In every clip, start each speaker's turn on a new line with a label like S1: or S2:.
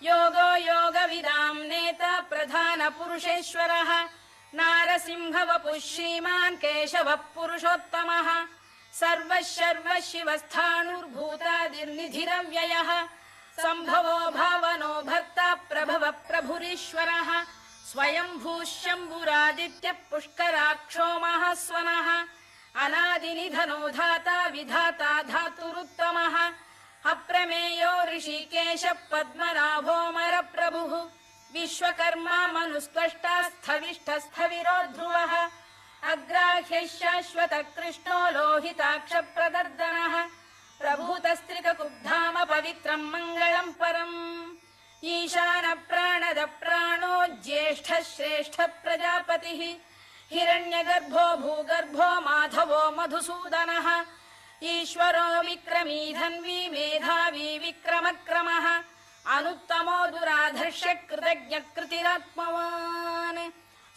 S1: योगो योगविदां नेता प्रधानपुरुषेश्वरः नारसिंहवपुः श्रीमान् केशवः पुरुषोत्तमः सर्वशिवस्थाणुर्भूतादिर्निधिरव्ययः सम्भवो भावनो भर्ता प्रभवः प्रभुरीश्वरः स्वयंभूः शम्भुरादित्यः पुष्कराक्षो महास्वनः अनादिनिधनो धाता विधाता धातुरुत्तमः अप्रमेयो ऋषिकेशः पद्मनाभोऽमरप्रभुः विश्वकर्मा मनुस्त्वष्टा स्थविष्ठस्थविरो ध्रुवः अग्राह्यः शाश्वतः कृष्णो लोहिताक्षप्रदर्दनः प्रभूतस्त्रिककुब्धाम पवित्रम् मङ्गलम् परम् ईशानप्राणदप्राणो ज्येष्ठः श्रेष्ठः प्रजापतिः हिरण्यगर्भो भूगर्भो माधवो मधुसूदनः ईश्वरो विक्रमी धन्वी मेधावी विक्रमक्रमः अनुत्तमो दुराधर्ष्य कृतज्ञकृतिरात्मवान्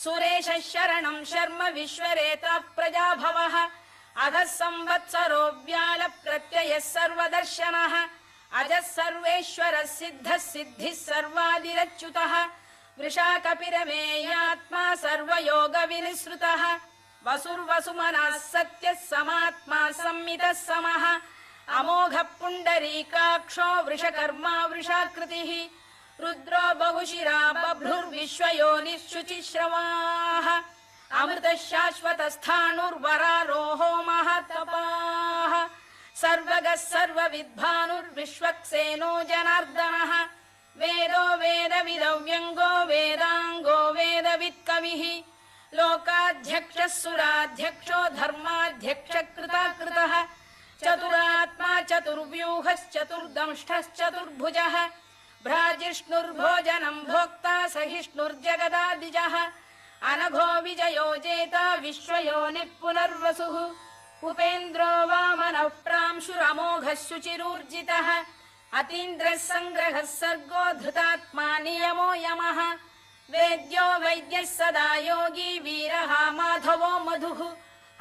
S1: सुरेशः शरणं शर्म विश्वरेता प्रजाभवः अधः संवत्सरो व्यालप्रत्ययः सर्वदर्शनः अजः सर्वेश्वरः सिद्धः सिद्धिः सर्वादिरच्युतः वृषाकपिरमेयात्मा सर्वयोगविनिसृतः वसुर्वसुमनः सत्यः समात्मा संमितः समः अमोघः पुण्डरीकाक्षो वृषकर्मा वृषाकृतिः रुद्रो बहुशिरा बभ्रुर्विश्वयोनिः शुचिश्रवाः अमृतः शाश्वतस्थाणुर्वरारोहो महातपाः सर्वगः सर्वविद्भानुर्विश्वक्सेनो जनार्दनः वेदो वेदविदव्यङ्गो वेदाङ्गो वेदवित्कविः लोकाध्यक्षः सुराध्यक्षो धर्माध्यक्षकृताकृतः चतुरात्मा चतुर्व्यूहश्चतुर्दंष्टश्चतुर्भुजः भ्राजिष्णुर्भोजनम् भोक्ता सहिष्णुर्जगदादिजः अनघो विजयो जेता विश्वयोनिः पुनर्वसुः उपेन्द्रो वामनः प्रांशुरमोघः शुचिरूर्जितः अतीन्द्रः सङ्ग्रहः सर्गो धृतात्मा नियमो यमः वेद्यो वैद्यः सदा योगी वीरः माधवो मधुः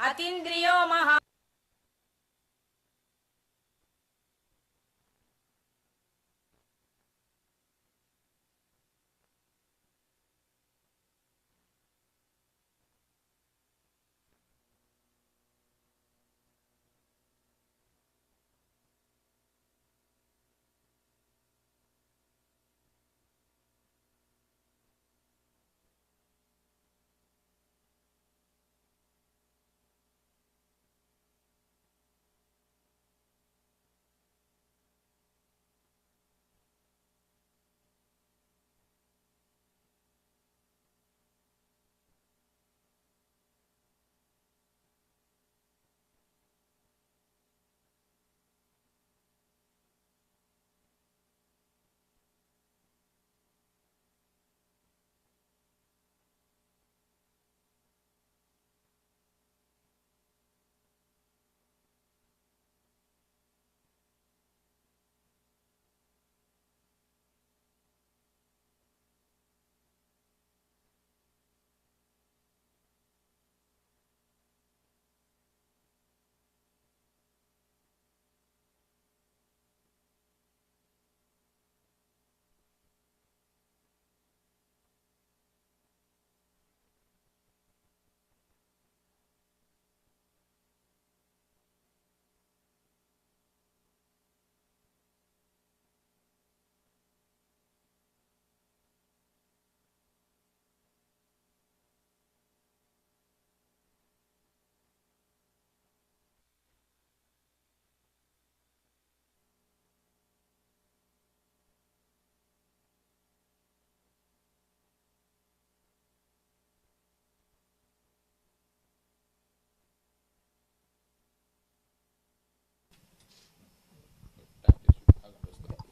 S1: अतीन्द्रियो महा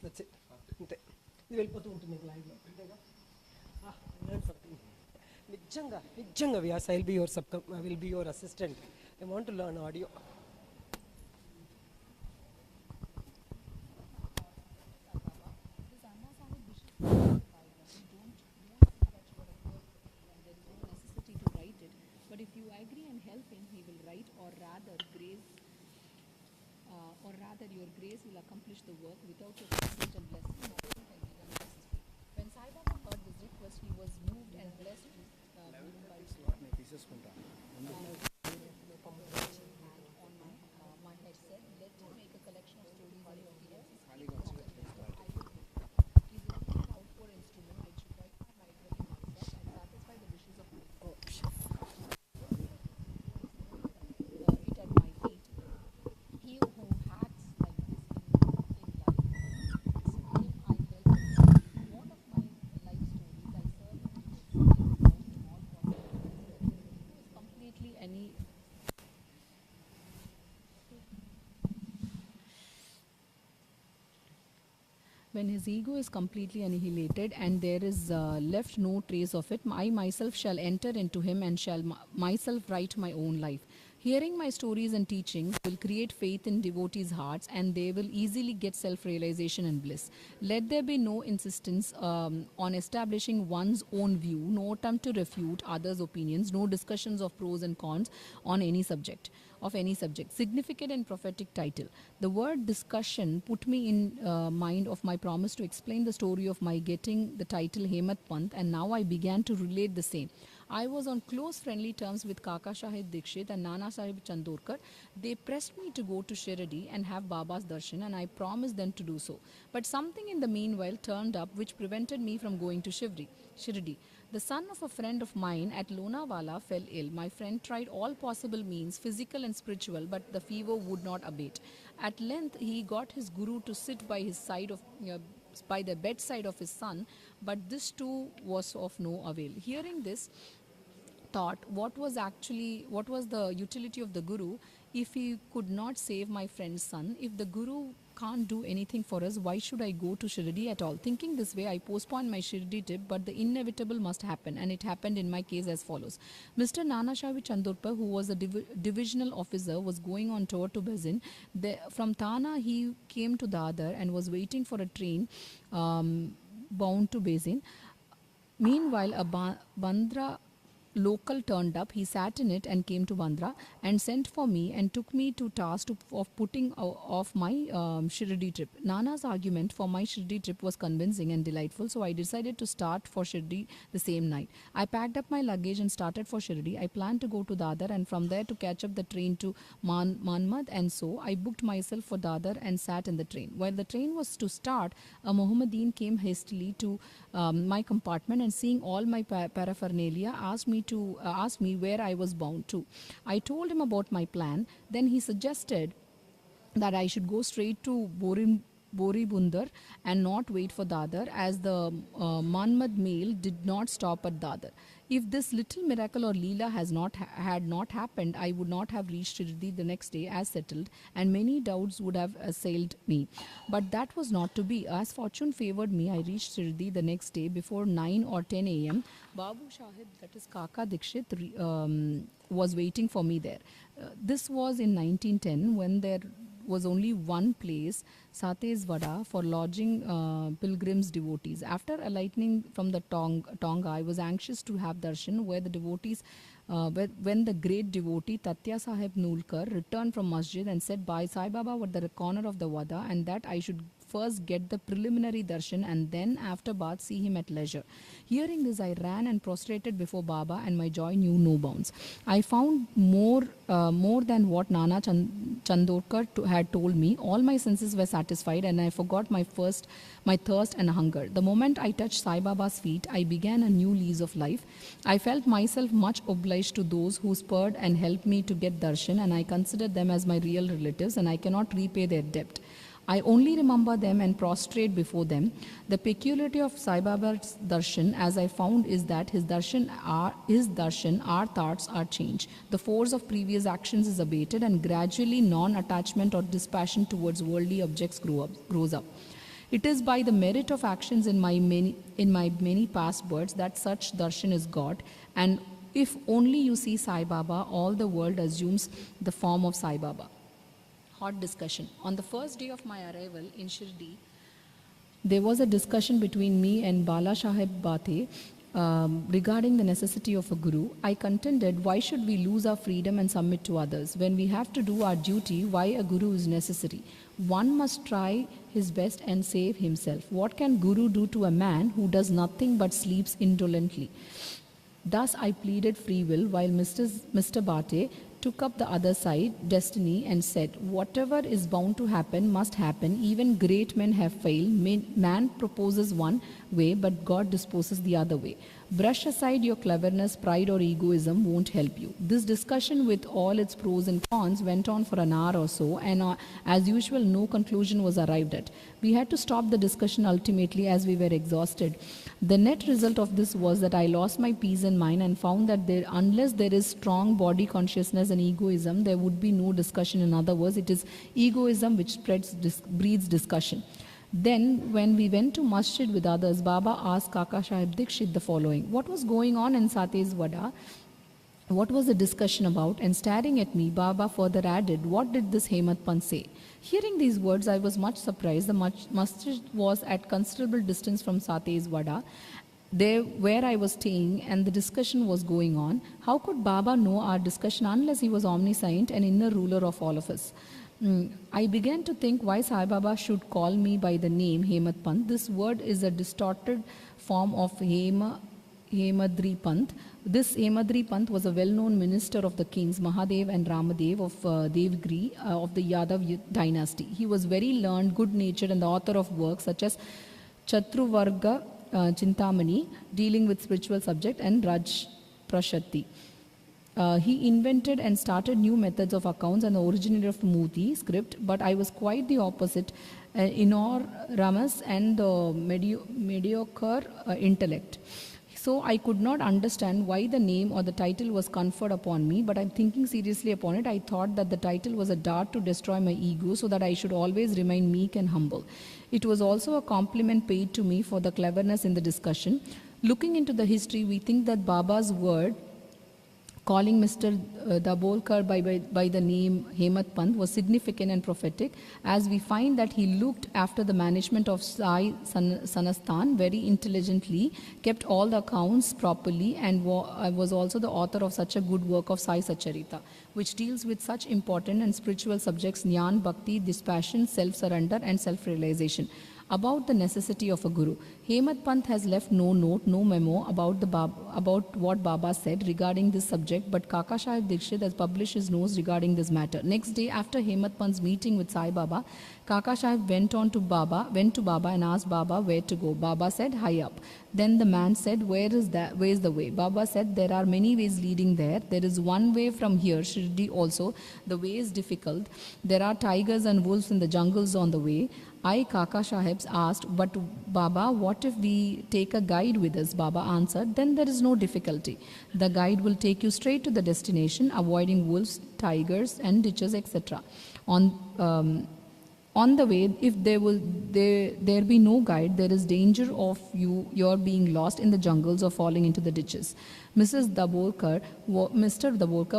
S2: That's it. You will put it into live. Learn something. Nijanga, Vyas, I will be your assistant. I want to learn audio.
S3: But if you agree and help him, he will write, or rather your grace will accomplish the work without your consent and blessing. request. He was moved and blessed by and on my head said, let him make a collection of stories and experiences. Keep them on the list of I will read. He brought me an outboard instrument which should help my migrating mindset and satisfy the wishes of my it at my feet. He who acts like this in life, it's him I help. One of my life stories, I serve in most small possible. He was completely any. When his ego is completely annihilated and there is left no trace of it, I myself shall enter into him and shall myself write my own life. Hearing my stories and teachings will create faith in devotees' hearts and they will easily get self realization and bliss. Let there be no insistence on establishing one's own view, no attempt to refute others' opinions, no discussions of pros and cons on any subject. Of any subject. Significant and prophetic title. The word discussion put me in mind of my promise to explain the story of my getting the title Hemat Pant, and now I began to relate the same. I was on close friendly terms with Kaka Sahib Dikshit and Nana Sahib Chandorkar. They pressed me to go to Shirdi and have Baba's darshan, and I promised them to do so. But something in the meanwhile turned up which prevented me from going to Shirdi. The son of a friend of mine at Lonavala fell ill. My friend tried all possible means, physical and spiritual, but the fever would not abate. At length, he got his guru to sit by his side of by the bedside of his son, but this too was of no avail. Hearing this, thought what was the utility of the guru if he could not save my friend's son. If the guru can't do anything for us, why should I go to Shirdi at all? Thinking this way, I postponed my Shirdi trip, but the inevitable must happen, and it happened in my case as follows. Mr. Nana Shahi Chandorpa, who was a divisional officer, was going on tour to Bazin. From Thana, he came to Dadar and was waiting for a train bound to Bazin. Meanwhile, a Bandra local turned up. He sat in it and came to Bandra and sent for me and took me to task of putting off my Shirdi trip. Nana's argument for my Shirdi trip was convincing and delightful, so I decided to start for Shirdi the same night. I packed up my luggage and started for Shirdi. I planned to go to Dadar and from there to catch up the train to Manmad, and so I booked myself for Dadar and sat in the train. While the train was to start, a Mohammedan came hastily to my compartment and seeing all my paraphernalia asked me where I was bound to. I told him about my plan. Then he suggested that I should go straight to Boribundar and not wait for Dadar, as the Manmad mail did not stop at Dadar. If this little miracle or Leela had not happened, I would not have reached Shirdi the next day as settled, and many doubts would have assailed me. But that was not to be. As fortune favored me, I reached Shirdi the next day before 9 or 10 a.m. Babu Shahid, that is Kaka Dikshit, was waiting for me there. This was in 1910, when there was only one place, Sateswada, for lodging pilgrims devotees. After alighting from the Tonga, I was anxious to have darshan where the devotees, when the great devotee Tatya Sahib Nulkar returned from masjid and said bye Sai Baba at the corner of the Wada, and that I should first get the preliminary darshan and then after bath see him at leisure. Hearing this, I ran and prostrated before Baba, and my joy knew no bounds. I found more than what Nana Chandorkar had told me. All my senses were satisfied, and I forgot my thirst and hunger. The moment I touched Sai Baba's feet, I began a new lease of life. I felt myself much obliged to those who spurred and helped me to get darshan, and I considered them as my real relatives, and I cannot repay their debt. I only remember them and prostrate before them. The peculiarity of Sai Baba's darshan, as I found, is that his darshan, our thoughts are changed. The force of previous actions is abated, and gradually non-attachment or dispassion towards worldly objects grows up. It is by the merit of actions in my many past births that such darshan is got, and if only you see Sai Baba, all the world assumes the form of Sai Baba. Hot discussion. On the first day of my arrival in Shirdi, there was a discussion between me and Bala Sahib Bate. regarding the necessity of a guru, I contended, why should we lose our freedom and submit to others? When we have to do our duty, why a guru is necessary? One must try his best and save himself. What can guru do to a man who does nothing but sleeps indolently? Thus I pleaded free will, while Mr. Bhate took up the other side, destiny, and said, whatever is bound to happen must happen. Even great men have failed. Man proposes one way, but God disposes the other way. Brush aside your cleverness, pride, or egoism won't help you. This discussion, with all its pros and cons, went on for an hour or so, and as usual, no conclusion was arrived at. We had to stop the discussion ultimately as we were exhausted. The net result of this was that I lost my peace in mind and found that unless there is strong body consciousness and egoism, there would be no discussion. In other words, it is egoism which breeds discussion. Then, when we went to masjid with others, Baba asked Kaka Sahib Dikshit the following: what was going on in Satez Wada? What was the discussion about? And staring at me, Baba further added, what did this Hemat Pant say? Hearing these words, I was much surprised. The masjid was at considerable distance from Satez Wada, there where I was staying, and the discussion was going on. How could Baba know our discussion unless he was omniscient and inner ruler of all of us? I began to think why Sai Baba should call me by the name Hemat Pant. This word is a distorted form of Hemadri Pant. This Hemadri Pant was a well-known minister of the kings Mahadev and Ramadev of Devgiri of the Yadav dynasty. He was very learned, good-natured, and the author of works such as Chatruvarga Chintamani, dealing with spiritual subject, and Raj Prashati. He invented and started new methods of accounts and the originator of Muti script, but I was quite the opposite, enormous and mediocre intellect. So I could not understand why the name or the title was conferred upon me, but I'm thinking seriously upon it. I thought that the title was a dart to destroy my ego so that I should always remain meek and humble. It was also a compliment paid to me for the cleverness in the discussion. Looking into the history, we think that Baba's word calling Mr. Dabolkar by the name Hemat Pant was significant and prophetic, as we find that he looked after the management of Sai Sanasthan very intelligently, kept all the accounts properly, and was also the author of such a good work of Sai Sacharita, which deals with such important and spiritual subjects: Jnana, Bhakti, dispassion, self-surrender, and self-realization. About the necessity of a guru, Hemat Pant has left no note, no memo about what Baba said regarding this subject, but Kaka Sahib Dikshit has published his notes regarding this matter. Next day, after Hemat Pant's meeting with Sai Baba, Kaka Sahib went to Baba and asked Baba where to go. Baba said, high up. Then the man said, where is the way? Baba said, there are many ways leading there. There is one way from here, Shirdi also. The way is difficult. There are tigers and wolves in the jungles on the way. I, Kaka Sahib, asked, but Baba, what if we take a guide with us? Baba answered, then there is no difficulty. The guide will take you straight to the destination, avoiding wolves, tigers, and ditches, etc. On the way, if there be no guide, there is danger of your being lost in the jungles or falling into the ditches. Mr. Dabolkar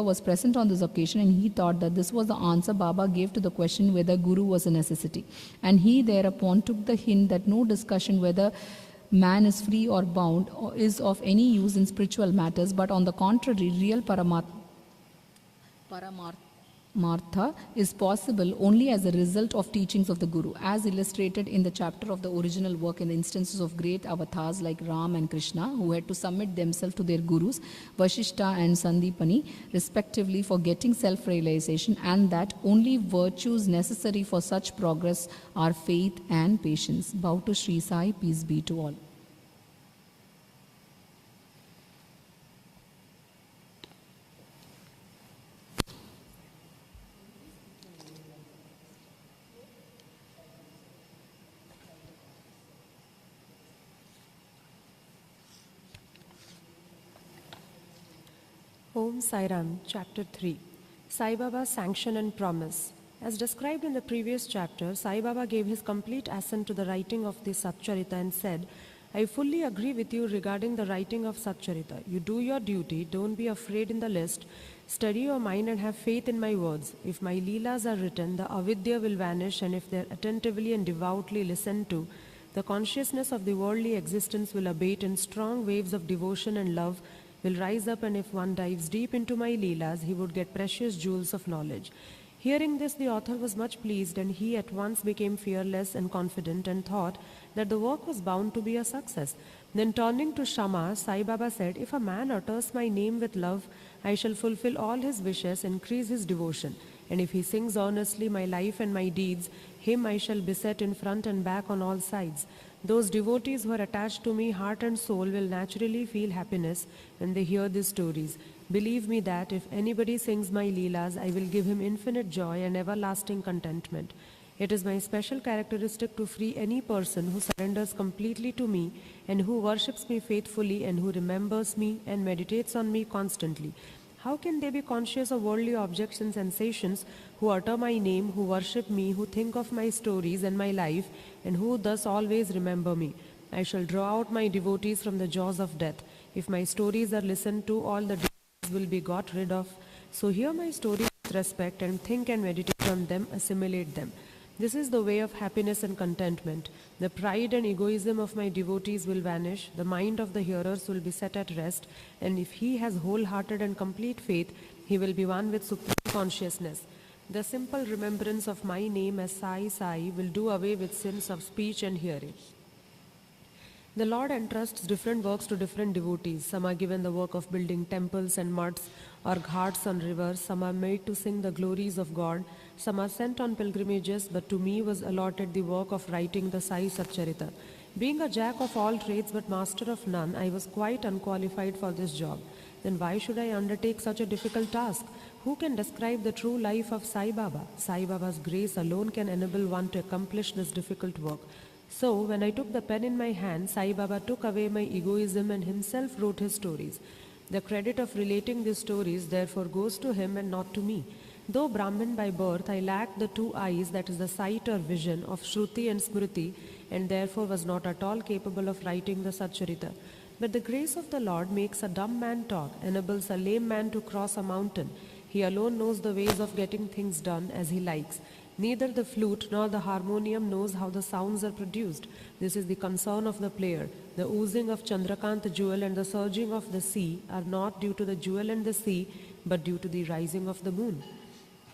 S3: was present on this occasion, and he thought that this was the answer Baba gave to the question whether Guru was a necessity. And he thereupon took the hint that no discussion whether man is free or bound is of any use in spiritual matters, but on the contrary, real Paramartha is possible only as a result of teachings of the Guru, as illustrated in the chapter of the original work in the instances of great avatars like Ram and Krishna, who had to submit themselves to their Gurus, Vashishta and Sandipani, respectively, for getting self-realization, and that only virtues necessary for such progress are faith and patience. Bow to Sri Sai, peace be to all.
S2: Om Sai Ram, Chapter 3. Sai Baba's Sanction and Promise. As described in the previous chapter, Sai Baba gave his complete assent to the writing of the Satcharita and said, I fully agree with you regarding the writing of Satcharita. You do your duty, don't be afraid in the list, study your mind and have faith in my words. If my leelas are written, the avidya will vanish, and if they are attentively and devoutly listened to, The consciousness of the worldly existence will abate and strong waves of devotion and love will rise up, and if one dives deep into my Leelas, he would get precious jewels of knowledge. Hearing this, the author was much pleased, and he at once became fearless and confident and thought that the work was bound to be a success. Then turning to Shama, Sai Baba said, "If a man utters my name with love, I shall fulfill all his wishes, increase his devotion. And if he sings earnestly my life and my deeds, him I shall beset in front and back on all sides. Those devotees who are attached to me, heart and soul, will naturally feel happiness when they hear these stories. Believe me that if anybody sings my Leelas, I will give him infinite joy and everlasting contentment. It is my special characteristic to free any person who surrenders completely to me and who worships me faithfully and who remembers me and meditates on me constantly. How can they be conscious of worldly objects and sensations who utter my name, who worship me, who think of my stories and my life, and who thus always remember me? I shall draw out my devotees from the jaws of death. If my stories are listened to, all the diseases will be got rid of. So hear my stories with respect and think and meditate on them, assimilate them. This is the way of happiness and contentment. The pride and egoism of my devotees will vanish, the mind of the hearers will be set at rest, and if he has wholehearted and complete faith, he will be one with supreme consciousness. The simple remembrance of my name as Sai Sai will do away with sins of speech and hearing. The Lord entrusts different works to different devotees. Some are given the work of building temples and mudds or ghats on rivers. Some are made to sing the glories of God. Some are sent on pilgrimages, but to me was allotted the work of writing the Sai Satcharita. Being a jack of all trades but master of none, I was quite unqualified for this job. Then why should I undertake such a difficult task? Who can describe the true life of Sai Baba? Sai Baba's grace alone can enable one to accomplish this difficult work. So, when I took the pen in my hand, Sai Baba took away my egoism and himself wrote his stories. The credit of relating these stories therefore goes to him and not to me. Though Brahmin by birth, I lacked the two eyes, that is the sight or vision of Shruti and Smriti, and therefore was not at all capable of writing the Satcharita. But the grace of the Lord makes a dumb man talk, enables a lame man to cross a mountain. He alone knows the ways of getting things done as he likes. Neither the flute nor the harmonium knows how the sounds are produced. This is the concern of the player. The oozing of Chandrakant jewel and the surging of the sea are not due to the jewel and the sea, but due to the rising of the moon.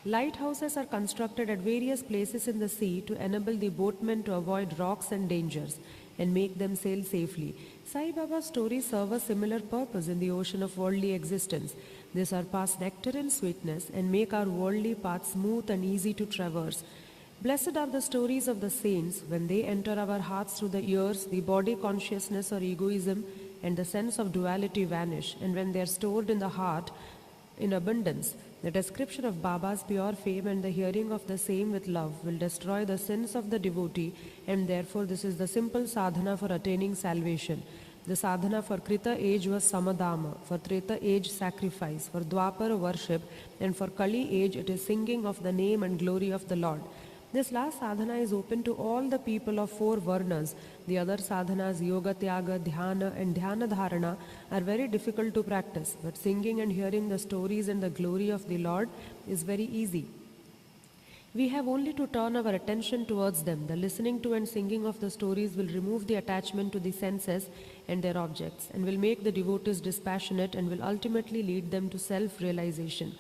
S2: Lighthouses are constructed at various places in the sea to enable the boatmen to avoid rocks and dangers and make them sail safely. Sai Baba's stories serve a similar purpose in the ocean of worldly existence. They surpass nectar in sweetness and make our worldly path smooth and easy to traverse. Blessed are the stories of the saints. When they enter our hearts through the ears, the body consciousness or egoism and the sense of duality vanish, and when they are stored in the heart in abundance, the description of Baba's pure fame and the hearing of the same with love will destroy the sins of the devotee, and therefore this is the simple sadhana for attaining salvation. The sadhana for Krita age was Samadama, for Treta age sacrifice, for Dwapara worship, and for Kali age it is singing of the name and glory of the Lord. This last sadhana is open to all the people of four varnas. The other sadhanas, yoga, tyaga, dhyana and dhyana dharana, are very difficult to practice, but singing and hearing the stories and the glory of the Lord is very easy. We have only to turn our attention towards them. The listening to and singing of the stories will remove the attachment to the senses and their objects, and will make the devotees dispassionate and will ultimately lead them to self-realization.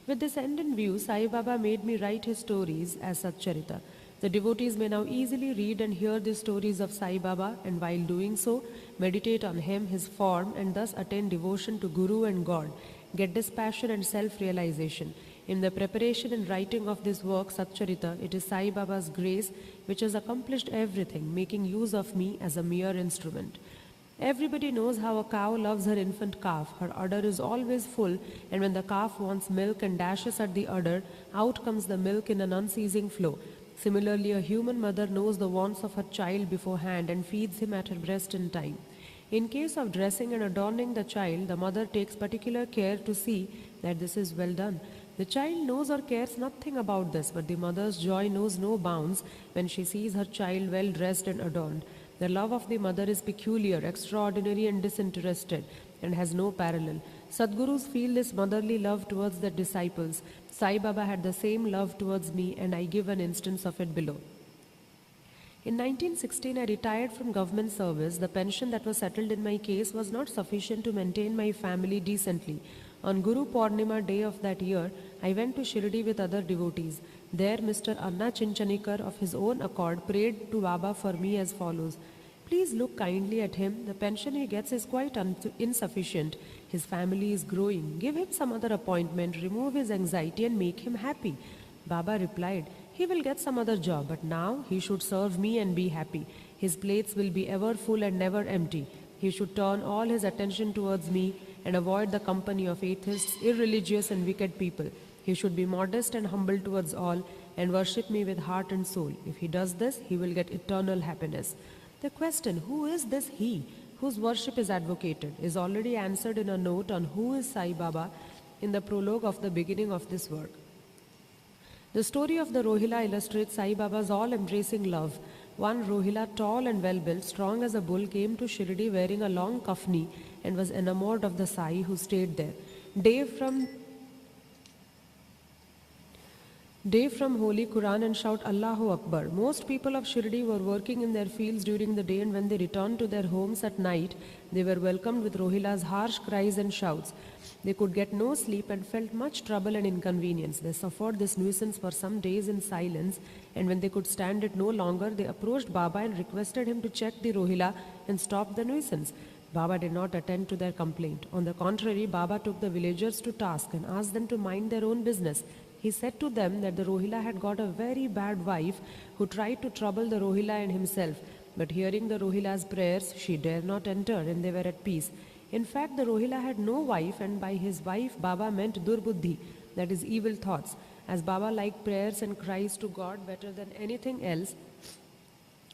S2: With this end in view, Sai Baba made me write his stories as Satcharita. The devotees may now easily read and hear the stories of Sai Baba, and while doing so, meditate on him, his form, and thus attain devotion to Guru and God, get dispassion and self-realization. In the preparation and writing of this work, Satcharita, it is Sai Baba's grace which has accomplished everything, making use of me as a mere instrument. Everybody knows how a cow loves her infant calf. Her udder is always full, and when the calf wants milk and dashes at the udder, out comes the milk in an unceasing flow. Similarly, a human mother knows the wants of her child beforehand and feeds him at her breast in time. In case of dressing and adorning the child, the mother takes particular care to see that this is well done. The child knows or cares nothing about this, but the mother's joy knows no bounds when she sees her child well dressed and adorned. The love of the mother is peculiar, extraordinary and disinterested, and has no parallel. Sadgurus feel this motherly love towards their disciples. Sai Baba had the same love towards me, and I give an instance of it below. In 1916, I retired from government service. The pension that was settled in my case was not sufficient to maintain my family decently. On Guru Purnima day of that year, I went to Shirdi with other devotees. There, Mr. Anna Chinchanikar, of his own accord, prayed to Baba for me as follows. Please look kindly at him. The pension he gets is quite insufficient. His family is growing. Give him some other appointment, remove his anxiety and make him happy. Baba replied, he will get some other job, but now he should serve me and be happy. His plates will be ever full and never empty. He should turn all his attention towards me and avoid the company of atheists, irreligious and wicked people. He should be modest and humble towards all and worship me with heart and soul. If he does this, he will get eternal happiness. The question, who is this he whose worship is advocated, is already answered in a note on who is Sai Baba in the prologue of the beginning of this work. The story of the Rohila illustrates Sai Baba's all-embracing love. One Rohila, tall and well-built, strong as a bull, came to Shirdi wearing a long kafni and was enamored of the Sai who stayed there. Day from Holy Quran and shout Allahu Akbar. Most people of Shirdi were working in their fields during the day, and when they returned to their homes at night, they were welcomed with Rohila's harsh cries and shouts. They could get no sleep and felt much trouble and inconvenience. They suffered this nuisance for some days in silence, and when they could stand it no longer, they approached Baba and requested him to check the Rohila and stop the nuisance. Baba did not attend to their complaint. On the contrary, Baba took the villagers to task and asked them to mind their own business. He said to them that the Rohila had got a very bad wife who tried to trouble the Rohila and himself. But hearing the Rohila's prayers, she dare not enter, and they were at peace. In fact, the Rohila had no wife, and by his wife, Baba meant Durbuddhi, that is, evil thoughts. As Baba liked prayers and cries to God better than anything else,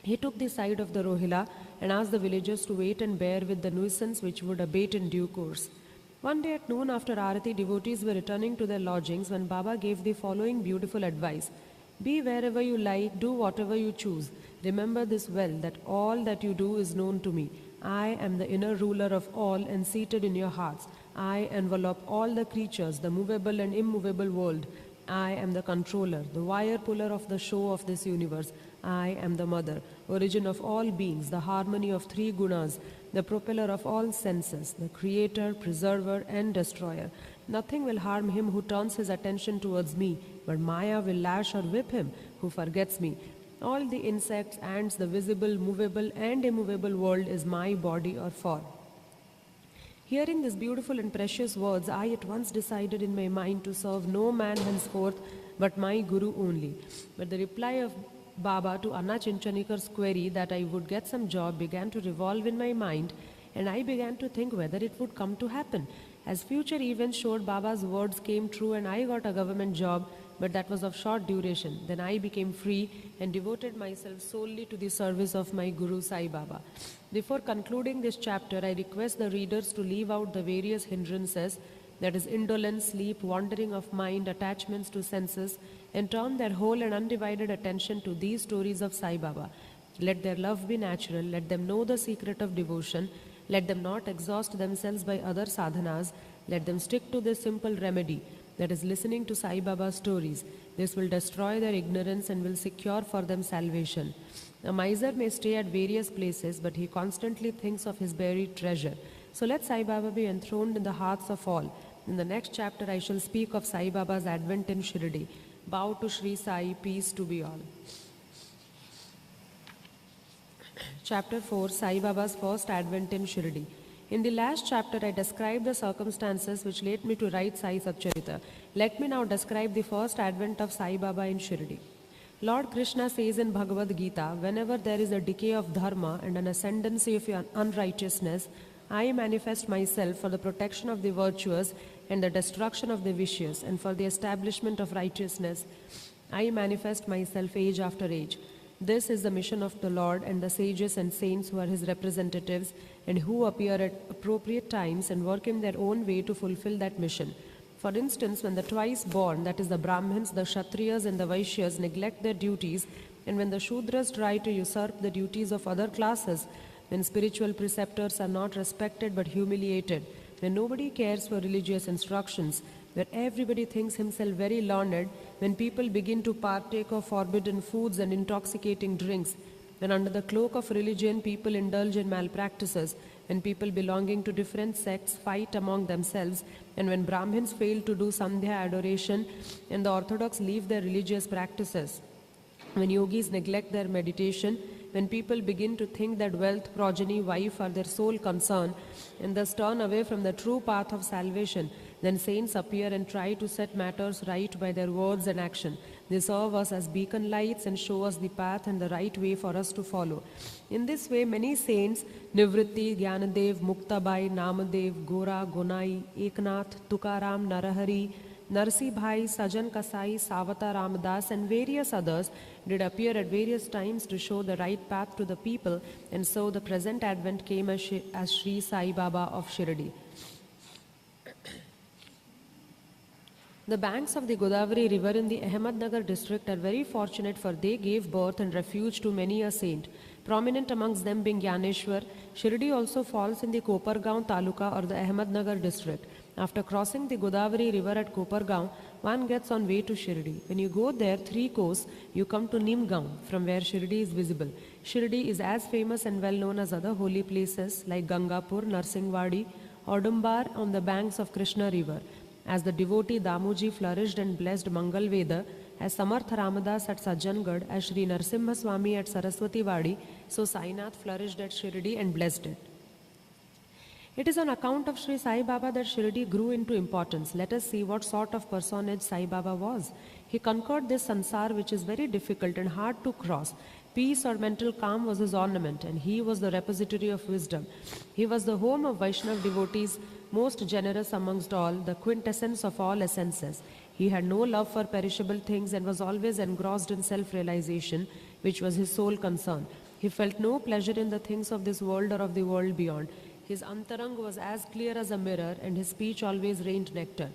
S2: he took the side of the Rohila and asked the villagers to wait and bear with the nuisance, which would abate in due course. One day at noon after Arati, devotees were returning to their lodgings when Baba gave the following beautiful advice. Be wherever you like, do whatever you choose. Remember this well, that all that you do is known to me. I am the inner ruler of all and seated in your hearts. I envelop all the creatures, the movable and immovable world. I am the controller, the wire puller of the show of this universe. I am the mother, origin of all beings, the harmony of three gunas, the propeller of all senses, the creator, preserver and destroyer. Nothing will harm him who turns his attention towards me, but Maya will lash or whip him who forgets me. All the insects, ants, the visible, movable and immovable world is my body or form. Hearing these beautiful and precious words, I at once decided in my mind to serve no man henceforth but my Guru only. But the reply of Baba to Anna Chinchanikar's query that I would get some job began to revolve in my mind, and I began to think whether it would come to happen. As future events showed, Baba's words came true and I got a government job, but that was of short duration. Then I became free and devoted myself solely to the service of my Guru Sai Baba. Before concluding this chapter, I request the readers to leave out the various hindrances, that is indolence, sleep, wandering of mind, attachments to senses, and turn their whole and undivided attention to these stories of Sai Baba. Let their love be natural, let them know the secret of devotion, let them not exhaust themselves by other sadhanas, let them stick to this simple remedy, that is listening to Sai Baba's stories. This will destroy their ignorance and will secure for them salvation. A miser may stay at various places, but he constantly thinks of his buried treasure. So let Sai Baba be enthroned in the hearts of all. In the next chapter, I shall speak of Sai Baba's advent in Shirdi. Bow to Sri Sai, peace to be all. Chapter 4, Sai Baba's first advent in Shirdi. In the last chapter, I described the circumstances which led me to write Sai Satcharita. Let me now describe the first advent of Sai Baba in Shirdi. Lord Krishna says in Bhagavad Gita, whenever there is a decay of dharma and an ascendancy of unrighteousness, I manifest myself for the protection of the virtuous and the destruction of the vicious, and for the establishment of righteousness. I manifest myself age after age. This is the mission of the Lord and the sages and saints who are his representatives and who appear at appropriate times and work in their own way to fulfill that mission. For instance, when the twice born, that is the Brahmins, the Kshatriyas and the Vaishyas, neglect their duties, and when the Shudras try to usurp the duties of other classes, when spiritual preceptors are not respected but humiliated, when nobody cares for religious instructions, where everybody thinks himself very learned, when people begin to partake of forbidden foods and intoxicating drinks, When under the cloak of religion people indulge in malpractices, when people belonging to different sects fight among themselves, and when Brahmins fail to do Sandhya adoration and the Orthodox leave their religious practices, when yogis neglect their meditation, when people begin to think that wealth, progeny, wife are their sole concern and thus turn away from the true path of salvation, then saints appear and try to set matters right by their words and action. They serve us as beacon lights and show us the path and the right way for us to follow. In this way, many saints, Nivritti, Gyanadev, Muktabai, Namadev, Gora, Gonai, Eknath, Tukaram, Narahari, Narsi Bhai, Sajan Kasai, Savata Ramadas and various others did appear at various times to show the right path to the people, and so the present advent came as Sri Sai Baba of Shirdi. The banks of the Godavari river in the Ahmednagar district are very fortunate, for they gave birth and refuge to many a saint, prominent amongst them being Gyaneshwar. Shirdi also falls in the Kopargaon Taluka or the Ahmednagar district. After crossing the Godavari river at Kopargaon, one gets on way to Shirdi. When you go there 3 course, you come to Nimgaon, from where Shirdi is visible. Shirdi is as famous and well known as other holy places like Gangapur, Narsingwadi, Odumbar on the banks of Krishna river. As the devotee Damuji flourished and blessed Mangal Veda, as Samarth Ramadas at Sajjangad, as Sri Narsimha Swami at Saraswati Wadi, so Sainath flourished at Shirdi and blessed it. It is on account of Sri Sai Baba that Shirdi grew into importance. Let us see what sort of personage Sai Baba was. He conquered this sansar, which is very difficult and hard to cross. Peace or mental calm was his ornament, and he was the repository of wisdom. He was the home of Vaishnav devotees, most generous amongst all, the quintessence of all essences. He had no love for perishable things and was always engrossed in self-realization, which was his sole concern. He felt no pleasure in the things of this world or of the world beyond. His antarang was as clear as a mirror, and his speech always rained nectar.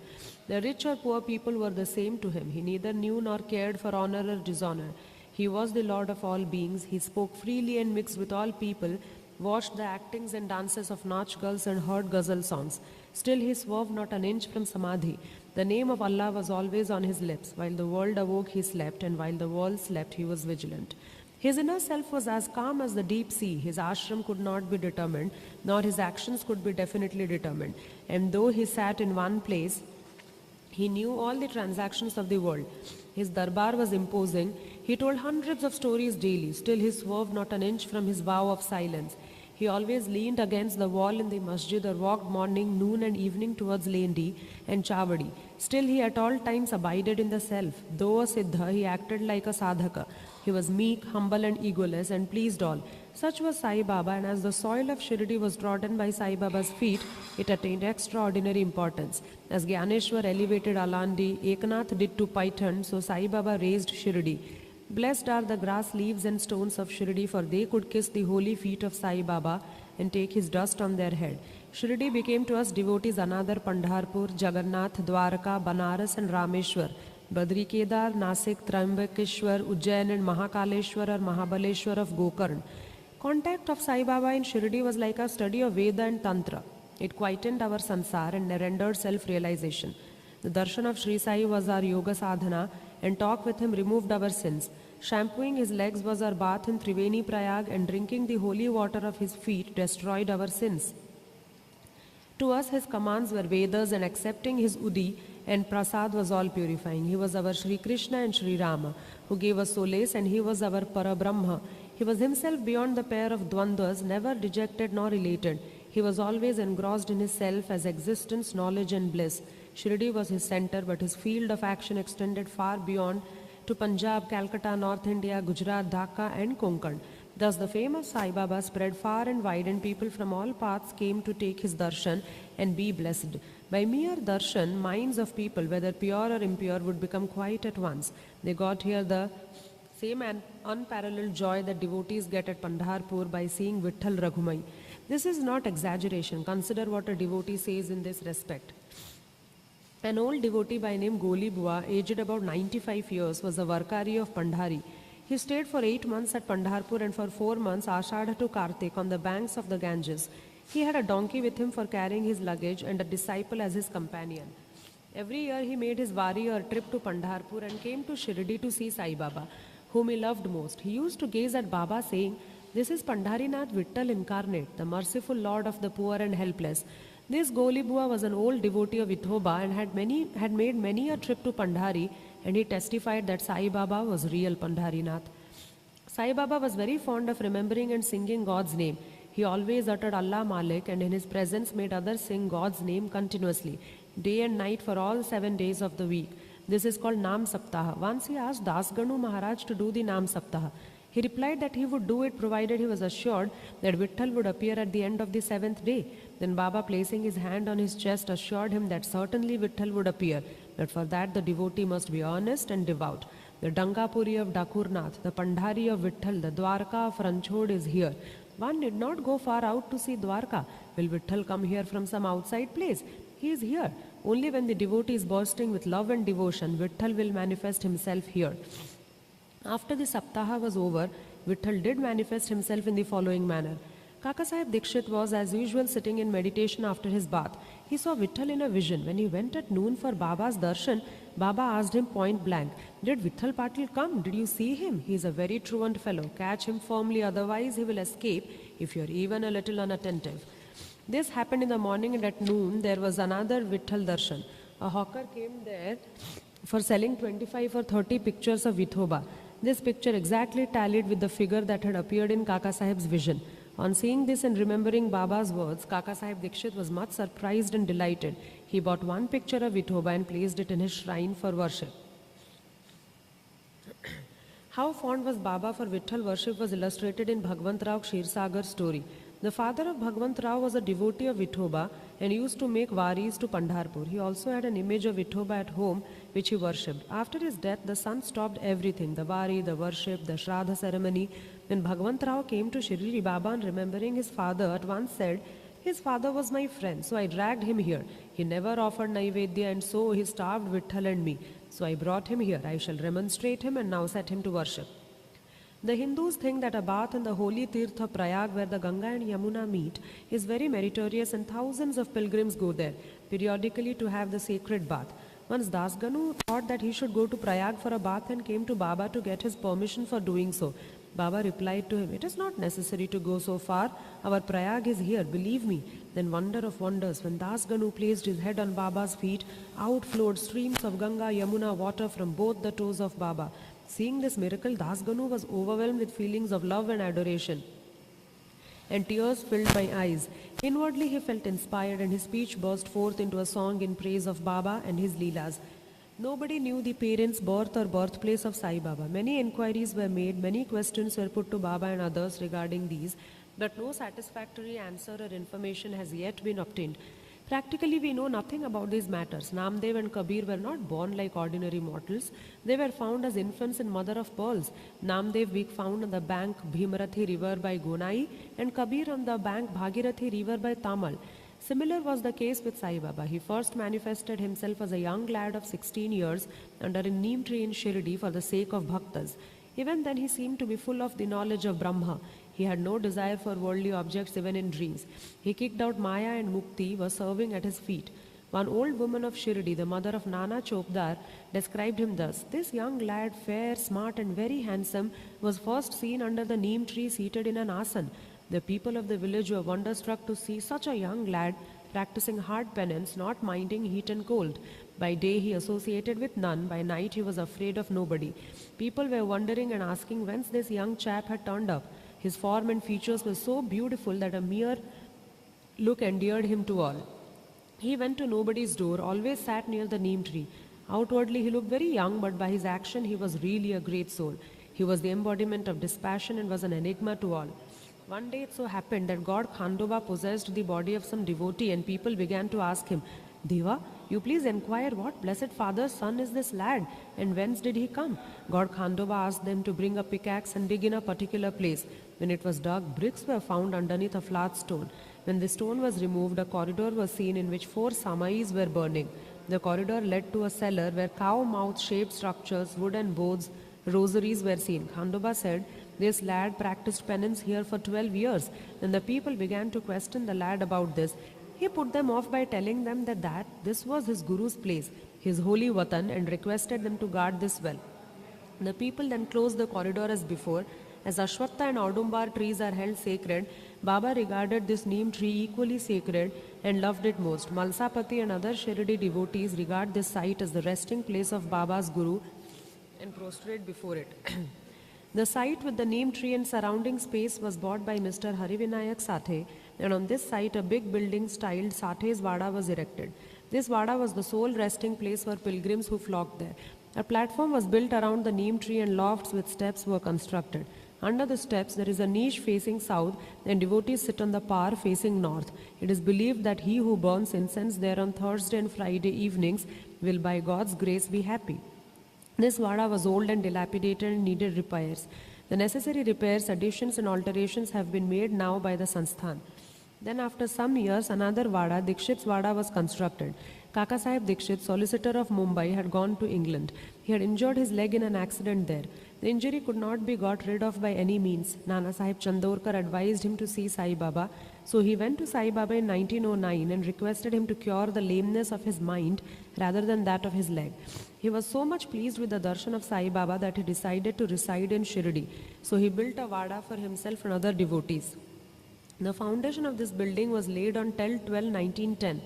S2: The rich or poor people were the same to him. He neither knew nor cared for honor or dishonor. He was the Lord of all beings. He spoke freely and mixed with all people, watched the actings and dances of Nach girls and heard ghazal songs. Still he swerved not an inch from Samadhi. The name of Allah was always on his lips. While the world awoke, he slept, and while the world slept, he was vigilant. His inner self was as calm as the deep sea. His ashram could not be determined, nor his actions could be definitely determined. And though he sat in one place, he knew all the transactions of the world. His darbar was imposing. He told hundreds of stories daily. Still he swerved not an inch from his vow of silence. He always leaned against the wall in the masjid or walked morning, noon and evening towards Lendi and Chavadi. Still he at all times abided in the self. Though a siddha, he acted like a sadhaka. He was meek, humble and egoless and pleased all. Such was Sai Baba, and as the soil of Shirdi was trodden by Sai Baba's feet, it attained extraordinary importance. As Gyaneshwar elevated Alandi, Eknath did to Paitan, so Sai Baba raised Shirdi. Blessed are the grass, leaves and stones of Shirdi, for they could kiss the holy feet of Sai Baba and take his dust on their head. Shirdi became to us devotees another Pandharpur, Jagannath, Dwarka, Banaras and Rameshwar, Badri Kedar, Nasik, Trambakeshwar, Ujjain and Mahakaleshwar or Mahabaleshwar of Gokarn. Contact of Sai Baba in Shirdi was like a study of Veda and Tantra. It quietened our sansar and rendered self-realization. The darshan of Sri Sai was our yoga sadhana, and talk with him removed our sins. Shampooing his legs was our bath in Triveni Prayag, and drinking the holy water of his feet destroyed our sins. To us his commands were Vedas, and accepting his Udi and Prasad was all purifying. He was our Sri Krishna and Sri Rama, who gave us solace, and he was our Parabrahma. He was himself beyond the pair of dvandvas, never dejected nor elated. He was always engrossed in his self as existence, knowledge and bliss. Shirdi was his center, but his field of action extended far beyond to Punjab, Calcutta, North India, Gujarat, Dhaka and Konkan. Thus the fame of Sai Baba spread far and wide, and people from all paths came to take his darshan and be blessed. By mere darshan, minds of people, whether pure or impure, would become quiet at once. They got here the same and unparalleled joy that devotees get at Pandharpur by seeing Vitthal Raghumai. This is not exaggeration. Consider what a devotee says in this respect. An old devotee by name Goli Bua, aged about 95 years, was a Varkari of Pandhari. He stayed for 8 months at Pandharpur and for 4 months Ashadha to Kartik on the banks of the Ganges. He had a donkey with him for carrying his luggage and a disciple as his companion. Every year he made his vari or trip to Pandharpur and came to Shirdi to see Sai Baba, whom he loved most. He used to gaze at Baba saying, "This is Pandharinath Vittal incarnate, the merciful Lord of the poor and helpless." This Golibua was an old devotee of Vithoba and had made many a trip to Pandhari, and he testified that Sai Baba was real Pandharinath. Sai Baba was very fond of remembering and singing God's name. He always uttered Allah Malik and in his presence made others sing God's name continuously, day and night for all 7 days of the week. This is called Nam Saptaha. Once he asked Dasganu Maharaj to do the Nam Saptaha. He replied that he would do it provided he was assured that Vitthal would appear at the end of the 7th day. Then Baba, placing his hand on his chest, assured him that certainly Vitthal would appear, but for that the devotee must be honest and devout. The Dangapuri of Dakurnath, the Pandhari of Vitthal, the Dwarka of Ranchod is here. One need not go far out to see Dwarka. Will Vitthal come here from some outside place? He is here. Only when the devotee is bursting with love and devotion, Vitthal will manifest himself here. After the Saptaha was over, Vitthal did manifest himself in the following manner. Kakasaheb Dikshit was as usual sitting in meditation after his bath. He saw Vitthal in a vision. When he went at noon for Baba's darshan, Baba asked him point blank, "Did Vitthal Patil come? Did you see him? He is a very truant fellow. Catch him firmly, otherwise he will escape if you are even a little unattentive." This happened in the morning, and at noon there was another Vitthal darshan. A hawker came there for selling 25 or 30 pictures of Vithoba. This picture exactly tallied with the figure that had appeared in Kaka Sahib's vision. On seeing this and remembering Baba's words, Kaka Sahib Dikshit was much surprised and delighted. He bought one picture of Vithoba and placed it in his shrine for worship. How fond was Baba for Vitthal worship was illustrated in Bhagwant Rao Kshirsagar's story. The father of Bhagwant Rao was a devotee of Vithoba and used to make varis to Pandharpur. He also had an image of Vithoba at home which he worshipped. After his death, the son stopped everything, the vari, the worship, the Shraddha ceremony. When Bhagwant Rao came to Shirdi Baba and remembering his father, at once said, "His father was my friend, so I dragged him here. He never offered Naivedya and so he starved Vitthal and me. So I brought him here. I shall remonstrate him and now set him to worship." The Hindus think that a bath in the holy Tirth of Prayag, where the Ganga and Yamuna meet, is very meritorious and thousands of pilgrims go there periodically to have the sacred bath. Once Dasganu thought that he should go to Prayag for a bath and came to Baba to get his permission for doing so. Baba replied to him, "It is not necessary to go so far. Our Prayag is here, believe me." Then wonder of wonders, when Dasganu placed his head on Baba's feet, out flowed streams of Ganga Yamuna water from both the toes of Baba. Seeing this miracle, Dasganu was overwhelmed with feelings of love and adoration, and tears filled my eyes. Inwardly he felt inspired, and his speech burst forth into a song in praise of Baba and his Leelas. Nobody knew the parents' birth or birthplace of Sai Baba. Many inquiries were made, many questions were put to Baba and others regarding these, but no satisfactory answer or information has yet been obtained. Practically, we know nothing about these matters. Namdev and Kabir were not born like ordinary mortals. They were found as infants in mother of pearls. Namdev we found on the bank Bhimarathi river by Gonai, and Kabir on the bank Bhagirathi river by Tamal. Similar was the case with Sai Baba. He first manifested himself as a young lad of 16 years under a neem tree in Shirdi for the sake of bhaktas. Even then he seemed to be full of the knowledge of Brahma. He had no desire for worldly objects even in dreams. He kicked out Maya and Mukti were serving at his feet. One old woman of Shirdi, the mother of Nana Chopdar, described him thus: "This young lad, fair, smart and very handsome, was first seen under the neem tree seated in an asan. The people of the village were wonderstruck to see such a young lad practicing hard penance, not minding heat and cold. By day he associated with none, by night he was afraid of nobody. People were wondering and asking whence this young chap had turned up. His form and features were so beautiful that a mere look endeared him to all. He went to nobody's door, always sat near the neem tree. Outwardly he looked very young, but by his action he was really a great soul. He was the embodiment of dispassion and was an enigma to all. One day it so happened that God Khandoba possessed the body of some devotee, and people began to ask him, "Deva, you please inquire what blessed father's son is this lad, and whence did he come?" God Khandoba asked them to bring a pickaxe and dig in a particular place. When it was dug, bricks were found underneath a flat stone. When the stone was removed, a corridor was seen in which 4 samais were burning. The corridor led to a cellar where cow-mouth shaped structures, wooden boards, rosaries were seen. Khandoba said, "This lad practiced penance here for 12 years. When the people began to question the lad about this, he put them off by telling them that this was his guru's place, his holy watan, and requested them to guard this well. The people then closed the corridor as before. As Ashwatha and Audumbar trees are held sacred, Baba regarded this neem tree equally sacred and loved it most. Malsapati and other Shirdi devotees regard this site as the resting place of Baba's Guru and prostrate before it. The site with the neem tree and surrounding space was bought by Mr. Harivinayak Sathe, and on this site a big building styled Sathe's Vada was erected. This Vada was the sole resting place for pilgrims who flocked there. A platform was built around the neem tree and lofts with steps were constructed. Under the steps there is a niche facing south and devotees sit on the par facing north. It is believed that he who burns incense there on Thursday and Friday evenings will by God's grace be happy. This Vada was old and dilapidated and needed repairs. The necessary repairs, additions and alterations have been made now by the Sansthan. Then after some years, another Vada, Dikshit's Vada, was constructed. Kaka Sahib Dikshit, solicitor of Mumbai, had gone to England. He had injured his leg in an accident there. The injury could not be got rid of by any means. Nana Sahib Chandorkar advised him to see Sai Baba. So he went to Sai Baba in 1909 and requested him to cure the lameness of his mind rather than that of his leg. He was so much pleased with the darshan of Sai Baba that he decided to reside in Shirdi. So he built a Vada for himself and other devotees. The foundation of this building was laid on 12/12/1910.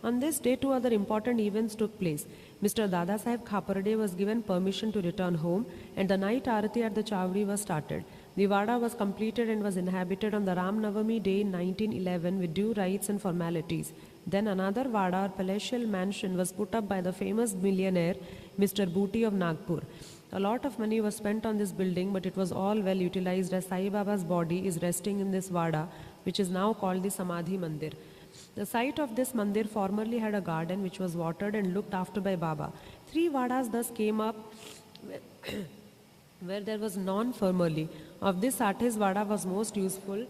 S2: On this day, two other important events took place. Mr. Dada Sahib Khaparade was given permission to return home, and the night Aarati at the Chavdi was started. The Vada was completed and was inhabited on the Ram Navami day in 1911 with due rites and formalities. Then another Vada or palatial mansion was put up by the famous millionaire Mr. Booty of Nagpur. A lot of money was spent on this building, but it was all well utilized as Sai Baba's body is resting in this Vada, which is now called the Samadhi Mandir. The site of this mandir formerly had a garden which was watered and looked after by Baba. 3 Vadas thus came up where there was none formerly. Of this, Sathe's Vada was most useful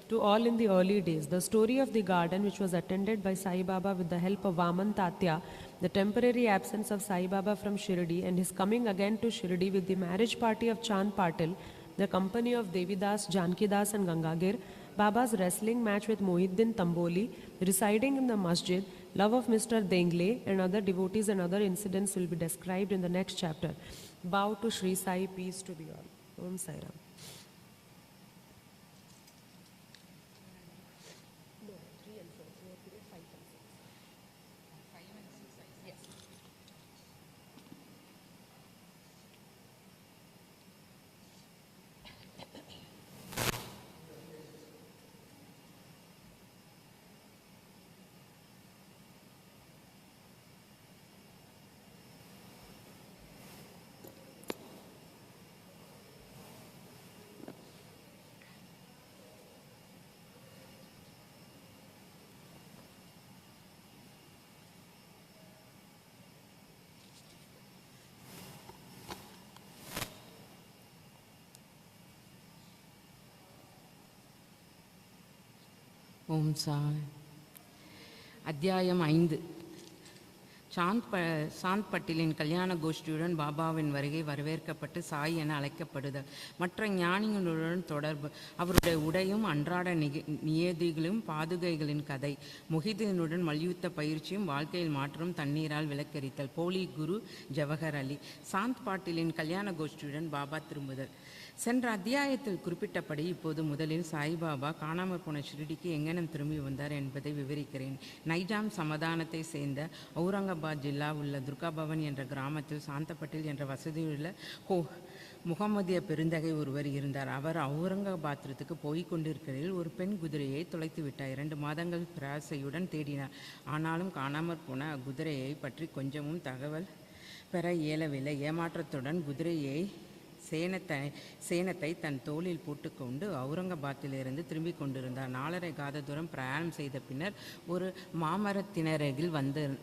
S2: to all in the early days. The story of the garden, which was attended by Sai Baba with the help of Vaman Tatya, the temporary absence of Sai Baba from Shirdi and his coming again to Shirdi with the marriage party of Chand Patil, the company of Devidas, Jankidas and Gangagir, Baba's wrestling match with Mohiddin Tamboli, residing in the masjid, love of Mr. Dengle and other devotees and other incidents will be described in the next chapter. Bow to Sri Sai, peace to be all. Om Sai Ram.
S4: ஓம் சாய். அத்தியாயம் 5. சாந்த் பட்டிலின் கல்யாண கோஷ்டியுடன் பாபாவின் வருகை வரவேற்கப்பட்டு சாய் என அழைக்கப்படுதல், மற்ற ஞானிகளுடன் தொடர்பு, அவருடைய உடையும் அன்றாட நியதிகளும் பாதுகைகளின் கதை, முஹிதீனுடன் மல்யுத்த பயிற்சியும் வாழ்க்கையில் மாற்றம் தண்ணீரால் விளக்கரித்தல், போலி குரு ஜவஹர் அலி. சாந்த் பாட்டிலின் கல்யாண கோஷ்டியுடன் பாபா திரும்புதல். சென்ற அத்தியாயத்தில் குறிப்பிட்டபடி இப்போது முதலில் சாய்பாபா காணாமல் போன ஷிரடிக்கு எங்கனம் திரும்பி வந்தார் என்பதை விவரிக்கிறேன். நைஜாம் சமதானத்தை சேர்ந்த அவுரங்காபாத் ஜில்லா உள்ள துர்காபவன் என்ற கிராமத்தில் சாந்தப்பட்டில் என்ற வசதியுள்ள முகமதிய பெருந்தகை ஒருவர் இருந்தார். அவர் அவுரங்காபாத்திரத்துக்கு போய்க் கொண்டிருக்கையில் ஒரு பெண் குதிரையை தொலைத்து விட்டார். 2 மாதங்கள் பிரயாசையுடன் தேடினார். ஆனாலும் காணாமற் போன அக்குதிரையை பற்றி கொஞ்சமும் தகவல் பெற இயலவில்லை. ஏமாற்றத்துடன் குதிரையை சேனத்தை தன் தோளில் போட்டுக்கொண்டு அவுரங்காபாத்திலிருந்து திரும்பிக் கொண்டிருந்தார். 4.5 காத தூரம் பிரயாணம் செய்த பின்னர் ஒரு மாமரத்தினரகில்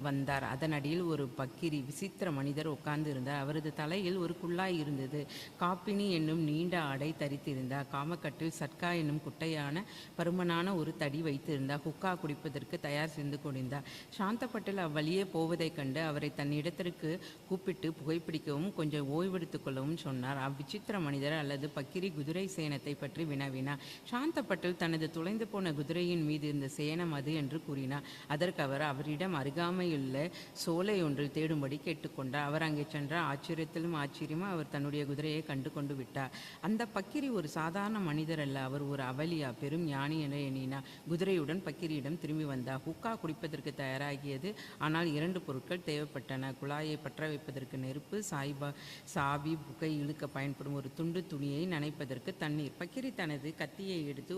S4: வந்தார். அதனடியில் ஒரு பக்கிரி விசித்திர மனிதர் உட்கார்ந்து இருந்தார். அவரது தலையில் ஒரு குள்ளாய் இருந்தது. காப்பினி என்னும் நீண்ட ஆடை தரித்திருந்தார். காமக்கட்டில் சட்கா என்னும் குட்டையான பருமனான ஒரு தடி வைத்திருந்தார். ஹுக்கா குடிப்பதற்கு தயார் செய்து கொண்டிருந்தார். சாந்தப்பட்டில் அவ்வழியே போவதைக் கண்டு அவரை தன் இடத்திற்கு கூப்பிட்டு புகைப்பிடிக்கவும் கொஞ்சம் ஓய்வெடுத்துக் கொள்ளவும் சொன்னார். விசித்திர மனிதர் அல்லது பக்கிரி குதிரை சேனத்தை பற்றி வினவினார். சாந்த பட்டேல் தனது தொலைந்து போன குதிரையின் மீது இருந்த சேனம் அது என்று கூறினார். அதற்கு அவரிடம் அருகாமையுள்ள சோலை ஒன்றில் தேடும்படி கேட்டுக்கொண்டார். அவர் அங்கே சென்றார். ஆச்சரியத்திலும் ஆச்சரியமாக அவர் தன்னுடைய குதிரையை கண்டு கொண்டு விட்டார். அந்த பக்கிரி ஒரு சாதாரண மனிதர் அல்ல, அவர் ஒரு அவலியா, பெரும் ஞானி என எண்ணினார். குதிரையுடன் பக்கிரியிடம் திரும்பி வந்தார். ஹுக்கா குடிப்பதற்கு தயாராகியது. ஆனால் 2 பொருட்கள் தேவைப்பட்டன. குழாயை பற்ற வைப்பதற்கு நெருப்பு, சாவி, புகை இழுக்க பயன்படும் ஒரு துண்டு துணியை நனைப்பதற்கு தண்ணீர். பக்கிரி தனது கத்தியை எடுத்து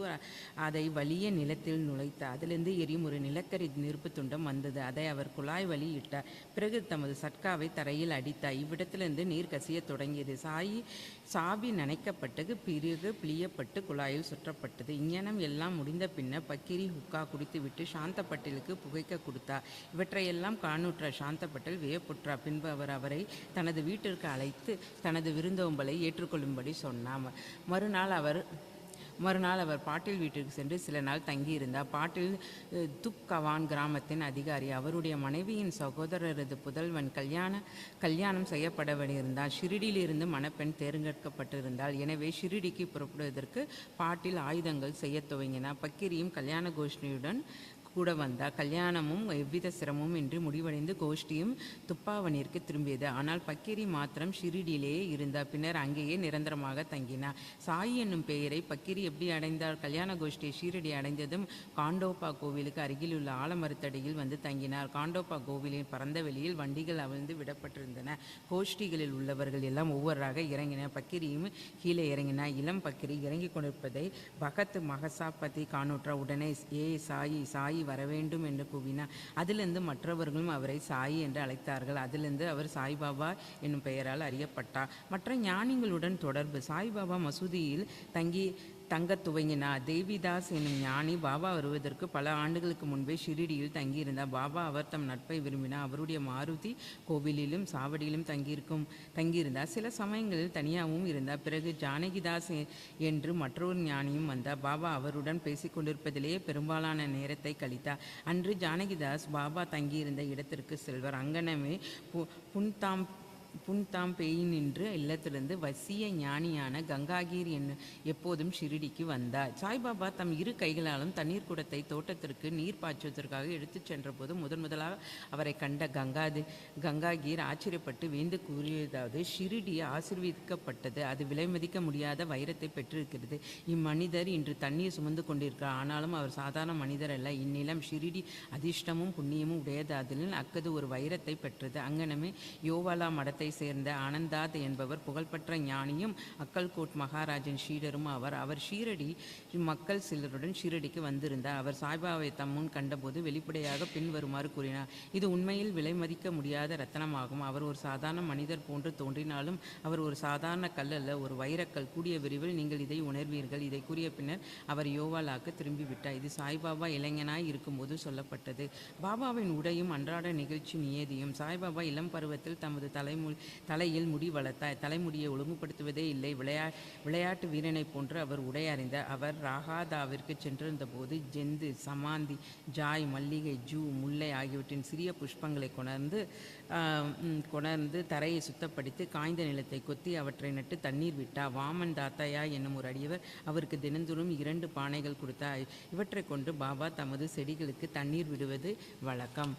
S4: அதை வலிய நிலத்தில் நுழைத்தார். அதிலிருந்து எரியும் ஒரு நிலக்கரி நெருப்பு துண்டம் வந்தது. அதை அவர் குழாய் வழி இட்டார். பிறகு தமது சட்காவை தரையில் அடித்தார். இவ்விடத்திலிருந்து நீர் கசிய தொடங்கியது. சாவி நனைக்கப்பட்டது. பிறகு பிழியப்பட்டு குழாயில் சுற்றப்பட்டது. இங்ஙனம் எல்லாம் முடிந்த பின்னர் பக்கிரி ஹுக்கா குடித்துவிட்டு சாந்த பட்டேலுக்கு புகைக்க கொடுத்தார். இவற்றையெல்லாம் காணுற்ற சாந்த பட்டேல் வியப்புற்றார். பின்பு அவரை தனது வீட்டிற்கு அழைத்து தனது விருந்தோம்பலை ஏற்றுக்கொள்ளும்படி சொன்னார். மறுநாள் அவர் பாட்டில் வீட்டிற்கு சென்று சில நாள் தங்கியிருந்தார். பாட்டில் துப்கவான் கிராமத்தின் அதிகாரி. அவருடைய மனைவியின் சகோதரரது புதல்வன் கல்யாணம் செய்யப்படவிருந்தார். ஷிரடியிலிருந்து மணப்பெண் தேர்ந்தெடுக்கப்பட்டிருந்தாள். எனவே ஷிரடிக்கு புறப்படுவதற்கு பாட்டில் ஆயுதங்கள் செய்ய துவங்கினார். பக்கிரியும் கல்யாண கோஷ்டியுடன் கூட வந்தார். கல்யாணமும் எவ்வித சிரமமும் இன்றி முடிவடைந்து கோஷ்டியும் துப்பாவனிற்கு திரும்பியது. ஆனால் பக்கிரி மாத்திரம் ஷிரடியிலேயே இருந்தார். பின்னர் அங்கேயே நிரந்தரமாக தங்கினார். சாயி என்னும் பெயரை பக்கிரி எப்படி அடைந்தார்? கல்யாண கோஷ்டி ஷிரடி அடைந்ததும் காண்டோபா கோவிலுக்கு அருகில் உள்ள ஆலமரத்தடியில் வந்து தங்கினார். காண்டோபா கோவிலின் பரந்த வெளியில் வண்டிகள் அவிழ்ந்து விடப்பட்டிருந்தன. கோஷ்டிகளில் உள்ளவர்கள் எல்லாம் ஒவ்வொருவராக இறங்கினர். பக்கிரியும் கீழே இறங்கினார். இளம் பக்கிரி இறங்கி கொண்டிருப்பதை பகத் மகசாபதி காணுற்ற உடனே சாயி வரவேண்டும் என்று கூவினார். அதிலிருந்து மற்றவர்களும் அவரை சாயி என்று அழைத்தார்கள். அதிலிருந்து அவர் சாய்பாபா என்னும் பெயரால் அறியப்பட்டார். மற்ற ஞானிகளுடன் தொடர்பு. சாய்பாபா மசூதியில் தங்கத் துவங்கினார். தேவிதாஸ் என்னும் ஞானி பாபா வருவதற்கு பல ஆண்டுகளுக்கு முன்பே ஷிரடியில் தங்கியிருந்தார். பாபா அவர் தம் நட்பை விரும்பினார். அவருடைய மாருதி கோவிலிலும் சாவடியிலும் தங்கியிருந்தார். சில சமயங்களில் தனியாகவும் இருந்தார். பிறகு ஜானகிதாஸ் என்று மற்றொரு ஞானியும் வந்தார். பாபா அவருடன் பேசிக்கொண்டிருப்பதிலேயே பெரும்பாலான நேரத்தை கழித்தார். அன்று ஜானகிதாஸ் பாபா தங்கியிருந்த இடத்திற்கு செல்வார். அங்கனமே புன்தாம் பேயின் நின்று இல்லத்திலிருந்து வசிய ஞானியான கங்காகீர் எப்போதும் ஷிரடிக்கு வந்தார். சாய்பாபா தம் 2 கைகளாலும் தண்ணீர் குடத்தை தோட்டத்திற்கு நீர் பாய்ச்சுவதற்காக எடுத்துச் சென்றபோது முதலாக அவரை கண்ட கங்காகீர் ஆச்சரியப்பட்டு வேந்து கூறியதாவது: ஷிரடி ஆசீர்வதிக்கப்பட்டது. அது விலைமதிக்க முடியாத வைரத்தை பெற்றிருக்கிறது. இம்மனிதர் இன்று தண்ணீர் சுமந்து கொண்டிருக்கிறார். ஆனாலும் அவர் சாதாரண மனிதர் அல்ல. இந்நிலம் ஷிரடி அதிர்ஷ்டமும் புண்ணியமும் உடையதாதலில் அக்கது ஒரு வைரத்தை பெற்றது. அங்கனமே யோவாலா மடத்தை சேர்ந்த ஆனந்தாத் என்பவர் புகழ்பெற்ற ஞானியும் அக்கல்கோட் மகாராஜின் ஷீடரும் ஆவார். அவர் ஷீரடி மக்கள் சிலருடன் ஷீரடிக்கு வந்திருந்தார். அவர் சாய்பாபாவை தம் முன் கண்டபோது வெளிப்படையாக பின்வருமாறு கூறினார்: இது உண்மையில் விலை மதிக்க முடியாத ரத்தனமாகும். அவர் ஒரு சாதாரண மனிதர் போன்று தோன்றினாலும் அவர் ஒரு சாதாரண கல் அல்ல, ஒரு வைரக்கல். கூடிய விரைவில் நீங்கள் இதை உணர்வீர்கள். இதை கூறிய பின்னர் அவர் யோவாலாக்கு திரும்பிவிட்டார். இது சாய்பாபா இளைஞனாய் இருக்கும்போது சொல்லப்பட்டது. பாபாவின் உடையும் அன்றாட நிகழ்ச்சி நியதியும். சாய்பாபா இளம் பருவத்தில் தமது தலையில் முடி வளர்த்தார். தலைமுடியை ஒழுங்குபடுத்துவதே இல்லை. விளையாட்டு வீரனை போன்று அவர் உடை அறிந்தார். அவர் ராகாதாவிற்கு சென்றிருந்த போது ஜெந்து, சமாந்தி, ஜாய், மல்லிகை, ஜூ, முல்லை ஆகியவற்றின் சிறிய புஷ்பங்களை கொணர்ந்து தரையை சுத்தப்படுத்தி காய்ந்த நிலத்தை கொத்தி அவற்றை நட்டு தண்ணீர் விட்டார். வாமன் தாத்தாயா என்னும் ஒரு அடியவர் அவருக்கு தினந்தோறும் 2 பானைகள் கொடுத்தார். இவற்றை கொண்டு பாபா தமது செடிகளுக்கு தண்ணீர் விடுவது வழக்கம்.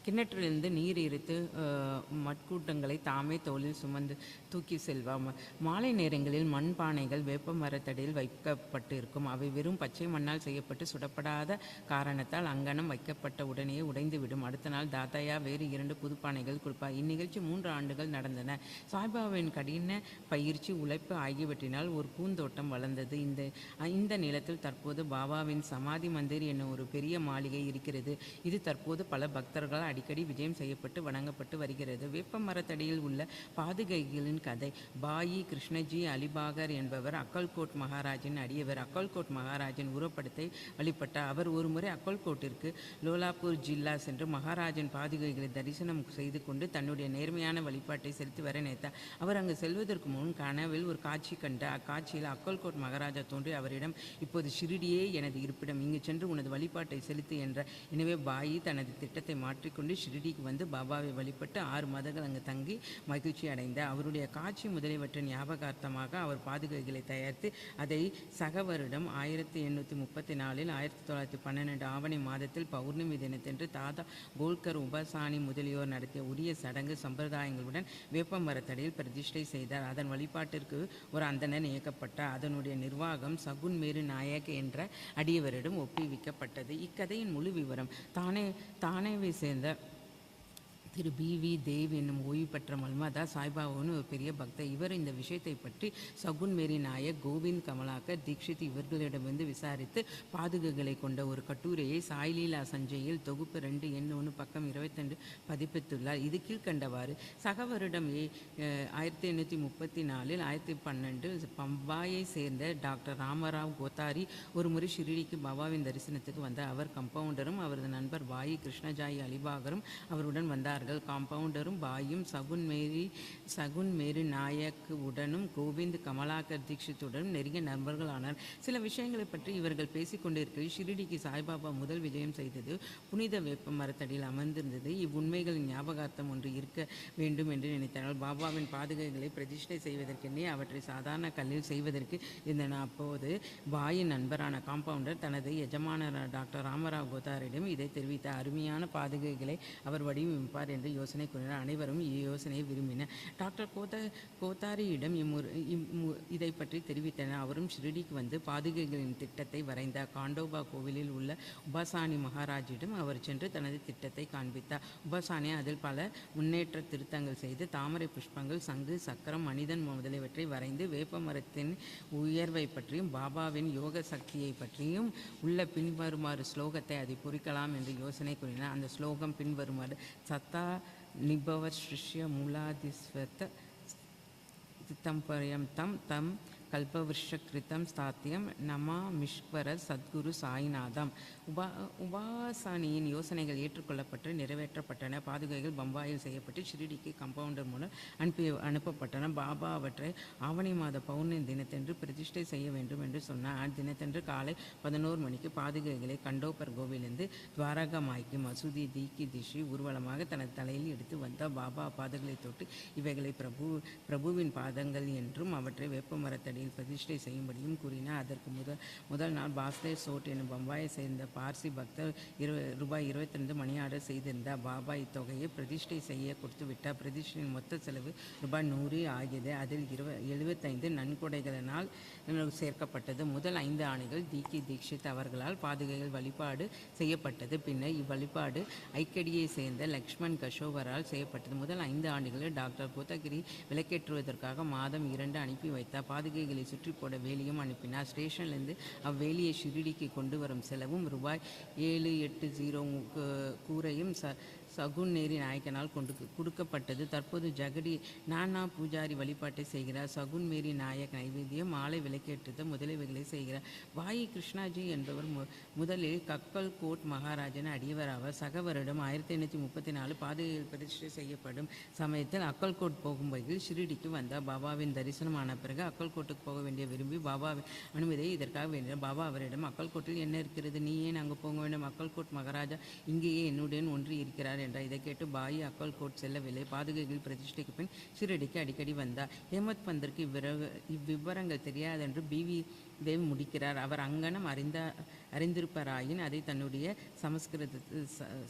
S4: கிணற்றிலிருந்து நீர் இறைத்து மட்கூட்டங்களை தாமே தோளில் சுமந்து தூக்கி செல்வார். மாலை நேரங்களில் மண்பானைகள் வேப்ப மரத்தடியில் வைக்கப்பட்டிருக்கும். அவை வெறும் பச்சை மண்ணால் செய்யப்பட்டு சுடப்படாத காரணத்தால் அங்கனம் வைக்கப்பட்ட உடனே உடைந்துவிடும். அடுத்த நாள் தாத்தாயா வேறு 2 புதுப்பானைகள் கொடுப்பார். இந்நிகழ்ச்சி 3 ஆண்டுகள் நடந்தன. சாய்பாபாவின் கடின பயிற்சி, உழைப்பு ஆகியவற்றினால் ஒரு பூந்தோட்டம் வளர்ந்தது. இந்த நிலத்தில் தற்போது பாபாவின் சமாதி மந்திர் என்னும் ஒரு பெரிய மாளிகை இருக்கிறது. இது தற்போது பல பக்தர்களால் அடிக்கடி விஜயம் செய்யப்பட்டு வணங்கப்பட்டு வருகிறது. வேப்ப மரத்தடியில் உள்ள பாதுகைகளின் கதை. பாயி கிருஷ்ணஜி அலிபாகர் என்பவர் அக்கல்கோட் மகாராஜின் அடியவர். அக்கல்கோட் மகாராஜின் உருவப்படத்தை வழிபட்டார். அவர் ஒரு முறை அக்கல்கோட்டிற்கு லோலாப்பூர் ஜில்லா சென்று மகாராஜின் பாதுகைகளை தரிசனம் செய்து கொண்டு தன்னுடைய நேர்மையான வழிபாட்டை செலுத்தி வர நினைத்தார். அவர் அங்கு செல்வதற்கு முன் கனவில் ஒரு காட்சி கண்டார். அக்காட்சியில் அக்கல்கோட் மகாராஜா தோன்றி அவரிடம்: இப்போது ஷிரடியே எனது இருப்பிடம். இங்கு சென்று உனது வழிபாட்டை செலுத்து என்றார். எனவே பாயி தனது திட்டத்தை மாற்றிக்கொண்டு கொண்டு ஷிரடிக்கு வந்து பாபாவை வழிபட்டு 6 மாதங்கள் அங்கு தங்கி மகிழ்ச்சி அடைந்தார். அவருடைய காட்சி முதலியவற்றின் ஞாபகார்த்தமாக அவர் பாதுகைகளை தயாரித்து அதை சக வருடம் 1834 1912 ஆவணி மாதத்தில் பௌர்ணமி தினத்தன்று தாதா கோல்கர் உபாசானி முதலியோர் நடத்திய உரிய சடங்கு சம்பிரதாயங்களுடன் வேப்ப மரத்தடியில் பிரதிஷ்டை செய்தார். அதன் வழிபாட்டிற்கு ஒரு அந்தணன் இயக்கப்பட்டார். அதனுடைய நிர்வாகம் சகுன் மேரு நாயக் என்ற அடியவரிடம் ஒப்புவிக்கப்பட்டது. இக்கதையின் முழு விவரம் தானேவை சேர்ந்த திரு பி.வி. தேவ் என்னும் ஓய்வு பெற்ற மல்மதா சாய்பாபாவின் ஒரு பெரிய பக்தர். இவர் இந்த விஷயத்தை பற்றி சகுன் மேரி நாயக், கோவிந்த் கமலாக்கர் தீக்ஷித் இவர்களிடமிருந்து விசாரித்து பாதுகைகளை கொண்ட ஒரு கட்டுரையை சாய்லீலா சஞ்சயில் தொகுப்பு 2 எண் 1 பக்கம் 22 பதிப்பித்துள்ளார். இது கீழ்கண்டவாறு: சக வருடம் 1834 1912 பம்பாயை சேர்ந்த டாக்டர் ராமராவ் கோத்தாரி ஒரு முறை ஷிரடிக்கு பாபாவின் தரிசனத்துக்கு வந்தார். அவர் கம்பவுண்டரும் அவரது நண்பர் பாயி கிருஷ்ணஜாயி அலிபாகரும் அவருடன் வந்தார்கள். காம்பவுண்டரும் பாயும் சகுன் மேரு நாயக் உடனும் கோவிந்த் கமலாக்கர் தீக்ஷித்துடனும் நெருங்கிய நண்பர்களானார். சில விஷயங்களை பற்றி இவர்கள் பேசிக் கொண்டிருக்கையில் ஷிரடிக்கு சாய்பாபா முதல் விஜயம் செய்தது புனித வேப்ப மரத்தடியில் அமர்ந்திருந்தது. இவ்வுண்மைகளின் ஞாபகார்த்தம் ஒன்று இருக்க வேண்டும் என்று நினைத்தார்கள். பாபாவின் பாதுகைகளை பிரதிஷ்டை செய்வதற்கென்னே அவற்றை சாதாரண கல்லில் செய்வதற்கு இருந்தன. அப்போது பாயின் நண்பரான காம்பவுண்டர் தனது எஜமானர் டாக்டர் ராமராவ் கோத்தாரிடம் இதை தெரிவித்தார். அருமையான பாதுகைகளை அவர் வடிவமைப்பார் என்று யோசனை கூறினார். அனைவரும் இவ்யோசனையை விரும்பினர். டாக்டர் கோத்தாரியிடம் இதை பற்றி தெரிவித்தனர். அவரும் ஷிரடிக்கு வந்து பாதுகைகளின் திட்டத்தை வரைந்தார். காண்டோபா கோவிலில் உள்ள உபாசானி மகாராஜிடம் அவர் சென்று தனது திட்டத்தை காண்பித்தார். உபாசானி அதில் பல முன்னேற்ற திருத்தங்கள் செய்து தாமரை புஷ்பங்கள், சங்கு, சக்கரம், மனிதன் முதலியவற்றை வரைந்து வேப்ப மரத்தின் உயர்வை பற்றியும் பாபாவின் யோக சக்தியை பற்றியும் உள்ள பின்வருமாறு ஸ்லோகத்தை அதை பொறிக்கலாம் என்று யோசனை கூறினார். அந்த ஸ்லோகம் பின்வருமாறு: சத்தா நிபவர் ஸ்ருஷ்ய மூலாதிஸ்வத சித்தம்பரியம் தம் கல்பவிருஷகிருதம் ஸ்தாத்தியம் நமாமிஷ்வர சத்குரு சாய்நாதம். உபாசானியின் யோசனைகள் ஏற்றுக்கொள்ளப்பட்டு நிறைவேற்றப்பட்டன. பாதுகைகள் பம்பாயில் செய்யப்பட்டு ஷிரடிக்கு கம்பவுண்டர் மூலம் அனுப்பப்பட்டன. பாபா அவற்றை ஆவணி மாத பௌர்ணமி தினத்தன்று பிரதிஷ்டை செய்ய வேண்டும் என்று சொன்னார். அத்தினத்தன்று காலை 11 மணிக்கு பாதுகைகளை கண்டோபர் கோவிலிருந்து துவாரகா மாய்க்கு மசூதி தீக்கி திஷி ஊர்வலமாக தனது தலையில் எடுத்து வந்தார். பாபா பாதுகளை தொட்டு இவைகளை பிரபுவின் பாதங்கள் என்றும் அவற்றை வேப்ப மரத்தடி பிரதிஷ்டை செய்யும்படியும் கூறினார். அதற்கு முதல் நாள் பாஸ்தேவ் சோட் எனும் பம்பாயை சேர்ந்த பார்சி பக்தர் ரூபாய் 22 மணி ஆர்டர் செய்திருந்தார். பாபா இத்தொகையை பிரதிஷ்டை செய்ய கொடுத்து விட்டார். பிரதிஷ்டையின் மொத்த செலவு ரூபாய் 100 ஆகியது. அதில் 75 நன்கொடைகளினால் சேர்க்கப்பட்டது. முதல் 5 ஆண்டுகள் தீக்கி தீக்ஷித் அவர்களால் பாதுகைகள் வழிபாடு செய்யப்பட்டது. பின்னர் இவ்வழிபாடு ஐக்கடியை சேர்ந்த லக்ஷ்மண் கஷோவரால் செய்யப்பட்டது. முதல் 5 ஆண்டுகளில் டாக்டர் கோத்தகிரி விளக்கேற்றுவதற்காக மாதம் 2 அனுப்பி வைத்தார். பாதுகைகளை சுற்றி போட வேலியும் அனுப்பினார். ஸ்டேஷன்லேருந்து அவ்வேலியை ஷிரடிக்கு கொண்டு வரும் செலவும் ரூபாய் 780 கூரையும் சகுன் நேரி நாயக்கனால் கொடுக்கப்பட்டது. தற்போது ஜகடி நானா பூஜாரி வழிபாட்டை செய்கிறார். சகுன் மேரி நாயக் நைவேத்தியம், மாலை விளக்கேற்றுதல் முதலியவைகளை செய்கிறார். வாயி கிருஷ்ணாஜி என்பவர் முதலில் கக்கல் கோட் மகாராஜன் அடியவர் ஆவார். சக வருடம் 1834 பாதுகைகள் பிரதிஷ்டை செய்யப்படும் சமயத்தில் அக்கல்கோட் போகும் வகையில் ஷிரடிக்கு வந்தார். பாபாவின் தரிசனம் ஆன பிறகு அக்கல்கோட்டுக்கு போக வேண்டிய விரும்பி பாபாவின் அனுமதியை இதற்காக வேண்டினார். பாபா அவரிடம், அக்கல்கோட்டில் என்ன இருக்கிறது, நீ ஏன் அங்கு போக வேண்டும்? அக்கல்கோட் மகாராஜா இங்கேயே என்னுடன் ஒன்று இருக்கிறார் என்றார். இதை கேட்டு பாயி அக்கல்கோட் செல்லவில்லை. பாதுகைகள் பிரதிஷ்டைக்கு பின் ஷிரடிக்கு அடிக்கடி வந்தார். ஹேமத் பந்தருக்கு இவ்விவரங்கள் தெரியாதென்று பி.வி. தேவ் முடிக்கிறார். அவர் அங்கனம் அறிந்திருப்பராயின் அதை தன்னுடைய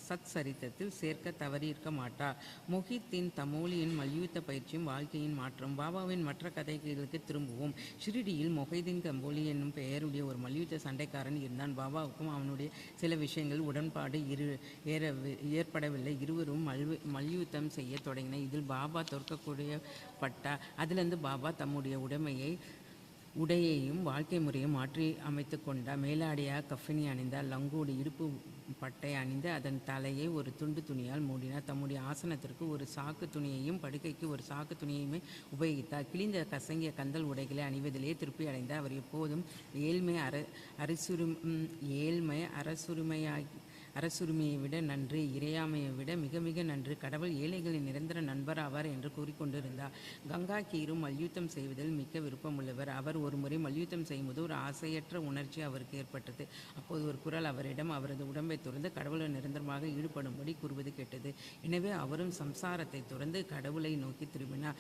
S4: சத் சரித்திரத்தில் சேர்க்க தவறியிருக்க மாட்டார். மொஹித்தின் தமோலியின் மல்யுத்த பயிற்சியும் வாழ்க்கையின் மாற்றம். பாபாவின் மற்ற கதைகளுக்கு திரும்புவோம். ஷிரடியில் மொஹிதீன் கம்போலி என்னும் பெயருடைய ஒரு மல்யுத்த சண்டைக்காரன் இருந்தான். பாபாவுக்கும் அவனுடைய சில விஷயங்கள் உடன்பாடு ஏற்படவில்லை. இருவரும் மல்யுத்தம் செய்ய தொடங்கின. இதில் பாபா தோற்கக்கூடியப்பட்டார். அதிலிருந்து பாபா தம்முடைய உடையையும் வாழ்க்கை முறையும் மாற்றி அமைத்து கொண்டார். மேலாடையாக கஃபினி அணிந்தார். லங்கோடு இடுப்பு பட்டை அணிந்து அதன் தலையை ஒரு துண்டு துணியால் மூடினார். தம்முடைய ஆசனத்திற்கு ஒரு சாக்கு துணியையும் படுக்கைக்கு ஒரு சாக்கு துணியையுமே உபயோகித்தார். கிழிந்த கசங்கிய கந்தல் உடைகளை அணிவதிலேயே திருப்தி அடைந்தார். அவர் எப்போதும் அரசுரிமையை விட நன்று, இறையாமையை விட மிக மிக நன்று. கடவுள் ஏழைகளின் நிரந்தர நண்பர் நண்பர் ஆவார் என்று கூறிக்கொண்டிருந்தார். கங்கா கீரும் மல்யுத்தம் செய்வதில் மிக்க விருப்பமுள்ளவர். அவர் ஒரு முறை மல்யுத்தம் செய்யும்போது ஒரு ஆசையற்ற உணர்ச்சி அவருக்கு ஏற்பட்டது. அப்போது ஒரு குரல் அவரிடம் அவரது உடம்பை துறந்து கடவுளை நிரந்தரமாக ஈடுபடும்படி கூறுவது கேட்டது. எனவே அவரும் சம்சாரத்தை துறந்து கடவுளை நோக்கி திரும்பினார்.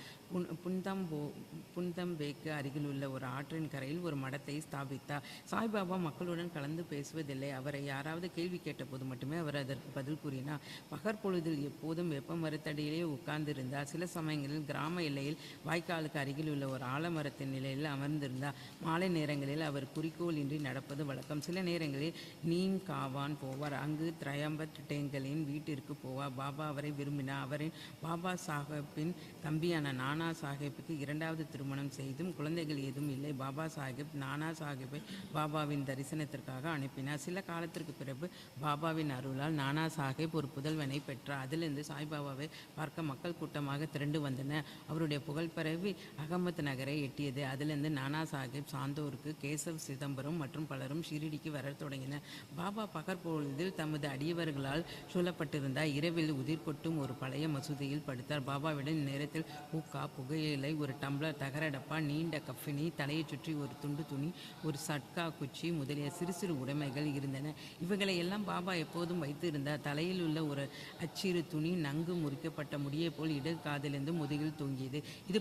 S4: புந்தம்பேக்கு அருகில் உள்ள ஒரு ஆற்றின் கரையில் ஒரு மடத்தை ஸ்தாபித்தார். சாய்பாபா மக்களுடன் கலந்து பேசுவதில்லை. அவரை யாராவது கேள்வி கேட்டபோது மட்டுமே அவர் அதற்கு பதில் கூறினார். பகற்பொழுதில் எப்போதும் வெப்ப மரத்தடியிலே உட்கார்ந்திருந்தார். சில சமயங்களில் கிராம எல்லையில் வாய்க்காலுக்கு அருகில் உள்ள ஒரு ஆலமரத்தின் நிலையில் அமர்ந்திருந்தார். மாலை நேரங்களில் அவர் குறிக்கோள் இன்றி நடப்பது வழக்கம். சில நேரங்களில் நீம் காவான் போவார். அங்கு திரையம்பத் டேங்கலின் வீட்டிற்கு போவார். பாபா அவரை விரும்பினார். அவரின் பாபா சாஹிப்பின் தம்பியான நானா சாஹிப்புக்கு இரண்டாவது திருமணம் செய்தும் குழந்தைகள் ஏதும் இல்லை. பாபா சாஹிப் நானா சாஹிப்பை பாபாவின் தரிசனத்திற்காக அனுப்பினார். சில காலத்திற்கு பிறகு பாபாவின் அருளால் நானா சாஹிப் ஒரு புதல்வனை பெற்றார். அதிலிருந்து சாய்பாபாவை பார்க்க மக்கள் கூட்டமாக திரண்டு வந்தனர். அவருடைய புகழ் பரவி அகமத் நகரை எட்டியது. அதிலிருந்து நானா சாஹிப் சாந்தோருக்கு, கேசவ் சிதம்பரம் மற்றும் பலரும் ஷிரடிக்கு வரத் தொடங்கினர். பாபா பகற்பொழுதில் தமது அடியவர்களால் சூழப்பட்டிருந்தார். இரவில் உதிர் கொட்டும் ஒரு பழைய மசூதியில் படுத்தார். பாபாவிடம் நேரத்தில் ஹூக்கா, புகையிலை, ஒரு டம்ளர், தகர டப்பா, நீண்ட கஃபினி, தலையை சுற்றி ஒரு துண்டு துணி, ஒரு சட்கா குச்சி முதலிய சிறு சிறு உடைமைகள் இருந்தன. இவைகளை எல்லாம் பாபா எப்போதும் வைத்து இருந்தார். தலையில் உள்ள ஒரு அச்சிறு துணி நன்கு முறிக்கப்பட்ட முடியை போல் இடது காதிலிருந்து முதுகில் தொங்கியது. இது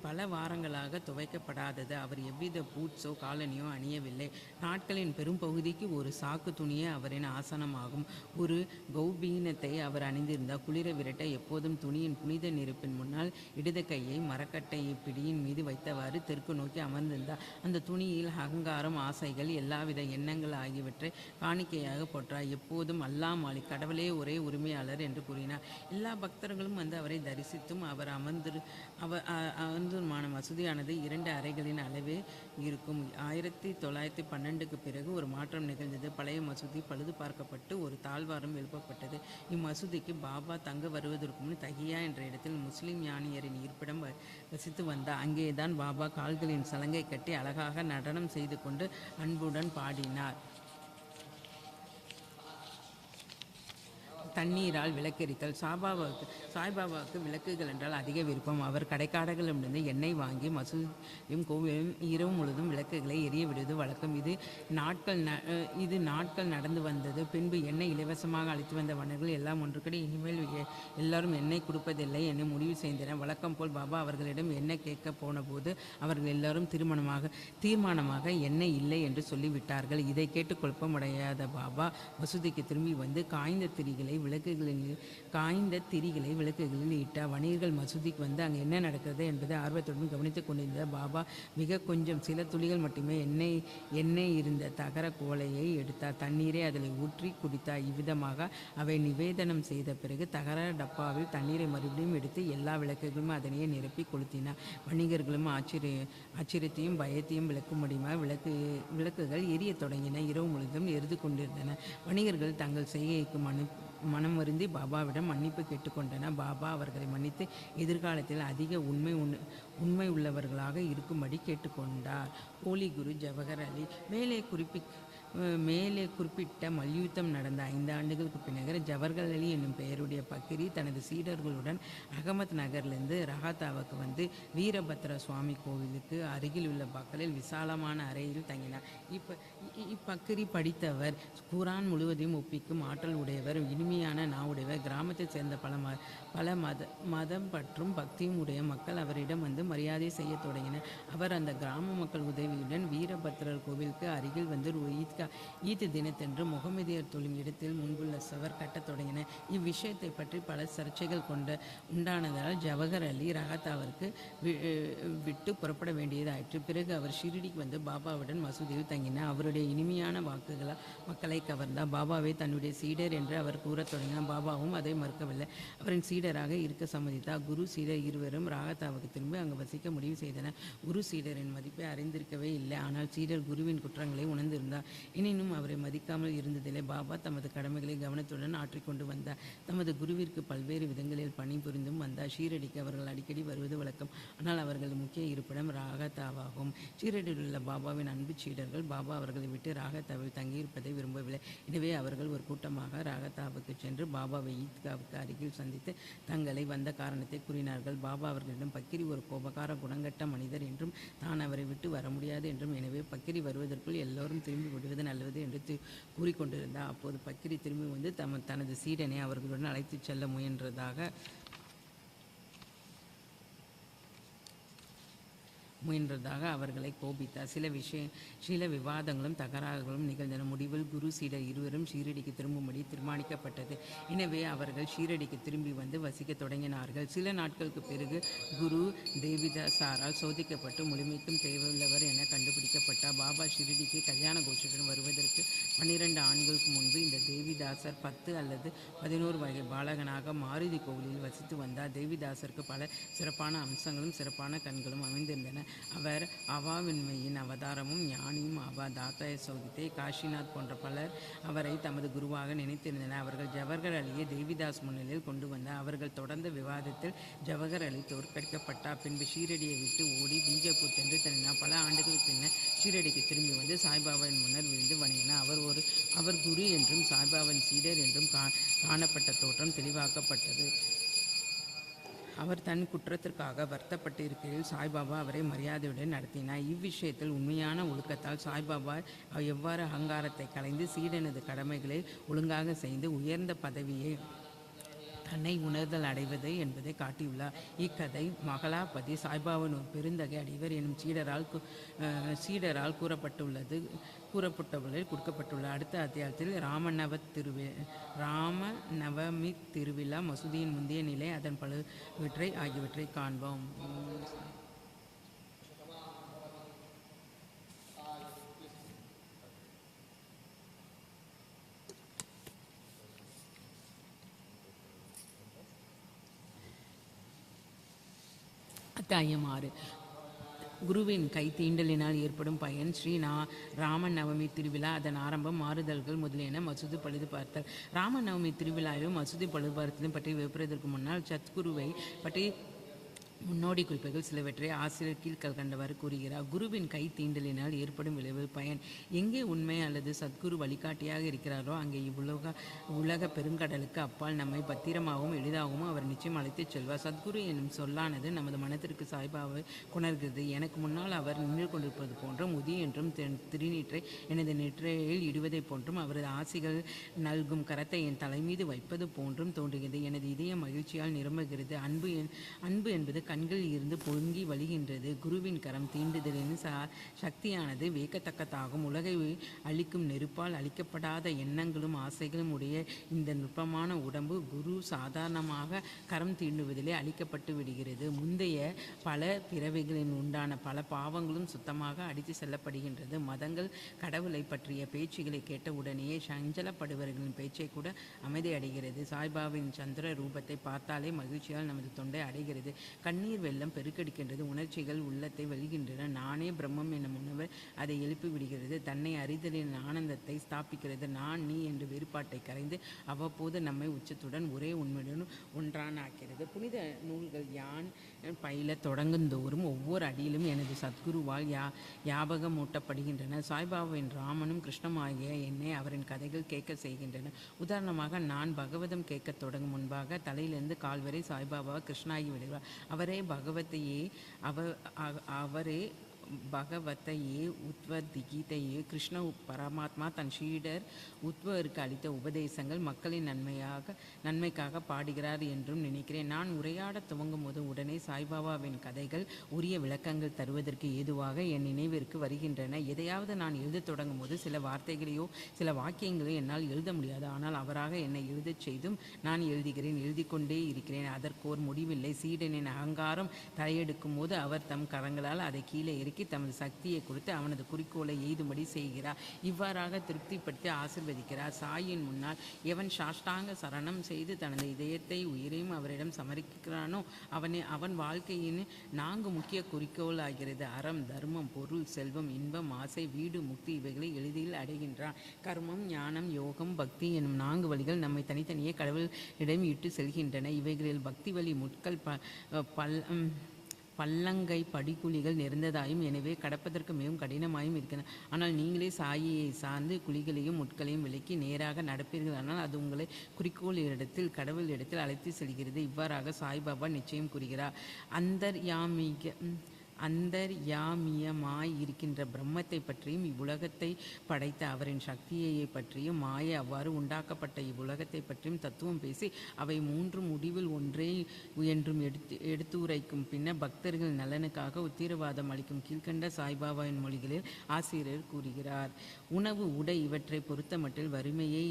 S4: பல வாரங்களாக துவைக்கப்படாதது. அவர் எவ்வித பூட்ஸோ காலனியோ அணியவில்லை. நாட்களின் பெரும் பகுதிக்கு ஒரு சாக்கு துணியே அவரின் ஆசனமாகும். ஒரு கௌபீனத்தை அவர் அணிந்திருந்தார். குளிர விரட்ட எப்போதும் துணியின் புனித நெருப்பின் முன்னால் இடது கையை மரக்கட்டை பிடியின் மீது வைத்தவாறு தெற்கு நோக்கி அமர்ந்திருந்தார். அந்த துணியில் அகங்காரம், ஆசைகள், எல்லாவித எண்ணங்கள் ஆகியவற்றை காணிக்கையாக போற்றார். எப்போதும் அல்லா மாலிக், கடவுளே ஒரே உரிமையாளர் என்று கூறினார். எல்லா பக்தர்களும் வந்து அவரை தரிசித்தும் அவர் அமர்ந்துமான மசூதியானது 2 அறைகளின் அளவே இருக்கும். 1912க்கு பிறகு ஒரு மாற்றம் நிகழ்ந்தது. பழைய மசூதி பழுது பார்க்கப்பட்டு ஒரு தாழ்வாரம் எழுப்பப்பட்டது. இம்மசூதிக்கு பாபா தங்க வருவதற்கு முன் தகியா என்ற இடத்தில் முஸ்லிம் ஞானியரின் இருப்பிடம் வசித்து வந்தார். அங்கேதான் பாபா கால்களின் சலங்கை கட்டி அழகாக நடனம் செய்து கொண்டு அன்புடன் பாடினார். தண்ணீரால் விளக்கெரித்தல். சாய்பாபாவுக்கு விளக்குகள் என்றால் அதிக விருப்பம். அவர் கடைக்காரர்களிடமிருந்து எண்ணெய் வாங்கி மசூதியும் கோவிலும் இரவு முழுதும் விளக்குகளை எரிய விடுவது வழக்கம். இது நாட்கள் நடந்து வந்தது. பின்பு எண்ணெய் இலவசமாக அளித்து வந்த வண்ணர்கள் எல்லாம் ஒன்றுக்கடி இனிமேல் எல்லாரும் எண்ணெய் கொடுப்பதில்லை என முடிவு செய்தனர். வழக்கம் போல் பாபா அவர்களிடம் எண்ணெய் கேட்க போன போது அவர்கள் எல்லாரும் தீர்மானமாக எண்ணெய் இல்லை என்று சொல்லிவிட்டார்கள். இதை கேட்டு குழப்பமடையாத பாபா மசூதிக்கு திரும்பி வந்து காய்ந்த திரிகளை விளக்குகளில் இட்டார். வணிகர்கள் மசூதிக்கு வந்து அங்கே என்ன நடக்கிறது என்பதை ஆர்வத்துடன் கவனித்துக் கொண்டிருந்த பாபா கொஞ்சம் சில துளிகள் மட்டுமே எண்ணெய் இருந்த தகர கோலையை எடுத்தார். தண்ணீரை அதில் ஊற்றி குடித்தார். இவ்விதமாக அவை நிவேதனம் செய்த பிறகு தகர டப்பாவில் தண்ணீரை மறுபடியும் எடுத்து எல்லா விளக்குகளும் அதனையே நிரப்பி கொளுத்தினார். வணிகர்களும் ஆச்சரியத்தையும் பயத்தையும் விளக்கும் முடியுமா விளக்குகள் எரிய தொடங்கின. இரவு முழுவதும் எரிந்து கொண்டிருந்தன. வணிகர்கள் தங்கள் செய்கைக்கு மனம் வருந்தி பாபாவிடம் மன்னிப்பு கேட்டுக்கொண்டனர். பாபா அவர்களை மன்னித்து எதிர்காலத்தில் அதிக உண்மை உள்ளவர்களாக இருக்கும்படி கேட்டுக்கொண்டார். போலி குரு ஜவஹர் அலி. மேலே குறிப்பிட்ட மல்யுத்தம் நடந்த 5 ஆண்டுகளுக்கு பின்னர் ஜவஹர் அலி என்னும் பெயருடைய பக்கிரி தனது சீடர்களுடன் அகமத் நகரிலிருந்து ரஹாத்தாவுக்கு வந்து வீரபத்ர சுவாமி கோவிலுக்கு அருகில் உள்ள பக்கலில் விசாலமான அறையில் தங்கினார். இப்பக்கிரி படித்தவர், குரான் முழுவதையும் ஒப்பிக்கும் ஆற்றல் உடையவர், இனிமையான நாவுடையவர். கிராமத்தில் சேர்ந்த பல மதம் பற்றும் பக்தியும் உடைய மக்கள் அவரிடம் வந்து மரியாதை செய்ய தொடங்கினர். அவர் அந்த கிராம மக்கள் உதவியுடன் வீரபத்ரர் கோவிலுக்கு அருகில் வந்து ஈத் தினத்தன்று முகமதியர் தொழும் இடத்தில் முன்புள்ள சவர் கட்டத் தொடங்கினர். இவ்விஷயத்தை பற்றி பல சர்ச்சைகள் உண்டானதால் ஜவஹர் அலி ரஹாத்தாவிற்கு விட்டு புறப்பட வேண்டியதாயிற்று. பிறகு அவர் ஷிரடிக்கு வந்து பாபாவுடன் மசூதியில் தங்கினார். அவருடைய இனிமையான வாக்குகளால் மக்களை கவர்ந்தார். பாபாவை தன்னுடைய சீடர் என்று அவர் கூறத் தொடங்கினார். பாபாவும் அதை மறுக்கவில்லை. அவரின் சீடராக இருக்க சம்மதித்தார். குரு சீடர் இருவரும் ராகத்தாவுக்கு திரும்பி அங்கு வசிக்க முடிவு செய்தனர். குரு சீடரின் மதிப்பை அறிந்திருக்கவே இல்லை. ஆனால் சீடர் குருவின் குற்றங்களை உணர்ந்திருந்தார். எனினும் அவரை மதிக்காமல் இருந்ததிலே பாபா தமது கடமைகளை கவனத்துடன் ஆற்றிக்கொண்டு வந்தார். தமது குருவிற்கு பல்வேறு விதங்களில் பணிபுரிந்தும் வந்தார். ஷீரடிக்கு அவர்கள் அடிக்கடி வருவது வழக்கம். ஆனால் அவர்களது முக்கிய இருப்பிடம் ராகத்தாவாகும். ஷீரடியில் உள்ள பாபாவின் அன்பு சீடர்கள் பாபா அவர்களை விட்டு ராகத்தாவில் தங்கியிருப்பதை விரும்பவில்லை. எனவே அவர்கள் ஒரு கூட்டமாக ராகத்தாவுக்கு சென்று பாபாவை ஈத்காவுக்கு அருகில் சந்தித்து தங்களை வந்த காரணத்தை கூறினார்கள். பாபா அவர்களிடம் பக்கிரி ஒரு கோபக்கார குணங்கட்ட மனிதர் என்றும் தான் அவரை விட்டு வர முடியாது என்றும், எனவே பக்கிரி வருவதற்குள் எல்லோரும் திரும்பி விடுவது நல்லது என்று கூறிக்கொண்டிருந்தார். அப்போது பக்கிரி திரும்பி வந்து தனது சீடனை அவர்களுடன் அழைத்துச் செல்ல முயன்றதாக அவர்களை கோபித்தார். சில விவாதங்களும் தகராறுகளும் நிகழ்ந்தன. முடிவில் குரு சீடர் இருவரும் ஷீரடிக்கு திரும்பும்படி தீர்மானிக்கப்பட்டது. எனவே அவர்கள் ஷீரடிக்கு திரும்பி வந்து வசிக்க தொடங்கினார்கள். சில நாட்களுக்கு பிறகு குரு தேவிதாசாரால் சோதிக்கப்பட்டு முழுமைக்கும் தேவையுள்ளவர் என கண்டுபிடிக்கப்பட்டார். பாபா ஷீரடிக்கு கல்யாண கோஷத்துடன் வருவதற்கு 12 ஆண்டுகளுக்கு முன்பு இந்த தேவிதாசர் 10 அல்லது 11 வகை பாலகனாக மாருதி கோவிலில் வசித்து வந்தார். தேவிதாசருக்கு பல சிறப்பான அம்சங்களும் சிறப்பான கண்களும் அமைந்திருந்தன. அவர் அவாவின்மையின் அவதாரமும் ஞானியும் ஆவார். தாத்தாய சோதித்தை, காஷிநாத் போன்ற பலர் அவரை தமது குருவாக நினைத்திருந்தனர். அவர்கள் ஜவஹர் அலியை தேவிதாஸ் முன்னிலையில் கொண்டு வந்தார். அவர்கள் தொடர்ந்த விவாதத்தில் ஜவஹர் அலி தோற்கடிக்கப்பட்டார். பின்பு ஷீரடியை விட்டு ஓடி பீஜப்பூர் சென்று தனினார். பல ஆண்டுகளுக்கு பின்னர் ஷீரடிக்கு திரும்பி வந்து சாய்பாபாவின் முன்னர் விழுந்து வணங்கினார். அவர் குரு என்றும் சாய்பாபாவின் சீடர் என்றும் காணப்பட்ட தோற்றம் தெளிவாக்கப்பட்டது. அவர் தன் குற்றத்திற்காக வருத்தப்பட்டு இருக்கையில் சாய்பாபா அவரை மரியாதையுடன் நடத்தினார். இவ்விஷயத்தில் உண்மையான ஒழுக்கத்தால் சாய்பாபா எவ்வாறு அகங்காரத்தை கலைந்து சீடனது கடமைகளை ஒழுங்காக செய்து உயர்ந்த பதவியை தன்னை உணர்தல் அடைவது என்பதை காட்டியுள்ளார். இக்கதை மகளாபதி சாய்பாபாவின் ஒரு பெருந்தகை அடிவர் எனும் சீடரால் கூறப்பட்டவர்களில் கொடுக்கப்பட்டுள்ள அடுத்த அத்தியாயத்தில் ராமநவமி திருவிழா, மசூதியின் முந்தைய நிலை, அதன் பலவற்றை ஆகியவற்றை காண்போம். அத்தியாயம் 6. குருவின் கை தீண்டலினால் ஏற்படும் பயன். ராம நவமி திருவிழா, அதன் ஆரம்பம், மாறுதல்கள் முதலியன. மசூதி பழுது பார்த்தல். ராம நவமி திருவிழாவையும் மசூதி பழுது பார்த்தலையும் பற்றி விவரிப்பதற்கு முன்னால் சத்குருவை பற்றி முன்னோடி குறிப்புகள் சிலவற்றை ஆசிரியர் கீழ்கள் கண்டவாறு கூறுகிறார். குருவின் கை தீண்டலினால் ஏற்படும் விளைவு பயன். எங்கே உண்மை அல்லது சத்குரு வழிகாட்டியாக இருக்கிறாரோ அங்கே உலக பெருங்கடலுக்கு அப்பால் நம்மை பத்திரமாகவும் எளிதாகவும் அவர் நிச்சயம் அழைத்துச் செல்வார். சத்குரு என்னும் சொல்லானது நமது மனத்திற்கு சாய்பாவை கொணர்கிறது. எனக்கு முன்னால் அவர் நின்று கொண்டிருப்பது போன்றும், உதி என்றும் திருநீற்றை எனது நெற்றையில் இடுவதைப் போன்றும், அவரது ஆசிகள் நல்கும் கரத்தை என் தலைமீது வைப்பது போன்றும் தோன்றுகிறது. எனது இதயம் மகிழ்ச்சியால் நிரம்புகிறது. அன்பு என்பது கண்களில் இருந்து பொங்கி வழிகின்றது. குருவின் கரம் தீண்டுதலின் சக்தியானது வியக்கத்தக்கதாகும். உலகை அழிக்கும் நெருப்பால் அழிக்கப்படாத எண்ணங்களும் ஆசைகளும் உடைய இந்த நுட்பமான உடம்பு குரு சாதாரணமாக கரம் தீண்டுவதிலே அழிக்கப்பட்டு விடுகிறது. முந்தைய பல பிறவைகளில் உண்டான பல பாவங்களும் சுத்தமாக அடித்து செல்லப்படுகின்றது. மதங்கள் கடவுளை பற்றிய பேச்சுகளை கேட்ட உடனேயே சஞ்சலப்படுபவர்களின் பேச்சை கூட அமைதி அடைகிறது. சாய்பாவின் சந்திர ரூபத்தை பார்த்தாலே மகிழ்ச்சியால் நமது தொண்டை அடைகிறது. கண்ணீர் வெள்ளம் பெருக்கெடுக்கின்றது. உணர்ச்சிகள் உள்ளத்தை வெளிகின்றன. நானே பிரம்மம் எனும் உணர்வு அதை எழுப்பி விடுகிறது. தன்னை அறிதலின் ஆனந்தத்தை ஸ்தாபிக்கிறது. நான் நீ என்று வேறுபாட்டை கரைந்து அவ்வப்போது நம்மை உச்சத்துடன் ஒரே உண்மையுடன் ஒன்றானாக்கிறது. புனித நூல்கள் யான் பயில தொடங்குந்தோறும் ஒவ்வொரு அடியிலும் எனது சத்குருவால் ஞாபகமூட்டப்படுகின்றன. சாய்பாபாவின் ராமனும் கிருஷ்ணம் ஆகிய என்னை அவரின் கதைகள் கேட்க செய்கின்றன. உதாரணமாக, நான் பகவதம் கேட்க தொடங்கும் முன்பாக தலையிலிருந்து கால் வரை சாய்பாபா கிருஷ்ணாகி விடுவார். அவரே பகவத்தையே உத்வதிகீதையே கிருஷ்ண பரமாத்மா தன் ஷீடர் உத்வருக்கு அளித்த உபதேசங்கள் மக்களின் நன்மைக்காக பாடுகிறார் என்றும் நினைக்கிறேன். நான் உரையாட துவங்கும் போது உடனே சாய்பாபாவின் கதைகள் உரிய விளக்கங்கள் தருவதற்கு ஏதுவாக என் நினைவிற்கு வருகின்றன. எதையாவது நான் எழுத தொடங்கும் போது சில வார்த்தைகளையோ சில வாக்கியங்களையோ என்னால் எழுத முடியாது. ஆனால் அவராக என்னை எழுதச் செய்தும் நான் எழுதி கொண்டே இருக்கிறேன். அதற்கு ஒரு முடிவில்லை. சீடனின் அகங்காரம் தலையெடுக்கும் போது அவர் தம் கரங்களால் அதை கீழே இறக்கி நிலைக்கு தமது சக்தியை கொடுத்து அவனது குறிக்கோளை எய்தும்படி செய்கிறார். இவ்வாறாக திருப்திப்படுத்தி ஆசிர்வதிக்கிறார். சாயின் முன்னால் எவன் சாஷ்டாங்க சரணம் செய்து தனது இதயத்தை உயிரையும் அவரிடம் சமர்ப்பிக்கிறானோ அவன் வாழ்க்கையின் 4 முக்கிய குறிக்கோள் ஆகிறது. அறம், தர்மம், பொருள், செல்வம், இன்பம், ஆசை, வீடு, முக்தி இவைகளை எளிதில் அடைகின்றான். கர்மம், ஞானம், யோகம், பக்தி எனும் 4 வழிகள் நம்மை தனித்தனியே கடவுளிடம் இட்டு செல்கின்றன. இவைகளில் பக்தி வழி முட்கள் பள்ளங்கை படிக்குழிகள் நிறைந்ததாயும் எனவே கடப்பதற்கு மிகவும் கடினமாயும் இருக்கின்றன. ஆனால் நீங்களே சாயியை சார்ந்து குழிகளையும் முட்களையும் விலக்கி நேராக நடப்பீர்களானால் அது உங்களை குறிக்கோள் இடத்தில் கடவுள் இடத்தில் அழைத்து செல்கிறது. இவ்வாறாக சாய்பாபா நிச்சயம் கூறுகிறார். அந்தர்யாமியமாய் இருக்கின்ற பிரம்மத்தை பற்றியும் இவ்வுலகத்தை படைத்த அவரின் சக்தியை பற்றியும் மாயை அவ்வாறு உண்டாக்கப்பட்ட இவ்வுலகத்தை பற்றியும் தத்துவம் பேசி அவை 3 முடிவில் ஒன்றே என்றும் எடுத்துரைக்கும் பின்னர் பக்தர்கள் நலனுக்காக உத்தரவாதம் அளிக்கும் கீழ்கண்ட சாய்பாபாவின் மொழிகளில் ஆசிரியர் கூறுகிறார். உணவு, உடை இவற்றை பொறுத்த மட்டில் வறுமையே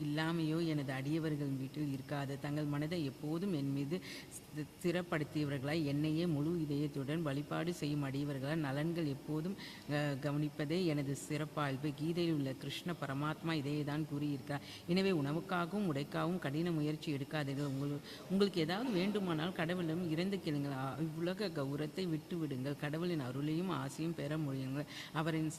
S4: இல்லாமையோ எனது அடியவர்கள் வீட்டில் இருக்காது. தங்கள் மனதை எப்போதும் என் மீது ஸ்திரப்படுத்தியவர்களாய் என்னையே முழு இதயத்துடன் வழிபாடு செய்யும் அடியவர்களால் நலன்கள் எப்போதும் கவனிப்பதே எனது சிறப்பாய்வு. கீதையில் உள்ள கிருஷ்ண பரமாத்மா இதையேதான் கூறியிருக்கிறார். எனவே உணவுக்காகவும் உடைக்காகவும் கடின முயற்சி எடுக்காதீர்கள். உங்களுக்கு ஏதாவது வேண்டுமானால் கடவுளிடம் இறந்து கேளுங்கள். இவ்வுலக கௌரவத்தை விட்டு விடுங்கள். கடவுளின் அருளையும் ஆசையும் பெற முடியுங்கள். அவரின்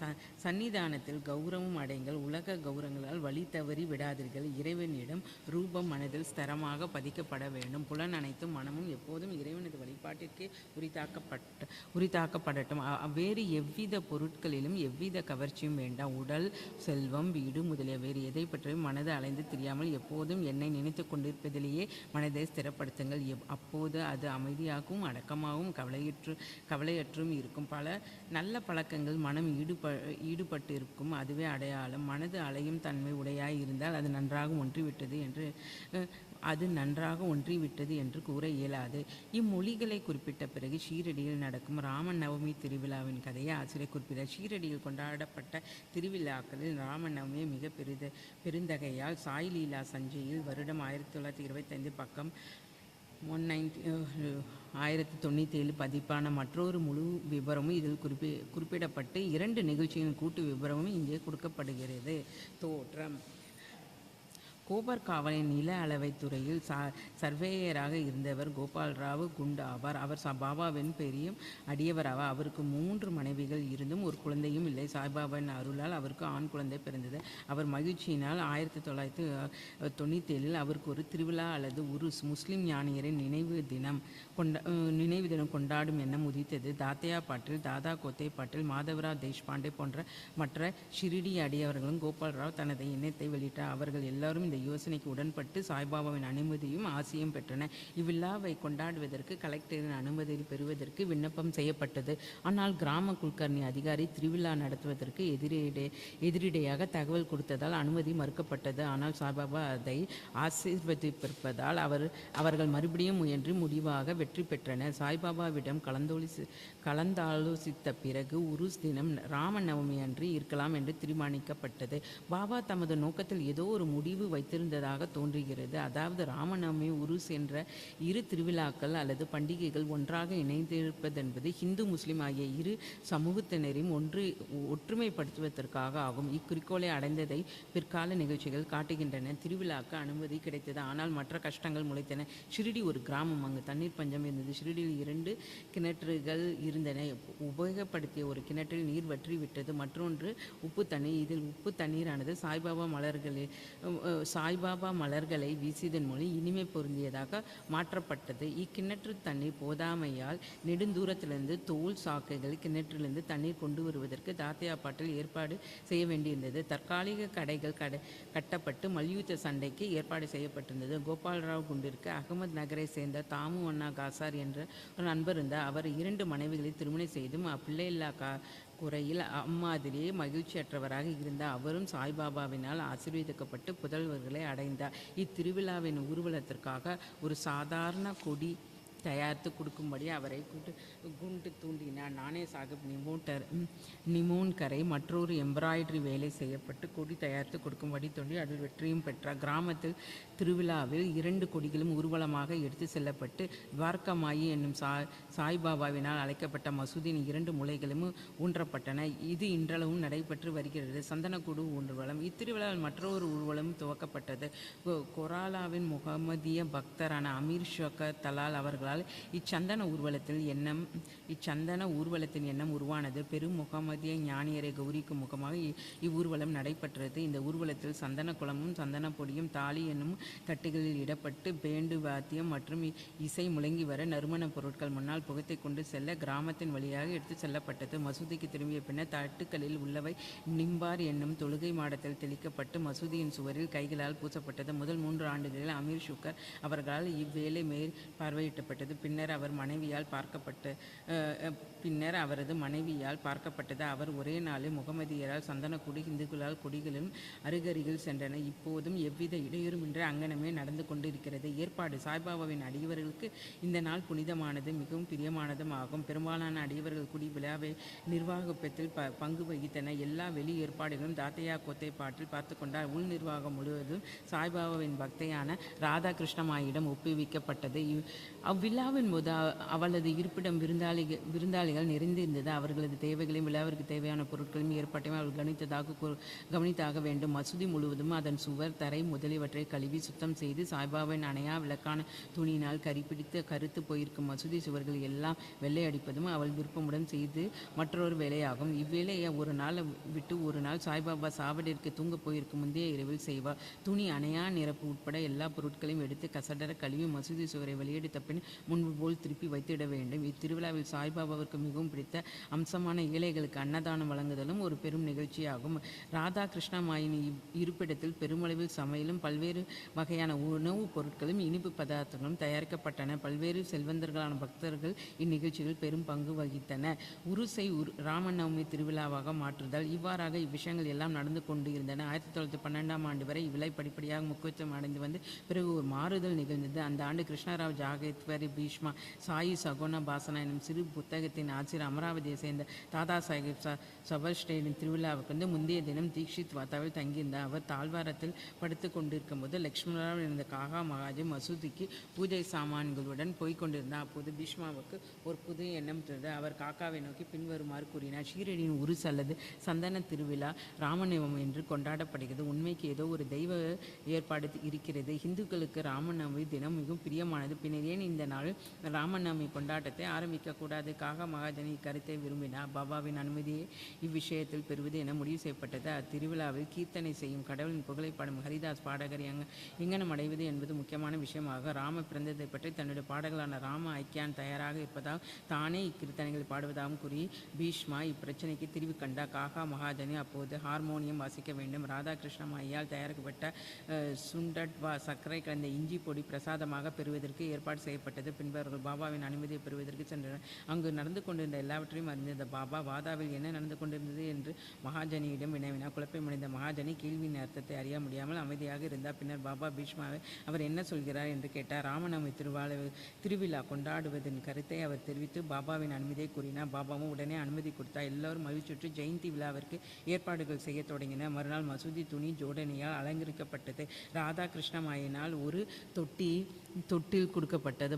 S4: சன்னிதானத்தில் கௌரவம் அடைங்கள். உலக கௌரவங்களால் வழி தவறி விடாதீர்கள். இறைவனிடம் ரூபம் மனதில் ஸ்திரமாக பதிக்கப்பட வேண்டும். புலன் அனைத்தும் மனமும் எப்போதும் இறைவனது வழிபாட்டிற்கே உரித்தாக்கப்படட்டும். வேறு எவ்வித பொருட்களிலும் எவ்வித கவர்ச்சியும் வேண்டாம். உடல், செல்வம், வீடு முதலிய வேறு எதை பற்றியும் மனது அலைந்து தெரியாமல் எப்போதும் என்னை நினைத்து கொண்டிருப்பதிலேயே மனதை ஸ்திரப்படுத்துங்கள். அப்போது அது அமைதியாகவும் அடக்கமாகவும் கவலையற்றும் இருக்கும். பல நல்ல பழக்கங்கள் மனம் ஈடுபட்டு இருக்கும். அதுவே அடையாளம். மனது அலையும் தன்மை உடையாய் இருந்தால் அது நன்றாக ஒன்றிவிட்டது என்று கூற இயலாது. இம்மொழிகளை குறிப்பிட்ட பிறகு ஷீரடியில் நடக்கும் ராம நவமி திருவிழாவின் கதையை ஆசிரியர் குறிப்பிட்டார். ஷீரடியில் கொண்டாடப்பட்ட திருவிழாக்களில் ராம நவமி மிக பெருந்தகையால் சாய் லீலா சஞ்சையில் வருடம் 1925 பக்கம் 1097 பதிப்பான மற்றொரு முழு விவரமும் இதில் குறிப்பிடப்பட்டு 2 நிகழ்ச்சிகளின் கூட்டு விவரமும் இங்கே கொடுக்கப்படுகிறது. தோற்றம். கோபர் காவலின் நில அளவைத் துறையில் சர்வேயராக இருந்தவர் கோபால்ராவ் குண்ட் ஆவார். அவர் பாபாவின் பெரிய அடியவர் ஆவார். அவருக்கு 3 மனைவிகள் இருந்தும் ஒரு குழந்தையும் இல்லை. சாய்பாபாவின் அருளால் அவருக்கு ஆண் குழந்தை பிறந்தது. அவர் மகிழ்ச்சியினால் 1997 அவருக்கு ஒரு திருவிழா அல்லது உருஸ் முஸ்லிம் ஞானியரின் நினைவு தினம் கொண்டாடும் எண்ணம் உதித்தது. தாத்தையா பாட்டில், தாதா கோத்தே பாட்டில், மாதவராவ் தேஷ்பாண்டே போன்ற மற்ற ஷிரிடி அடியவர்களும் கோபால்ராவ் தனது எண்ணத்தை வெளியிட்டார். அவர்கள் எல்லாரும் இந்த யோசனைக்கு உடன்பட்டு சாய்பாபாவின் அனுமதியும் ஆசையும் பெற்றனர். இவ்விழாவை கொண்டாடுவதற்கு கலெக்டரின் அனுமதி பெறுவதற்கு விண்ணப்பம் செய்யப்பட்டது. ஆனால் கிராம குல்கர்னி அதிகாரி திருவிழா நடத்துவதற்கு எதிரிடையாக தகவல் கொடுத்ததால் அனுமதி மறுக்கப்பட்டது. ஆனால் சாய்பாபா அதை ஆசீர்வதிப்பதால் அவர்கள் மறுபடியும் முயன்று முடிவாக வெற்றி பெற்றனர். சாய்பாபாவிடம் கலந்தாலோசித்த பிறகு உருஸ் தினம் ராம நவமி அன்று இருக்கலாம் என்று தீர்மானிக்கப்பட்டது. பாபா தமது நோக்கத்தில் ஏதோ ஒரு முடிவு வைத்திருந்ததாக தோன்றுகிறது. அதாவது ராமநவமி, உருஸ் என்ற 2 திருவிழாக்கள் அல்லது பண்டிகைகள் ஒன்றாக இணைந்திருப்பதென்பது ஹிந்து முஸ்லிம் ஆகிய 2 சமூகத்தினரையும் ஒற்றுமைப்படுத்துவதற்காக ஆகும். இக்குறிக்கோளை அடைந்ததை பிற்கால நிகழ்ச்சிகள் காட்டுகின்றன. திருவிழாக்கு அனுமதி கிடைத்தது. ஆனால் மற்ற கஷ்டங்கள் முளைத்தன. ஷிரிடி ஒரு கிராமம். அங்கு தண்ணீர் பஞ்சம் இருந்தது. ஷிரிடியில் 2 கிணற்றுகள் இருந்தன. உபயோகப்படுத்திய ஒரு கிணற்றில் நீர் வற்றிவிட்டது. மற்றொன்று உப்பு தண்ணீர். இதில் உப்பு தண்ணீரானது சாய்பாபா மலர்களை வீசியதன் மூலம் இனிமை பொருந்தியதாக மாற்றப்பட்டது. இக்கிணற்று தண்ணீர் போதாமையால் நெடுந்தூரத்திலிருந்து தோல் சாக்குகள் கிணற்றிலிருந்து தண்ணீர் கொண்டு வருவதற்கு தாத்தையாப்பாட்டில் ஏற்பாடு செய்ய வேண்டியிருந்தது. தற்காலிக கடைகள் கட்டப்பட்டு மல்யுத்த சண்டைக்கு ஏற்பாடு செய்யப்பட்டிருந்தது. கோபால்ராவ் குண்டிற்கு அகமது நகரை சேர்ந்த தாமு அண்ணா காசார் என்ற ஒரு நண்பர் இருந்தார். அவர் 2 மனைவிகளை திருமணம் செய்தும் பிள்ளையில்லா குறையில் அம்மாதிரியே மகிழ்ச்சியற்றவராக இருந்தார். அவரும் சாய்பாபாவினால் ஆசீர்வதிக்கப்பட்டு புதல்வர்களை அடைந்தார். இத்திருவிழாவின் ஊர்வலத்திற்காக ஒரு சாதாரண கொடி தயாரித்து கொடுக்கும்படி அவரை குண்டு தூண்டினார். நானே சாஹிப் நிமோன்கரை மற்றொரு எம்ப்ராய்டரி வேலை செய்யப்பட்டு கொடி தயாரித்து கொடுக்கும்படி தோண்டி அதில் வெற்றியும் பெற்றார். கிராமத்தில் திருவிழாவில் 2 கொடிகளும் ஊர்வலமாக எடுத்து செல்லப்பட்டு துவாரகமாயி என்னும் சாய்பாபாவினால் அழைக்கப்பட்ட மசூதியின் 2 முளைகளும் ஊன்றப்பட்டன. இது இன்றளவும் நடைபெற்று வருகிறது. சந்தனக்கூடு ஊர்வலம். இத்திருவிழாவில் மற்றொரு ஊர்வலம் துவக்கப்பட்டது. கொராலாவின் முகமதிய பக்தரான அமீர் ஷோக்கர் தலால் அவர்களால் இச்சந்தன ஊர்வலத்தின் எண்ணம் உருவானது. பெரும் முகமதிய ஞானியரை கௌரிக்கும் முகமாக இவ்வூர்வலம் நடைபெற்றது. இந்த ஊர்வலத்தில் சந்தன குளமும் சந்தன பொடியும் தாலி என்னும் தட்டுகளில் இடப்பட்டு பேண்டு வாத்தியம் மற்றும் இசை முழங்கி வர நறுமண பொருட்கள் முன்னால் புகைத்தை கொண்டு செல்ல கிராமத்தின் வழியாக எடுத்து செல்லப்பட்டது. மசூதிக்கு திரும்பிய பின்னர் தட்டுக்களில் உள்ளவை நிம்பார் என்னும் தொழுகை மாடத்தில் தெளிக்கப்பட்டு மசூதியின் சுவரில் கைகளால் பூசப்பட்டது. முதல் 3 ஆண்டுகளில் அமீர் ஷுக்கர் அவர்களால் இவ்வேலை மேற்பார்வையிட்டப்பட்டது. பின்னர் அவரது மனைவியால் பார்க்கப்பட்டது. அவர் ஒரே நாளில் முகமதியரால் சந்தனக்கூடு, இந்துக்களால் கொடிகளும் அருகருகில் சென்றன. இப்போதும் எவ்வித இடையூறுமின்றி அங்கனமே நடந்து கொண்டிருக்கிறது. ஏற்பாடு. சாய்பாபாவின் அடியவர்களுக்கு இந்த நாள் புனிதமானது, மிகவும் பிரியமானதும் ஆகும். பெரும்பாலான அடியவர்கள் கூடி விழாவை நிர்வாகத்தில் பங்கு வகித்தனர். எல்லா வெளி ஏற்பாடுகளும் தாத்தையா கோத்தை பாட்டில் பார்த்து கொண்டார். உள் நிர்வாகம் முழுவதும் சாய்பாபாவின் பக்தையான ராதா கிருஷ்ணமாயிடம் ஒப்புவிக்கப்பட்டது. அவ்விழாவின் போது அவளது இருப்பிடம் விருந்தாளிகள் நிறைந்திருந்தது. அவர்களது தேவைகளையும் விழாவிற்கு தேவையான பொருட்களையும் ஏற்பாட்டையும் அவர்கள் கவனித்தாக வேண்டும். மசூதி முழுவதும் அதன் சுவர், தரை முதலியவற்றை கழுவி சுத்தம் செய்து சாய்பாபாவின் அணையா விளக்கான துணியினால் கரிப்பிடித்து கருத்து போயிருக்கும் மசூதி சுவர்கள் எல்லாம் வெள்ளை அடிப்பதும் அவள் விருப்பமுடன் செய்து மற்றொரு வேலையாகும். இவ்வேளையை ஒரு நாள் விட்டு ஒரு நாள் சாய்பாபா சாவடிற்கு தூங்க போயிருக்கும் முந்தைய இரவில் செய்வார். துணி, அணையா நிரப்பு உட்பட எல்லா பொருட்களையும் எடுத்து கசடர கழுவி மசூதி சுவரை வெளியெடுத்த பின் முன்பு போல் திருப்பி வைத்திட வேண்டும். இத்திருவிழாவில் சாய்பாபாவிற்கு மிகவும் பிடித்த அம்சமான ஏழைகளுக்கு அன்னதானம் வழங்குதலும் ஒரு பெரும் நிகழ்ச்சியாகும். ராதா கிருஷ்ணமாயின் இருப்பிடத்தில் பெருமளவில் சமையலும் பல்வேறு வகையான உணவுப் பொருட்களும் இனிப்பு பதார்த்தங்களும் தயாரிக்கப்பட்டன. பல்வேறு செல்வந்தர்களான பக்தர்கள் இந்நிகழ்ச்சியில் பெரும் பங்கு வகித்தனர். உருசை ராமநவமி திருவிழாவாக மாற்றுதல். இவ்வாறாக இவ்விஷயங்கள் எல்லாம் நடந்து கொண்டு இருந்தன. 1912ஆம் ஆண்டு வரை இவ்விழா படிப்படியாக முக்கியத்துவம் அடைந்து வந்து பிறகு ஒரு மாறுதல் நிகழ்ந்தது. அந்த ஆண்டு கிருஷ்ணராவ் ஜாகேத்வரி பீஷ்மா சாயி சகோனா பாசனா எனும் சிறு புத்தகத்தின் ஆசிரியர் அமராவதியை சேர்ந்த தாதா சாஹிப் சபர்ஸ்டேனின் திருவிழாவுக்கு வந்து முந்தைய தினம் தீக்ஷித் வாத்தாவில் தங்கியிருந்தார். அவர் தாழ்வாரத்தில் படுத்து கொண்டிருக்கும் போது லக்ஷ்மணராவ் இருந்த காகா மகாஜி மசூதிக்கு பூஜை சாமான்களுடன் போய்கொண்டிருந்தார். அப்போது பீஷ்மாவுக்கு ஒரு புது எண்ணம் இருந்தது. அவர் காக்காவை நோக்கி பின்வருமாறு கூறினார். ஷீரடியின் உருஸ் அல்லது சந்தன திருவிழா ராமநவமி என்று கொண்டாடப்படுகிறது. உண்மைக்கு ஏதோ ஒரு தெய்வ ஏற்பாடு இருக்கிறது. இந்துக்களுக்கு ராமநவமி தினம் மிகவும் பிரியமானது. பின்னர் ஏன் இந்த நாள் ராமநவமி கொண்டாட்டத்தை ஆரம்பிக்கக்கூடாது? காகா மகாஜனி இக்கருத்தை விரும்பினார். பாபாவின் அனுமதியை இவ்விஷயத்தில் பெறுவது என முடிவு செய்யப்பட்டது. அத்திருவிழாவில் கீர்த்தனை செய்யும் கடவுளின் புகழை பாடும் ஹரிதாஸ் பாடகர் எங்கனம் அடைவது என்பது முக்கியமான விஷயமாக ராம பிறந்ததை பற்றி தன்னுடைய பாடகளான ராம ஐக்கியான் தயாராக இருப்பதாக தானே இக்கீர்த்தனைகளை பாடுவதாகவும் கூறி பீஷ்மா இப்பிரச்சனைக்கு தீர்வு கண்டார். காகா மகாஜனி அப்போது ஹார்மோனியம் வாசிக்க வேண்டும். ராதாகிருஷ்ணம் ஐயால் தயாரிக்கப்பட்ட சுண்டட்வா சர்க்கரை கலந்த இஞ்சி பொடி பிரசாதமாக பெறுவதற்கு ஏற்பாடு செய்யப்பட்டது. பின்பு அவர்கள் பாபாவின் அனுமதியை பெறுவதற்கு சென்றனர். அங்கு நடந்து கொண்டிருந்த எல்லாவற்றையும் அறிந்த பாபா வாதாவில் என்ன நடந்து கொண்டிருந்தது என்று மகாஜனியிடம் வினவினார். குழப்பமடைந்த மகாஜனி கேள்வியின் அர்த்தத்தை அறிய முடியாமல் அமைதியாக இருந்தார். பின்னர் பாபா பீஷ்மாவை அவர் என்ன சொல்கிறார் என்று கேட்டார். ராமநவமி திருவிழா கொண்டாடுவதன் கருத்தை அவர் தெரிவித்து பாபாவின் அனுமதியை கூறினார். பாபாவும் உடனே அனுமதி கொடுத்தார். எல்லோரும் மகிழ்ச்சியுற்று ஜெயந்தி விழாவிற்கு ஏற்பாடுகள் செய்ய தொடங்கினர். மறுநாள் மசூதி துணி ஜோடனையால் அலங்கரிக்கப்பட்டது. ராதா கிருஷ்ணமாயினால் ஒரு தொட்டில் கொடுக்கப்பட்டது.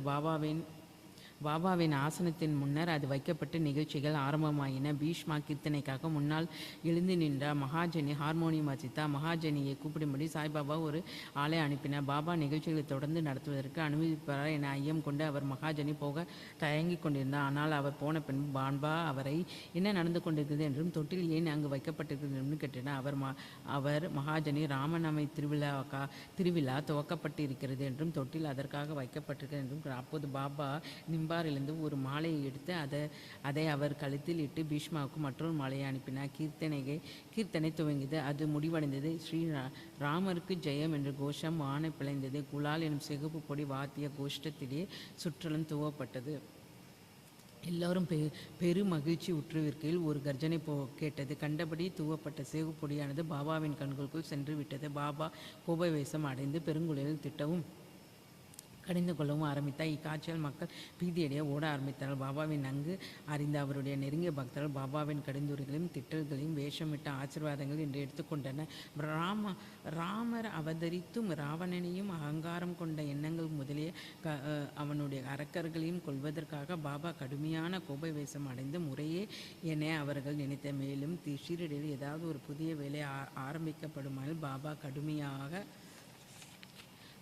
S4: பாபாவின் ஆசனத்தின் முன்னர் அது வைக்கப்பட்டு நிகழ்ச்சிகள் ஆரம்பமாயின. பீஷ்மா கீர்த்தனைக்காக முன்னால் எழுந்து நின்றார். மகாஜனி ஹார்மோனியம் வாசித்தார். மகாஜனியை கூப்பிடும்படி சாய்பாபா ஒரு ஆளை அனுப்பினார். பாபா நிகழ்ச்சிகளை தொடர்ந்து நடத்துவதற்கு அனுமதிப்பார் என ஐயம் கொண்டு அவர் மகாஜனி போக தயங்கி கொண்டிருந்தார். ஆனால் அவர் போன பின் பாபா அவரை என்ன நடந்து கொண்டிருக்கிறது என்றும் தொட்டில் ஏன் அங்கு வைக்கப்பட்டிருக்கிறது என்றும் கேட்டார். அவர் மகாஜனி ராமநவமி திருவிழா துவக்கப்பட்டு இருக்கிறது என்றும் தொட்டில் அதற்காக வைக்கப்பட்டிருக்கிறது என்றும். அப்போது பாபா நிம்பாரிலிருந்து ஒரு மாலையை எடுத்து அதை அவர் கழுத்தில் இட்டு பீஷ்மாவுக்கு மற்றொரு மாலையை அனுப்பினார். கீர்த்தனை துவங்கியது. அது முடிவடைந்தது. ஸ்ரீ ராமருக்கு ஜெயம் என்ற கோஷம் வானை பிழைந்தது. குலால் எனும் சிகப்பு பொடி வாத்திய கோஷ்டத்திலேயே சுற்றலும் துவப்பட்டது. எல்லோரும் பெருமகிழ்ச்சி உற்றுவிற்கையில் ஒரு கர்ஜனை கேட்டது. கண்டபடி தூவப்பட்ட சேகு பொடியானது பாபாவின் கண்களுக்குள் சென்று விட்டது. பாபா கோபவேசம் அடைந்து பெருங்குழலில் திட்டவும் கடிந்து கொள்ளவும் ஆரம்பித்தார். இக்காட்சியால் மக்கள் பீதியடைய ஓட ஆரம்பித்தார்கள். பாபாவின் நன்கு அறிந்த அவருடைய நெருங்கிய பக்தர்கள் பாபாவின் கடிந்துரைகளையும் திட்டல்களையும் வேஷமிட்ட ஆசீர்வாதங்கள் என்று எடுத்துக்கொண்டனர். ராமர் அவதரித்தும் ராவணனையும் அகங்காரம் கொண்ட எண்ணங்கள் முதலிய அவனுடைய அரக்கர்களையும் கொள்வதற்காக பாபா கடுமையான கோப வேஷம் அடைந்து முறையே என அவர்கள் நினைத்த. மேலும் ஷீரடியில் ஏதாவது ஒரு புதிய வேலை ஆரம்பிக்கப்படுமானால் பாபா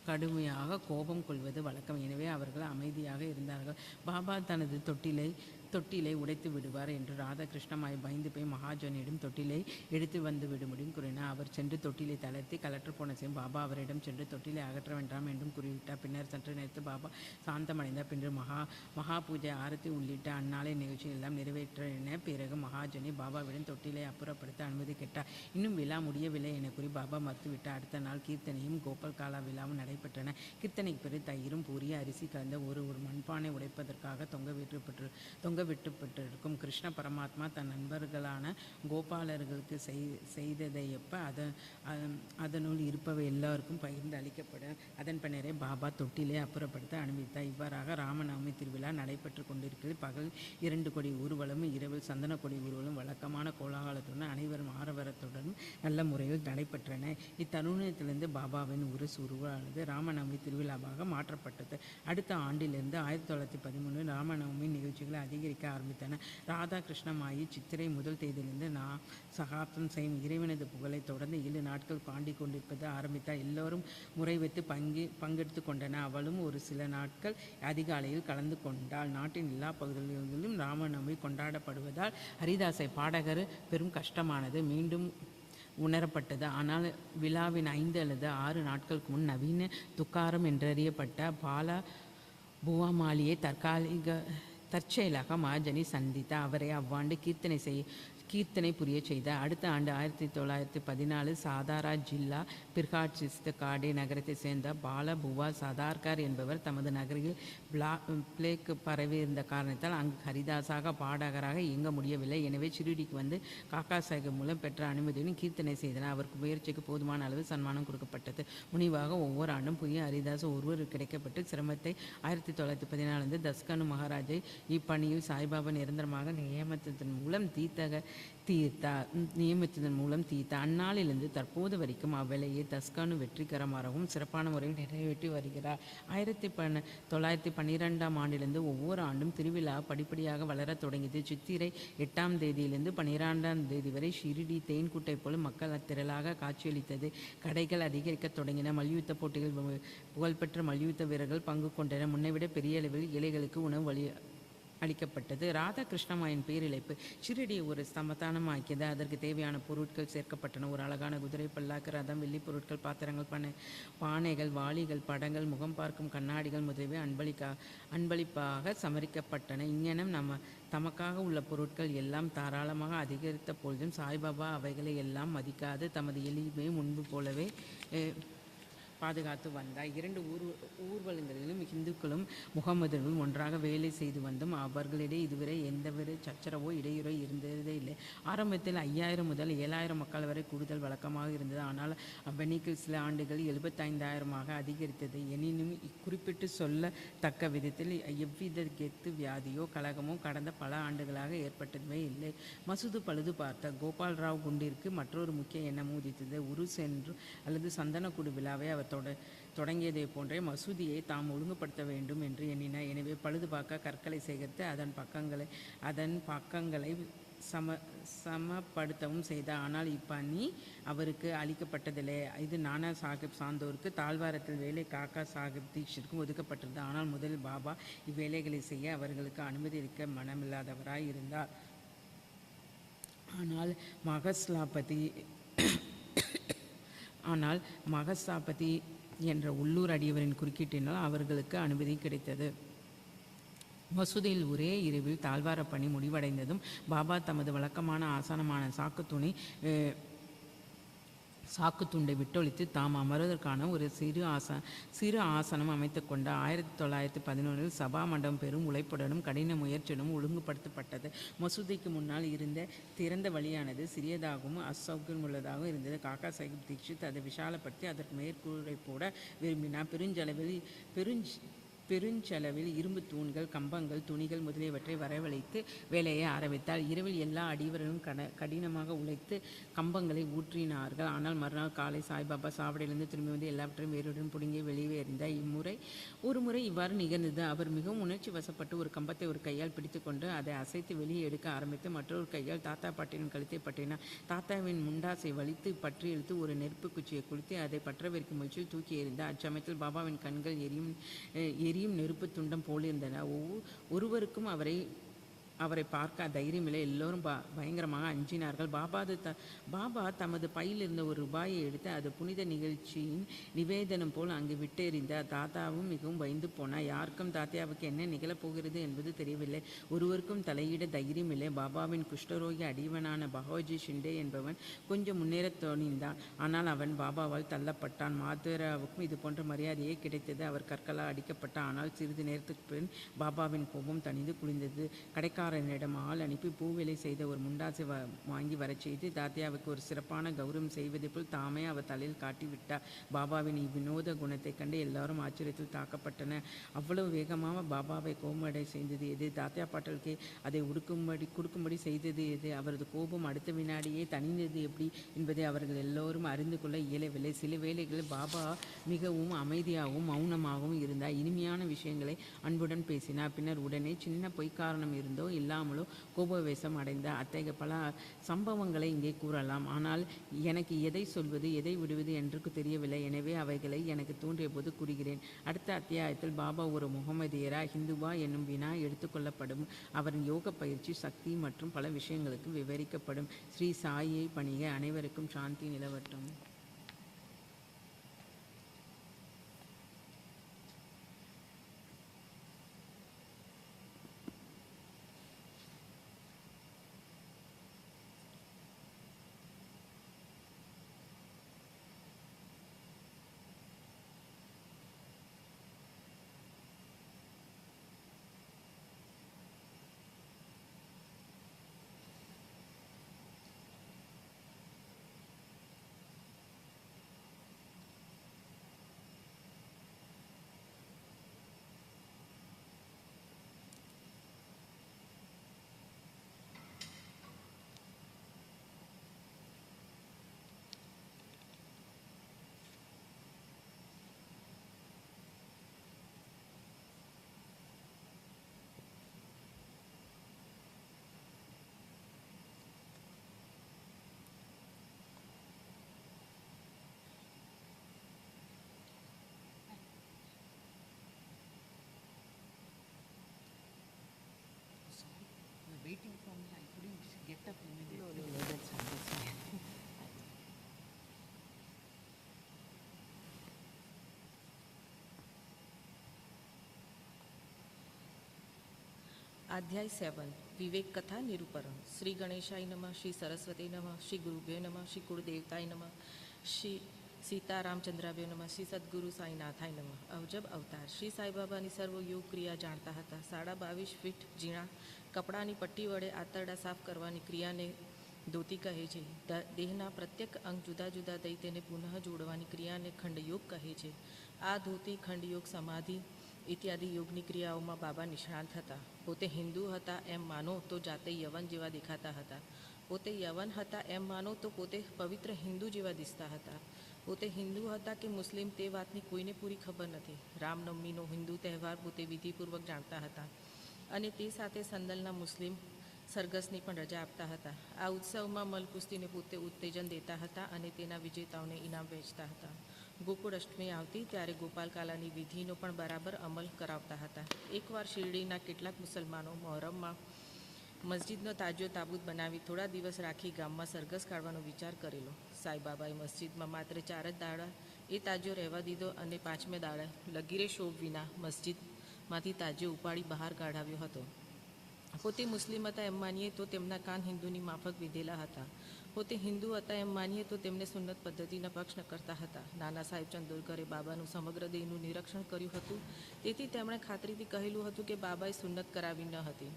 S4: கடுமையாக கோபம் கொள்வது வழக்கம். எனவே அவர்கள் அமைதியாக இருந்தார்கள். பாபா தனது தொட்டிலை உடைத்து விடுவார் என்று ராதாகிருஷ்ணமாய் பயந்து போய் மகாஜனிடம் தொட்டிலை எடுத்து வந்து விடும்படியும் கூறினார். அவர் சென்று தொட்டிலை தளர்த்தி கலற்று போன செய்யும். பாபா அவரிடம் சென்று தொட்டிலை அகற்ற வேண்டாம் என்றும் கூறிவிட்டார். பின்னர் சற்று நேரத்தில் பாபா சாந்தமடைந்தார். பின்னர் மகா பூஜை ஆரத்தி உள்ளிட்ட அந்நாளை நிகழ்ச்சி எல்லாம் நிறைவேற்றின பிறகு மகாஜனி பாபாவிடம் தொட்டிலை அப்புறப்படுத்த அனுமதி கேட்டார். இன்னும் விழா முடியவில்லை என கூறி பாபா மறுத்துவிட்டார். அடுத்த நாள் கீர்த்தனையும் கோபால் காலா விழாவும் நடைபெற்றன. கீர்த்தனைக்கு பிறகு தயிரும் பூரி அரிசி கலந்த ஒரு மண்பானை உடைப்பதற்காக தொங்கவிட்டுப்பட்டிருக்கும் கிருஷ்ண பரமாத்மா தன் நண்பர்களான கோபாலர்களுக்கு செய்ததையப்ப அதனுள் இருப்பவை எல்லாருக்கும் பகிர்ந்து அளிக்கப்படும். அதன் பின்னரே பாபா தொட்டிலே அப்புறப்படுத்த அனுமதித்தார். இவ்வாறாக ராமநவமி திருவிழா நடைபெற்று கொண்டிருக்கிறது. பகல் 2 கொடி ஊர்வலமும் இரவில் சந்தன கொடி ஊர்வலம் வழக்கமான கோலாகலத்துடன் அனைவரும் ஆரவாரத்துடனும் நல்ல முறையில் நடைபெற்றன. இத்தருணத்திலிருந்து பாபாவின் உருஸ் உருவானது ராமநவமி திருவிழாவாக மாற்றப்பட்டது. அடுத்த ஆண்டிலிருந்து 1913 ராமநவமி நிகழ்ச்சிகளை அதிகரிக்க ஆரம்பித்தன. ராதாகிருஷ்ணமாயி சித்திரை முதல் தேதியிலிருந்து சகாப்தம் செய்யும் இறைவனது புகழை தொடர்ந்து 7 நாட்கள் பாடி கொண்டிருப்பது ஆரம்பித்தார். எல்லோரும் முறை வைத்து பங்கெடுத்து கொண்டனர். அவளும் ஒரு சில நாட்கள் அதிகாலையில் கலந்து கொண்டாள். நாட்டின் எல்லா பகுதிகளிலும் ராமநவமி கொண்டாடப்படுவதால் ஹரிதாசை பாடகர் பெரும் கஷ்டமானது மீண்டும் உணரப்பட்டது. ஆனால் விழாவின் 5 அல்லது 6 நாட்களுக்கு முன் நவீன துக்காரம் என்றறியப்பட்ட பாலா புவாமாலியை தற்செயலாக மகாஜனி சந்தித்தார். அவரை அவ்வாண்டு கீர்த்தனை புரிய செய்தார். அடுத்த ஆண்டு 1914 சாதாரா ஜில்லா பிர்காட்சிஸ்த காடே நகரத்தை சேர்ந்த பால புவா சதார்கர் என்பவர் தமது நகரில் பிளேக் பரவி இருந்த காரணத்தால் அங்கு ஹரிதாசாக பாடகராக இயங்க முடியவில்லை. எனவே ஷிரடிக்கு வந்து காக்கா சாஹிப் மூலம் பெற்ற அனுமதியுடன் கீர்த்தனை செய்தனர். அவருக்கு முயற்சிக்கு போதுமான அளவு சன்மானம் கொடுக்கப்பட்டது. முனிவாக ஒவ்வொரு ஆண்டும் புதிய ஹரிதாஸ் ஒருவர் கிடைக்கப்பட்டு சிரமத்தை 1914 தஸ்கனு மகாராஜை இப்பணியில் சாய்பாபா நிரந்தரமாக நியமித்ததன் மூலம் தீர்த்தார். அந்நாளிலிருந்து தற்போது வரைக்கும் அவ்வேளையை தஸ்கானு வெற்றிகரமாகவும் சிறப்பான முறையில் நிறைவேற்றி வருகிறார். 1912 ஆண்டிலிருந்து ஒவ்வொரு ஆண்டும் திருவிழா படிப்படியாக வளரத் தொடங்கியது. சித்திரை 8ஆம் தேதியிலிருந்து 12ஆம் தேதி வரை ஷிரடி தேன்குட்டை போல மக்கள் திரளாக காட்சியளித்தது. கடைகள் அதிகரிக்க தொடங்கின. மல்யுத்த போட்டிகள் புகழ்பெற்ற மல்யுத்த வீரர்கள் பங்கு கொண்டனர். முன்னைவிட பெரிய அளவில் ஏழைகளுக்கு உணவு அளிக்கப்பட்டது. ராதாகிருஷ்ணமாயின் பேரிழைப்பு ஷிரடியை ஒரு சமதானமாக்கியது. அதற்கு தேவையான பொருட்கள் சேர்க்கப்பட்டன. ஒரு அழகான குதிரை, பல்லாக்கு, ரதம், வெள்ளி பொருட்கள், பாத்திரங்கள், பானைகள், வாளிகள், படங்கள், முகம் பார்க்கும் கண்ணாடிகள் முதலியவை அன்பளிப்பாக சமரிக்கப்பட்டன. இங்ஙனம் தமக்காக உள்ள பொருட்கள் எல்லாம் தாராளமாக அதிகரித்த பொழுதும் சாய்பாபா அவைகளை எல்லாம் மதிக்காது தமது எளிமையை முன்பு போலவே பாதுகாத்து வந்தார். 2 ஊர்வலங்களிலும் இந்துக்களும் முகமதர்களும் ஒன்றாக வேலை செய்து வந்தும் அவர்களிடையே இதுவரை எந்தவித சச்சரவோ இடையூறோ இருந்ததே இல்லை. ஆரம்பத்தில் 5000 முதல் 7000 மக்கள் வரை கூடுதல் வழக்கமாக இருந்தது. ஆனால் அவ்வெண்ணிக்கை சில ஆண்டுகள் 75,000 அதிகரித்தது. எனினும் குறிப்பிட்டு சொல்லத்தக்க விதத்தில் எவ்வித கெத்து வியாதியோ கலகமோ கடந்த பல ஆண்டுகளாக ஏற்பட்டதுமே இல்லை. மசூது பழுது பார்த்த கோபால் ராவ் குண்டிற்கு மற்றொரு முக்கிய எண்ணம் உதித்தது. உருஸ் என்று அல்லது சந்தனக்கூடு விழாவை அவர் தொடங்கியதை போன்றே மசூதியை தாம் ஒழுங்குபடுத்த வேண்டும் என்று எண்ணினார். எனவே பழுது பார்க்க கற்களை சேகரித்து அதன் பக்கங்களை சமப்படுத்தவும் செய்தார். ஆனால் இப்பணி அவருக்கு அளிக்கப்பட்டதில்லை. இது நானா சாஹிப் சாந்தோருக்கு தாழ்வாரத்தில் வேலை காக்கா சாஹிப் தீட்சிற்கும் ஒதுக்கப்பட்டது. ஆனால் முதலில் பாபா இவ்வேலைகளை செய்ய அவர்களுக்கு அனுமதி அளிக்க மனமில்லாதவராய் இருந்தார். ஆனால் மகசாபதி என்ற உள்ளூர் அடியவரின் குறுக்கீட்டினால் அவர்களுக்கு அனுமதி கிடைத்தது. மசூதியில் ஒரே இரவில் தாழ்வார பணி முடிவடைந்ததும் பாபா தமது வழக்கமான ஆசனமான சாக்கு துணி சாக்கு துண்டை விட்டொழித்து தாம் அமர்வதற்கான ஒரு சிறு ஆசனம் அமைத்து கொண்ட 1911 சபா மண்டபம் பெரும் உழைப்புடனும் கடின முயற்சியுடனும் ஒழுங்குபடுத்தப்பட்டது. மசூதிக்கு முன்னால் இருந்த திறந்த வழியானது சிறியதாகவும் அசௌகரியமுள்ளதாகவும் இருந்தது. காக்கா சாஹிப் தீக்ஷித் அதை விஷாலப்படுத்தி அதற்கு மேற்கூரை போட விரும்பினார். பெருஞ்செலவில் இரும்பு தூண்கள், கம்பங்கள், துணிகள் முதலியவற்றை வரவழைத்து வேலையை ஆரம்பித்தார். இரவில் எல்லா அடிவர்களும் கடினமாக உழைத்து கம்பங்களை ஊற்றினார்கள். ஆனால் மறுநாள் காலை சாய்பாபா சாவடியிலிருந்து திரும்பி வந்து எல்லாவற்றையும் வேறுடன் புடுங்கி வெளியே எறிந்தார். ஒரு முறை இவ்வாறு நிகழ்ந்தது. அவர் மிகவும் உணர்ச்சி வசப்பட்டு ஒரு கம்பத்தை ஒரு கையால் பிடித்து கொண்டு அதை அசைத்து வெளியே எடுக்க ஆரம்பித்து மற்றொரு கையால் தாத்தா பாட்டியின் கழுத்தை பற்றினார். தாத்தாவின் முண்டாசை வலித்து பற்றி இழுத்து ஒரு நெருப்பு குச்சியை குளித்து அதை பற்ற வைக்கும் முயற்சியில் தூக்கி எறிந்தார். அச்சமயத்தில் பாபாவின் கண்கள் எரியும் நெருப்பு துண்டம் போலிருந்தன. ஒருவருக்கும் அவரை பார்க்க தைரியமில்லை. எல்லோரும் பயங்கரமாக அஞ்சினார்கள். பாபா தமது பையில் இருந்த ஒரு ரூபாயை எடுத்து அது புனித நிகழ்ச்சியின் நிவேதனம் போல் அங்கு விட்டெறிந்தார். தாத்தாவும் மிகவும் பயந்து போனார். யாருக்கும் தாத்தாவுக்கு என்ன நிகழப்போகிறது என்பது தெரியவில்லை. ஒருவருக்கும் தலையிட தைரியமில்லை. பாபாவின் குஷ்டரோகி அடிவனான பகோஜி ஷிண்டே என்பவன் கொஞ்சம் முன்னேற துணிந்தான். ஆனால் அவன் பாபாவால் தள்ளப்பட்டான். மாதேராவுக்கும் இது போன்ற மரியாதையே கிடைத்தது. அவர் கற்களால் அடிக்கப்பட்டார். ஆனால் சிறிது நேரத்துக்கு பின் பாபாவின் கோபம் தணிந்து குளிர்ந்தது. கடைக்காரனிடம் ஆள் அனுப்பி பூவேலை செய்த ஒரு முண்டாசை வாங்கி வரச் செய்து தாத்தியாவுக்கு ஒரு சிறப்பான கௌரவம் செய்வதை போல் தாமே அவர் தலையில் காட்டிவிட்டார். பாபாவின் இவ்வினோத குணத்தை கண்டு எல்லாரும் ஆச்சரியத்தில் தாக்கப்பட்டனர். அவ்வளவு வேகமாக பாபாவை கோபமடை செய்தது எது? தாத்தியா பாட்டலுக்கு அதை கொடுக்கும்படி செய்தது எது? அவரது கோபம் அடுத்த வினாடியே தணிந்தது எப்படி என்பதை அவர்கள் எல்லோரும் அறிந்து கொள்ள இயலவில்லை. சில வேளைகளில் பாபா மிகவும் அமைதியாகவும் மௌனமாகவும் இருந்தார். இனிமையான விஷயங்களை அன்புடன் பேசினார். பின்னர் உடனே சின்ன பொய்க்காரணம் இருந்தோ இல்லாமலோ கோபவேசம் அடைந்த அத்தகைய பல சம்பவங்களை இங்கே கூறலாம். ஆனால் எனக்கு எதை சொல்வது எதை விடுவது என்று தெரியவில்லை. எனவே அவைகளை எனக்கு தோன்றிய போது கூறுகிறேன். அடுத்த அத்தியாயத்தில் பாபா ஒரு முகமதியரா ஹிந்துவா என்னும் வினா எடுத்துக்கொள்ளப்படும். அவரின் யோக பயிற்சி, சக்தி மற்றும் பல விஷயங்களுக்கு விவரிக்கப்படும். ஸ்ரீ சாயை பணிக. அனைவருக்கும் சாந்தி நிலவட்டும். Waiting for me, I couldn't get up immediately. No, that's fine.
S5: अध्याय 7 विवेक कथा निरूपण. श्री गणेशाय नमः, श्री सरस्वती नमः, श्री गुरुभ्यो नमः, श्री कुलदेवताय नमः, श्री सीतारामचंद्राभ्यो नमः, श्री सद्गुरु साईनाथाय नमः. अवजब अवतार. श्री साईबाबाની સર્વ યોગ ક્રિયા જાણતા હતા. 22.5 ફીટ ઝીણા કપડાની પટ્ટી વડે આંતરડા સાફ કરવાની ક્રિયાને ધોતી કહે છે. દેહના પ્રત્યેક અંગ જુદા જુદા દઈ તેને પુનઃ જોડવાની ક્રિયાને ખંડયોગ કહે છે. આ ધોતી, ખંડયોગ, સમાધિ ઇત્યાદિ યોગની ક્રિયાઓમાં બાબા નિષ્ણાત હતા. પોતે હિન્દુ હતા એમ માનો તો જાતે યવન જેવા દેખાતા હતા. પોતે યવન હતા એમ માનો તો પોતે પવિત્ર હિન્દુ જેવા દિસતા હતા. પોતે હિન્દુ હતા કે મુસ્લિમ તે વાતની કોઈને પૂરી ખબર નથી. રામનવમીનો હિન્દુ તહેવાર પોતે વિધિપૂર્વક જાણતા હતા અને તે સાથે સંદલના મુસ્લિમ સરઘસની પણ રજા આપતા હતા. આ ઉત્સવમાં મલકુસ્તીને પોતે ઉત્તેજન દેતા હતા અને તેના વિજેતાઓને ઇનામ વહેંચતા હતા. ગોકુળ અષ્ટમી આવતી ત્યારે ગોપાલકાલાની વિધિનો પણ બરાબર અમલ કરાવતા હતા. એકવાર શિરડીના કેટલાક મુસલમાનો મહોરમમાં મસ્જિદનો તાજો તાબૂત બનાવી થોડા દિવસ રાખી ગામમાં સરઘસ કાઢવાનો વિચાર કરેલો. સાઈબાબાએ મસ્જિદમાં માત્ર 4 જ દાડા એ તાજો રહેવા દીધો અને 5મે દાડે લગીરે શોભ વિના મસ્જિદમાંથી તાજો ઉપાડી બહાર કાઢાવ્યો હતો. પોતે મુસ્લિમ હતા એમ માનીએ તો તેમના કાન હિન્દુની માફક વિધેલા હતા. પોતે હિન્દુ હતા એમ માનીએ તો તેમને સુન્નત પદ્ધતિના પક્ષ ન કરતા હતા. નાના સાહેબ ચંદોરકરે બાબાનું સમગ્ર દેહનું નિરીક્ષણ કર્યું હતું, તેથી તેમણે ખાતરીથી કહેલું હતું કે બાબાએ સુન્નત કરાવી ન હતી.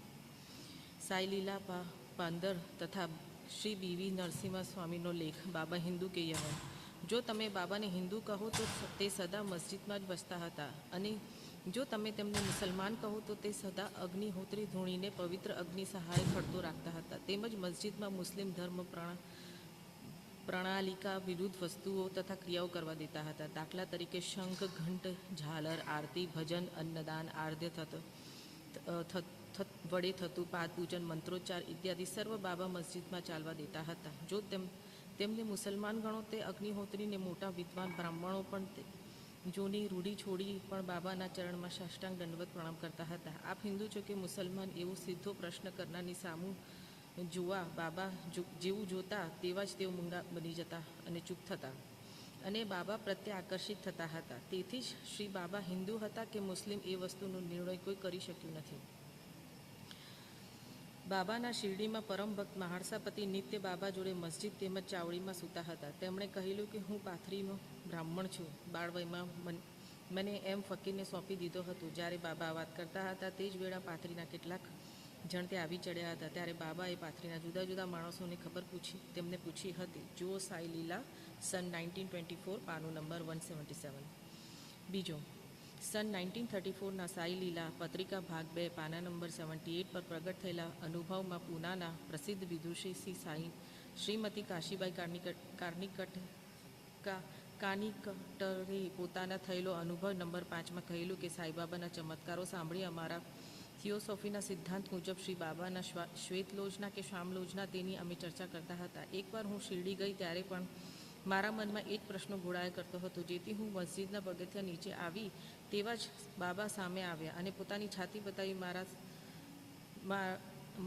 S5: સાઈ લીલા પાંદર તથા શ્રી બીવી નરસિંહ સ્વામીનો લેખ, બાબા હિન્દુ કે યવન. જો તમે બાબાને હિન્દુ કહો તો તે સદા મસ્જિદમાં જ બસતા હતા, અને જો તમે તેમને મુસલમાન કહો તો તે સદા અગ્નિહોત્રી ધૂણીને પવિત્ર અગ્નિ સહારે ખડતો રાખતા હતા. તેમજ મસ્જિદમાં મુસ્લિમ ધર્મ પ્રણાલિકા વિરુદ્ધ વસ્તુઓ તથા ક્રિયાઓ કરવા દેતા હતા. દાખલા તરીકે શંખ, ઘંટ, ઝાલર, આરતી, ભજન, અન્નદાન, આર્ધ્ય વડે થતું પાદપૂજન, મંત્રોચ્ચાર ઇત્યાદિ સર્વ બાબા મસ્જિદમાં ચાલવા દેતા હતા. જો તેમને મુસલમાન ગણો તે અગ્નિહોત્રીને મોટા વિદ્વાન બ્રાહ્મણો પણ જૂની રૂઢી છોડી પણ બાબાના ચરણમાં સાષ્ટાંગ દંડવત પ્રણામ કરતા હતા. આપ હિન્દુ છો કે મુસલમાન એવો સીધો પ્રશ્ન કરનારની સામું જોવા બાબા જેવું જોતા તેવા જ તેઓ મૂંગા બની જતા અને ચૂપ થતા અને બાબા પ્રત્યે આકર્ષિત થતા હતા. તેથી જ શ્રી બાબા હિન્દુ હતા કે મુસ્લિમ એ વસ્તુનો નિર્ણય કોઈ કરી શક્યું નથી. બાબાના શિરડીમાં પરમ ભક્ત મહારસાપતિ નિત્ય બાબા જોડે મસ્જિદ તેમજ ચાવડીમાં સૂતા હતા. તેમણે કહેલું કે હું પાથરીનો બ્રાહ્મણ છું. બાળવયમાં મને એમ ફકીરને સોંપી દીધો હતો. જ્યારે બાબા વાત કરતા હતા તે જ વેળા પાથરીના કેટલાક જણ તે આવી ચડ્યા હતા. ત્યારે બાબાએ પાથરીના જુદા જુદા માણસોને ખબર તેમને પૂછી હતી. જુઓ સાઈ લીલા, સન 1924, પાનું નંબર 177. બીજો, સન 1934ના સાઈ લીલા પત્રિકા ભાગ 2, પાના નંબર 78 પર પ્રગટ થયેલા અનુભવમાં પૂનાના પ્રસિદ્ધ વિદુષી શ્રીમતી કાશીબાઈ કાનિકટરે પોતાના થયેલો અનુભવ નંબર 5માં કહેલું કે સાઈબાબાના ચમત્કારો સાંભળી અમારા થિયોસોફીના સિદ્ધાંત મુજબ શ્રી બાબાના શ્વેત લોજના કે શ્યામ લોજના તેની અમે ચર્ચા કરતા હતા. એકવાર હું શિરડી ગઈ ત્યારે પણ મારા મનમાં એ જ પ્રશ્નો ઘોળાયા કરતો હતો. જેથી હું મસ્જિદના પગથિયા નીચે આવી તેવા જ બાબા સામે આવ્યા અને પોતાની છાતી બતાવી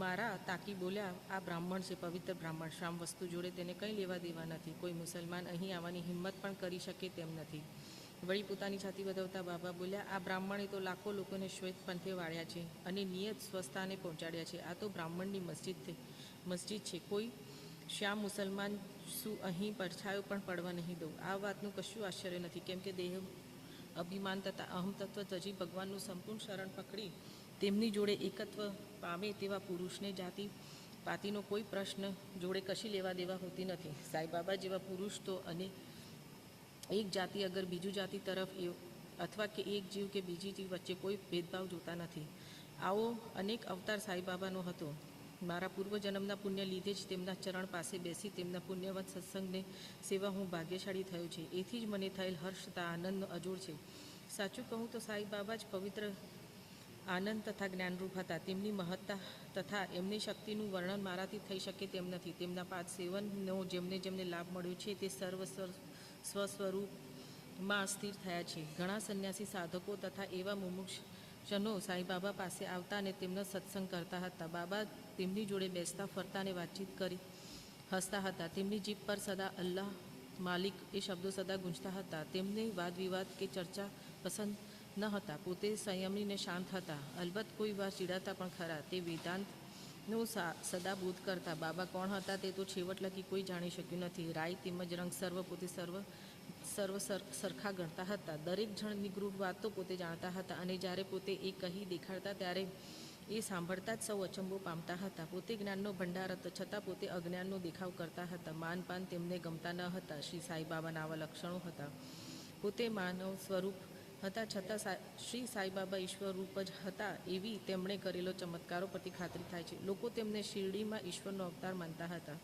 S5: મારા તાકી બોલ્યા, આ બ્રાહ્મણ છે, પવિત્ર બ્રાહ્મણ. શ્યામ વસ્તુ જોડે તેને કંઈ લેવા દેવા નથી. કોઈ મુસલમાન અહીં આવવાની હિંમત પણ કરી શકે તેમ નથી. વળી પોતાની છાતી બતાવતા બાબા બોલ્યા, આ બ્રાહ્મણે તો લાખો લોકોને શ્વેત પંથે વાળ્યા છે અને નિયત સ્વસ્થાને પહોંચાડ્યા છે. આ તો બ્રાહ્મણની મસ્જિદ છે. કોઈ શ્યામ મુસલમાન શું અહીં પડછાયો પણ પડવા નહીં દઉં. આ વાતનું કશું આશ્ચર્ય નથી, કેમ કે દેહ અભિમાન તથા અહમ તત્વ તજી ભગવાનનું સંપૂર્ણ શરણ પકડી તેમની જોડે એકત્વ પામે તેવા પુરુષને જાતિ પાતિનો કોઈ પ્રશ્ન જોડે કશી લેવા દેવા હોતી નથી. સાંઈબાબા જેવા પુરુષ તો અને એક જાતિ અગર બીજું જાતિ તરફ અથવા કે એક જીવ કે બીજી જીવ વચ્ચે કોઈ ભેદભાવ જોતા નથી. આવો અનેક અવતાર સાંઈબાબાનો હતો. મારા પૂર્વજન્મના પુણ્ય લીધે જ તેમના ચરણ પાસે બેસી તેમના પુણ્યવત સત્સંગને સેવા હું ભાગ્યશાળી થયો છે. એથી જ મને થયેલ હર્ષ તથા આનંદનો અજોડ છે. સાચું કહું તો સાંઈબાબા જ પવિત્ર આનંદ તથા જ્ઞાનરૂપ હતા. તેમની મહત્તા તથા એમની શક્તિનું વર્ણન મારાથી થઈ શકે તેમ નથી. તેમના પાદ સેવનનો જેમને લાભ મળ્યો છે તે સ્વસ્વરૂપમાં સ્થિર થયા છે. ઘણા સંન્યાસી સાધકો તથા એવા મુમુક્ષનો સાંઈબાબા પાસે આવતા અને તેમનો સત્સંગ કરતા હતા. બાબા તેમની જોડે બેસતા, ફરતા અને વાતચીત કરી હસતા હતા. તેમની જીભ પર સદા અલ્લાહ, માલિક એ શબ્દો સદા ગુંજતા હતા. તેમને વાદ વિવાદ કે ચર્ચા પસંદ ન હતા. પોતે સંયમીને શાંત હતા. અલબત્ત કોઈ વાર ચીડાતા પણ ખરા. તે વેદાંતનો સદા બોધ કરતા. બાબા કોણ હતા તે તો છેવટ લગી કોઈ જાણી શક્યું નથી. રાય તેમજ રંગ પોતે સર્વ સરખા ગણતા હતા. દરેક જણની ગૃહ વાતો પોતે જાણતા હતા અને જ્યારે પોતે એ કહી દેખાડતા ત્યારે એ સાંભળતા જ સૌ અચંબો પામતા હતા. પોતે જ્ઞાનનો ભંડાર હતો છતાં પોતે અજ્ઞાનનો દેખાવ કરતા હતા. માનપાન તેમને ગમતા ન હતા. શ્રી સાંઈબાબાના આવા લક્ષણો હતા. પોતે માનવ સ્વરૂપ હતા છતાં શ્રી સાંઈબાબા ઈશ્વર રૂપ જ હતા એવી તેમણે કરેલો ચમત્કારો પરથી ખાતરી થાય છે. લોકો તેમને શિરડીમાં ઈશ્વરનો અવતાર માનતા હતા.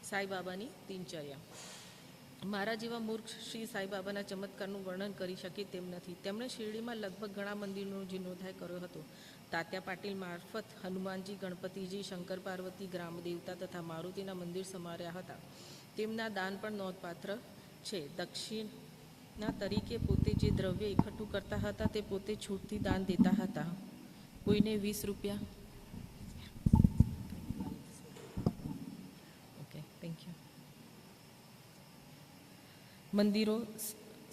S5: સાંઈબાબાની દિનચર્યા. મારા જેવા મૂર્ખ શ્રી સાંઈબાબાના ચમત્કારનું વર્ણન કરી શકે તેમ નથી. તેમણે શિરડીમાં લગભગ ઘણા મંદિરનો જીર્ણોદ્ધાર કર્યો હતો. તાત્યા પાટીલ મારફત હનુમાનજી, ગણપતિજી, શંકર પાર્વતી, ગ્રામ દેવતા તથા મારુતિના મંદિર સમાર્યા હતા. તેમના દાન પણ નોંધપાત્ર છે. દક્ષિણા તરીકે પોતે જે દ્રવ્ય એકઠું કરતા હતા તે પોતે છૂટથી દાન દેતા હતા. કોઈને 20 રૂપિયા. Okay, thank you. મંદિરો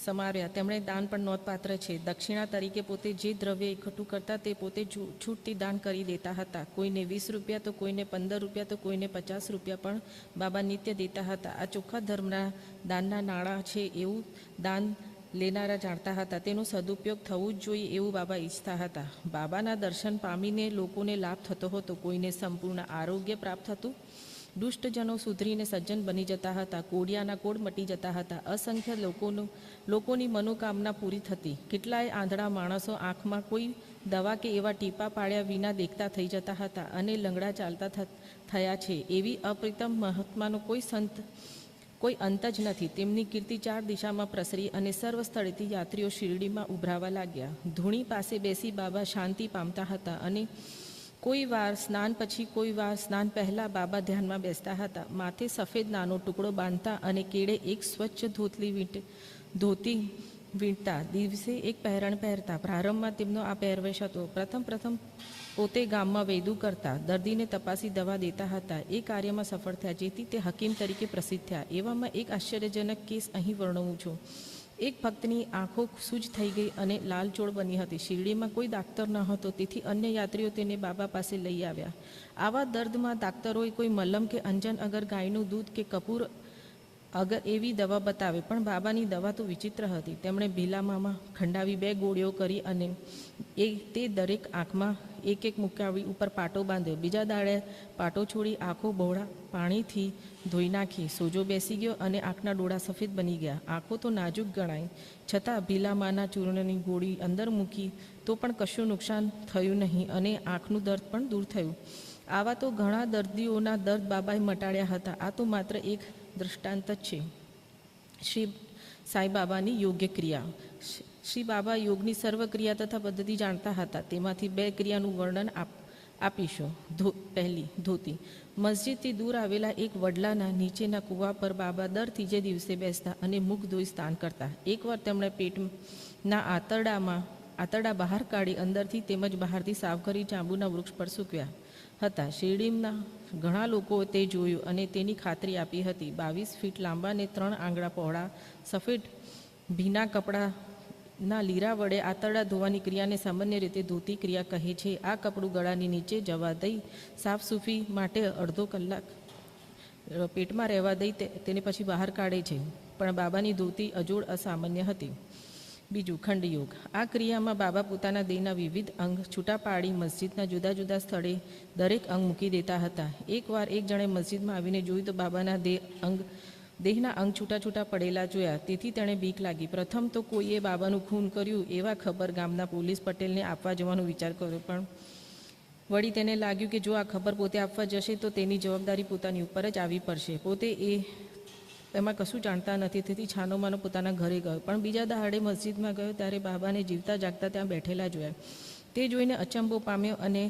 S5: સમાર્યા. તેમણે દાન પણ નોંધપાત્ર છે. દક્ષિણા તરીકે પોતે જે દ્રવ્ય એકઠું કરતા તે પોતે છૂટથી દાન કરી દેતા હતા. કોઈને 20 રૂપિયા તો કોઈને 15 રૂપિયા તો કોઈને 50 રૂપિયા પણ બાબા નિત્ય દેતા હતા. આ ચોખ્ખા ધર્મના દાનના નાણાં છે એવું દાન લેનારા જાણતા હતા. તેનો સદુપયોગ થવું જ જોઈએ એવું બાબા ઈચ્છતા હતા. બાબાના દર્શન પામીને લોકોને લાભ થતો હતો. કોઈને સંપૂર્ણ આરોગ્ય પ્રાપ્ત થતું, દુષ્ટજનો સુધરીને સજ્જન બની જતા હતા, કોડિયાના કોડ મટી જતા હતા, અસંખ્ય લોકોની મનોકામના પૂરી થતી. કેટલાય આંધળા માણસો આંખમાં કોઈ દવા કે એવા ટીપા પાડ્યા વિના દેખતા થઈ જતા હતા અને લંગડા ચાલતા થયા છે. એવી અપ્રિતમ મહાત્માનો કોઈ અંત જ નથી. તેમની કીર્તિ 4 દિશામાં પ્રસરી અને સર્વ સ્થળેથી યાત્રીઓ શિરડીમાં ઉભરાવા લાગ્યા. ધૂણી પાસે બેસી બાબા શાંતિ પામતા હતા અને કોઈ વાર સ્નાન પછી કોઈ વાર સ્નાન પહેલાં બાબા ધ્યાનમાં બેસતા હતા. માથે સફેદ નાનો ટુકડો બાંધતા અને કેળે એક સ્વચ્છ ધોતી વીંટતા. દિવસે એક પહેરણ પહેરતા. પ્રારંભમાં તેમનો આ પહેરવેશ હતો. પ્રથમ પોતે ગામમાં વૈદું કરતા, દર્દીને તપાસી દવા દેતા હતા. એ કાર્યમાં સફળ થયા, જેથી તે હકીમ તરીકે પ્રસિદ્ધ થયા. એવામાં એક આશ્ચર્યજનક કેસ અહીં વર્ણવું છું. એક ભક્તની આંખો સૂજ થઈ ગઈ અને લાલચોળ બની હતી. શિરડીમાં કોઈ ડાક્ટર ન હતો, તેથી અન્ય યાત્રીઓ તેને બાબા પાસે લઈ આવ્યા. આવા દર્દમાં ડાક્ટરોએ કોઈ મલમ કે અંજન અગર ગાયનું દૂધ કે કપૂર અગર એવી દવા બતાવે, પણ બાબાની દવા તો વિચિત્ર હતી. તેમણે ભીલામાં ખંડાવી 2 ગોળીઓ કરી અને તે દરેક આંખમાં એક મુકાવી ઉપર પાટો બાંધ્યો. બીજા દાડે પાટો છોડી આંખો બહોળા પાણીથી ધોઈ નાખી. સોજો બેસી ગયો અને આંખના ડોળા સફેદ બની ગયા. આંખો તો નાજુક ગણાય, છતાં ભીલામાના ચૂર્ણની ગોળી અંદર મૂકી તો પણ કશું નુકસાન થયું નહીં અને આંખનું દર્દ પણ દૂર થયું. આવા તો ઘણા દર્દીઓના દર્દ બાબાએ મટાડ્યા હતા. આ તો માત્ર એક દૃષ્ટાંત જ છે. શ્રી સાંઈબાબાની યોગ્ય ક્રિયા. શ્રી બાબા યોગની સર્વ ક્રિયા તથા પદ્ધતિ જાણતા હતા. તેમાંથી 2 ક્રિયાનું વર્ણન આપીશું. પહેલી, ધોતી. મસ્જિદથી દૂર આવેલા એક વડલાના નીચેના કૂવા પર બાબા દર 3જે દિવસે બેસતા અને મુખ ધોઈ સ્નાન કરતા. એકવાર તેમણે પેટના આંતરડા બહાર કાઢી અંદરથી તેમજ બહારથી સાફ કરી જાંબુના વૃક્ષ પર સૂકવ્યા હતા. શિરડીના ઘણા લોકોએ તે જોયું અને તેની ખાતરી આપી હતી. 22 ફીટ લાંબા અને 3 આંગળા પહોળા સફેદ ભીના કપડાના લીરા વડે આંતરડા ધોવાની ક્રિયાને સામાન્ય રીતે ધોતી ક્રિયા કહે છે. આ કપડું ગળાની નીચે જવા દઈ સાફસૂફી માટે અડધો કલાક પેટમાં રહેવા દઈ તેને પછી બહાર કાઢે છે. પણ બાબાની ધોતી અજોડ અસામાન્ય હતી. બીજું, ખંડયોગ. આ ક્રિયામાં બાબા પોતાના દેહના વિવિધ અંગ છૂટા પાડી મસ્જિદના જુદા જુદા સ્થળે દરેક અંગ મૂકી દેતા હતા. એકવાર એક જણે મસ્જિદમાં આવીને જોયું તો બાબાના દેહના અંગ છૂટા છૂટા પડેલા જોયા. તેથી તેણે બીક લાગી. પ્રથમ તો કોઈએ બાબાનું ખૂન કર્યું એવા ખબર ગામના પોલીસ પટેલને આપવા જવાનો વિચાર કર્યો, પણ વળી તેને લાગ્યું કે જો આ ખબર પોતે આપવા જશે તો તેની જવાબદારી પોતાની ઉપર જ આવી પડશે. પોતે એમાં કશું જાણતા નથી, તેથી છાનોમાનો પોતાના ઘરે ગયો. પણ બીજા દહાડે મસ્જિદમાં ગયો ત્યારે બાબાને જીવતા જાગતા ત્યાં બેઠેલા જોયા. તે જોઈને અચંબો પામ્યો અને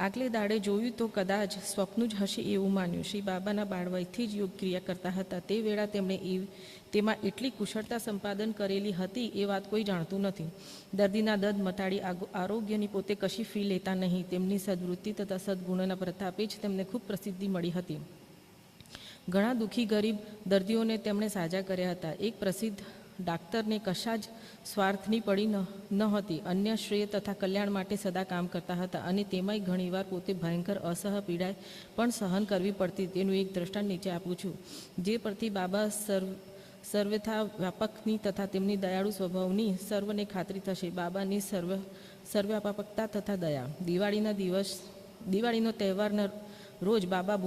S5: આગલે દાડે જોયું તો કદાચ સ્વપ્ન જ હશે એવું માન્યું. શ્રી બાબાના બાળવયથી જ યોગ ક્રિયા કરતા હતા. તે વેળા તેમણે તેમાં એટલી કુશળતા સંપાદન કરેલી હતી એ વાત કોઈ જાણતું નથી. દર્દીના દર્દ મટાડી આરોગ્યની પોતે કશી ફી લેતા નહીં. તેમની સદવૃત્તિ તથા સદગુણોના પ્રતાપે જ તેમને ખૂબ પ્રસિદ્ધિ મળી હતી. ઘણા દુઃખી ગરીબ દર્દીઓને તેમણે સાજા કર્યા હતા. એક પ્રસિદ્ધ ડાક્ટરને કશા જ સ્વાર્થની પડી ન હતી. અન્ય શ્રેય તથા કલ્યાણ માટે સદા કામ કરતા હતા અને તેમાંય ઘણીવાર પોતે ભયંકર અસહ પીડા પણ સહન કરવી પડતી. તેનું એક દ્રષ્ટાંત નીચે આપું છું, જે પરથી બાબા સર્વથા વ્યાપકની તથા તેમની દયાળુ સ્વભાવની સર્વને ખાતરી થશે. બાબાની સર્વવ્યાપકતા તથા દયા. દિવાળીનો તહેવારના રોજ બાબા